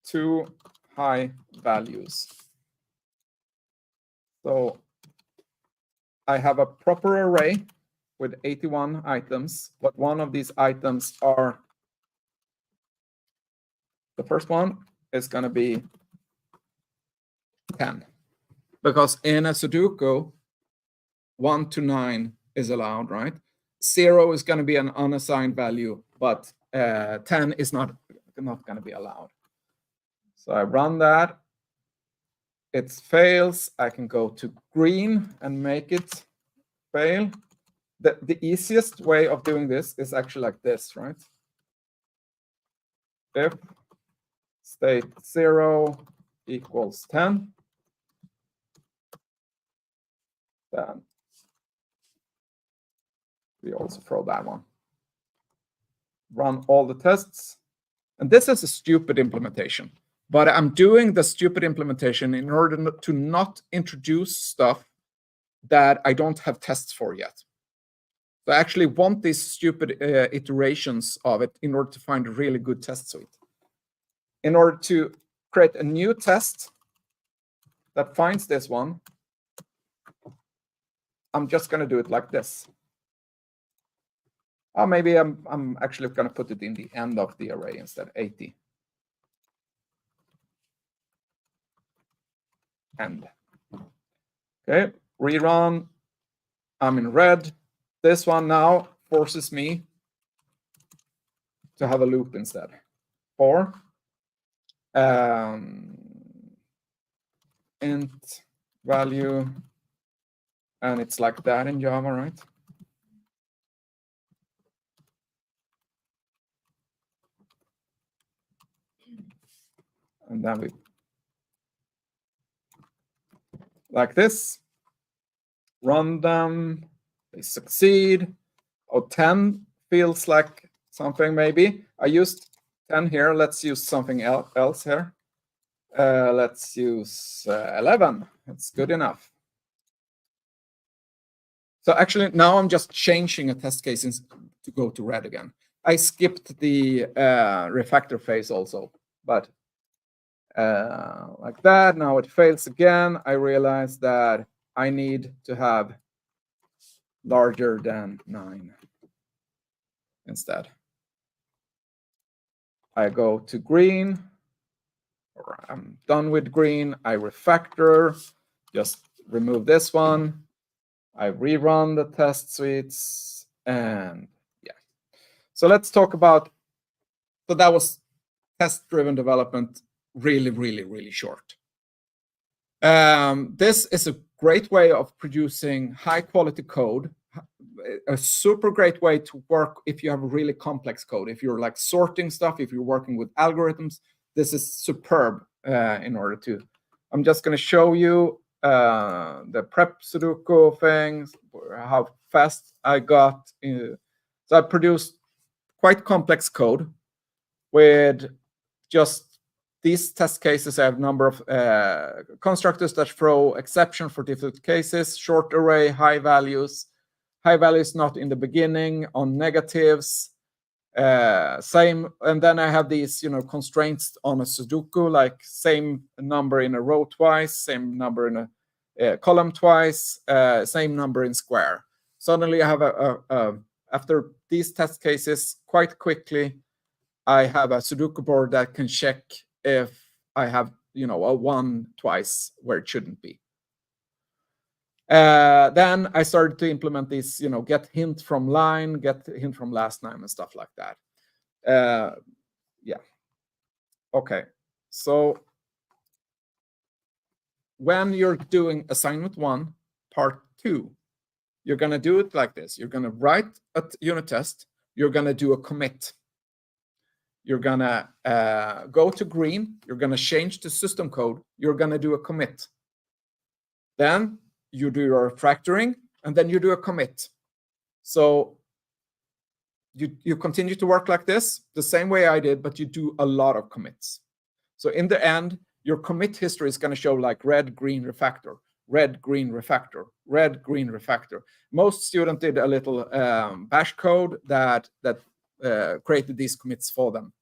too high values. So I have a proper array with 81 items, but one of these items are, the first one is going to be 10. Because in a Sudoku, 1 to 9 is allowed, right? 0 is going to be an unassigned value, but 10 is not going to be allowed. So I run that. It fails. I can go to green and make it fail. The easiest way of doing this is actually like this, right? If state 0 equals 10, then we also throw that one. Run all the tests. And this is a stupid implementation, but I'm doing the stupid implementation in order to not introduce stuff that I don't have tests for yet. So I actually want these stupid iterations of it in order to find a really good test suite. In order to create a new test that finds this one, I'm just going to do it like this. Or maybe I'm actually going to put it in the end of the array instead, 80. End. Okay, rerun. I'm in red. This one now forces me to have a loop instead. For int value, and it's like that in Java, right? And then we like this, run them, they succeed. Oh, 10 feels like something maybe. I used 10 here. Let's use something else here. Let's use 11. It's good enough. So actually, now I'm just changing a test case to go to red again. I skipped the refactor phase also, but like that. Now it fails again. I realize that I need to have larger than 9 instead. I go to green, or I'm done with green. I refactor, just remove this one. I rerun the test suites, and yeah. So let's talk about, so that was test-driven development, really short. This is a great way of producing high-quality code, a super great way to work if you have really complex code. If you're like sorting stuff, if you're working with algorithms, this is superb in order to. I'm just going to show you the prep Sudoku things, how fast I got. So I produced quite complex code with just these test cases. I have a number of constructors that throw exception for different cases, short array, high values. High values not in the beginning, on negatives. Same, and then I have these, constraints on a Sudoku, like same number in a row twice, same number in a column twice, same number in square. Suddenly I have after these test cases, quite quickly, I have a Sudoku board that can check if I have, a 1 twice where it shouldn't be. Then I started to implement these, get hint from line, get hint from last name, and stuff like that. Yeah. Okay. So when you're doing assignment 1, part 2, you're going to do it like this. You're going to write a unit test. You're going to do a commit. You're going to go to green. You're going to change the system code. You're going to do a commit. Then you do your refactoring, and then you do a commit. So you continue to work like this, the same way I did, but you do a lot of commits. So in the end, your commit history is going to show like red, green, refactor, red, green, refactor, red, green, refactor. Most students did a little bash code that created these commits for them.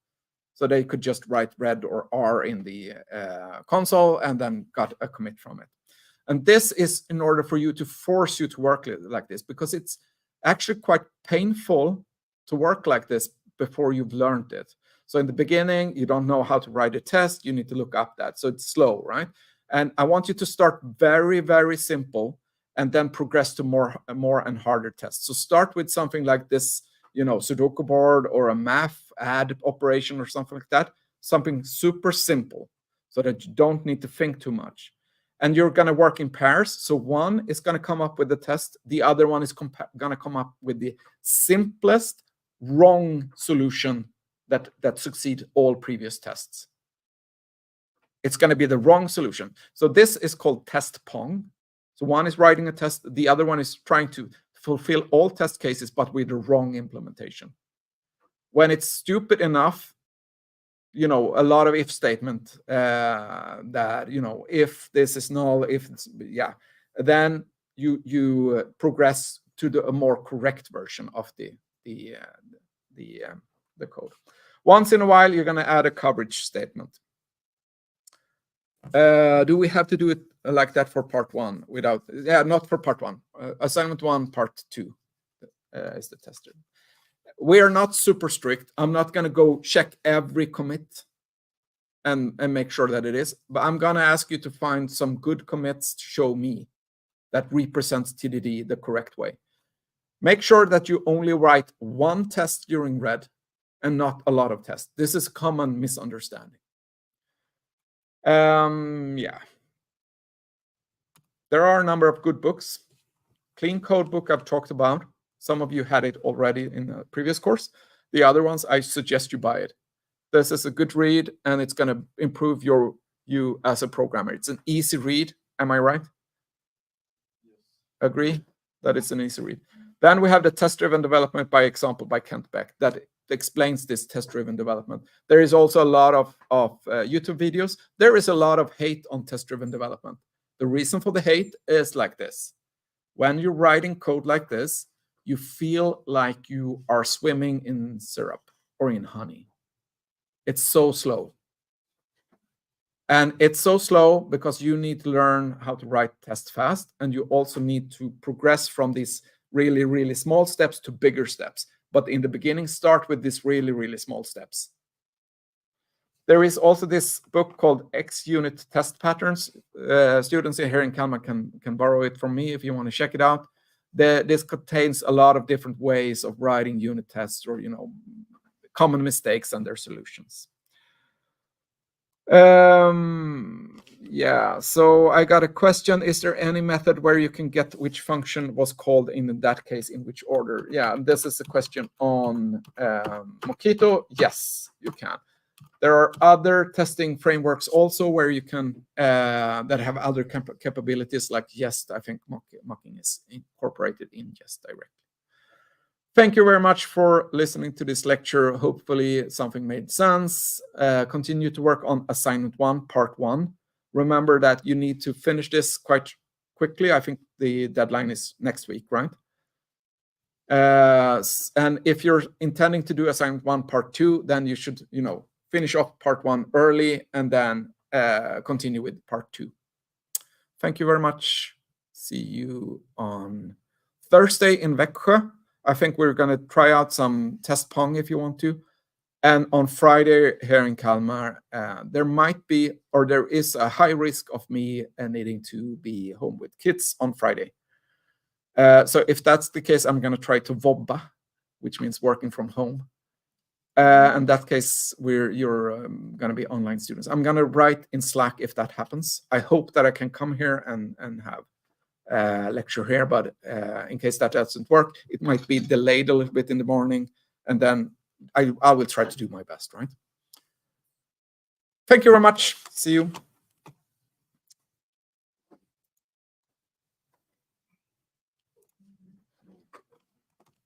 So they could just write red or R in the console and then got a commit from it. And this is in order for you to force you to work like this, because it's actually quite painful to work like this before you've learned it. So in the beginning, you don't know how to write a test. You need to look up that. So it's slow, right? And I want you to start very, very simple and then progress to more and harder tests. So start with something like this, Sudoku board or a math add operation or something like that. Something super simple so that you don't need to think too much. And you're going to work in pairs. So one is going to come up with the test. The other one is going to come up with the simplest wrong solution that succeed all previous tests. It's going to be the wrong solution. So this is called test pong. So one is writing a test. The other one is trying to fulfill all test cases, but with the wrong implementation. When it's stupid enough, a lot of if statement that, if this is null, if it's, then you progress to a more correct version of the code. Once in a while, you're going to add a coverage statement. Do we have to do it like that for part 1 without? Yeah, not for part 1. Assignment 1, part 2 is the tester. We are not super strict. I'm not going to go check every commit and make sure that it is, but I'm going to ask you to find some good commits to show me that represents TDD the correct way. Make sure that you only write one test during red and not a lot of tests. This is common misunderstanding. Yeah. There are a number of good books. Clean Code book I've talked about. Some of you had it already in the previous course. The other ones, I suggest you buy it. This is a good read, and it's going to improve you as a programmer. It's an easy read. Am I right? Yes. Agree that it's an easy read. Then we have the test-driven development by example by Kent Beck that explains this test-driven development. There is also a lot of YouTube videos. There is a lot of hate on test-driven development. The reason for the hate is like this. When you're writing code like this, you feel like you are swimming in syrup or in honey. It's so slow. And it's so slow because you need to learn how to write tests fast, and you also need to progress from these really, really small steps to bigger steps. But in the beginning, start with these really, really small steps. There is also this book called X-Unit Test Patterns. Students here in Kalmar can borrow it from me if you want to check it out. This contains a lot of different ways of writing unit tests or, common mistakes and their solutions. Yeah, so I got a question. Is there any method where you can get which function was called in that case, in which order? Yeah, this is a question on Mockito. Yes, you can. There are other testing frameworks also where you can, that have other capabilities like Jest. I think mocking is incorporated in Jest directly. Thank you very much for listening to this lecture. Hopefully something made sense. Continue to work on assignment 1, part 1. Remember that you need to finish this quite quickly. I think the deadline is next week, right? And if you're intending to do assignment 1, part 2, then you should, finish off part 1 early and then continue with part 2. Thank you very much. See you on Thursday in Växjö. I think we're going to try out some test Pong if you want to. And on Friday here in Kalmar, there might be, or there is a high risk of me needing to be home with kids on Friday. So if that's the case, I'm going to try to vobba, which means working from home. In that case, you're going to be online students. I'm going to write in Slack if that happens. I hope that I can come here and have a lecture here, but in case that doesn't work, it might be delayed a little bit in the morning, and then I will try to do my best, right? Thank you very much. See you.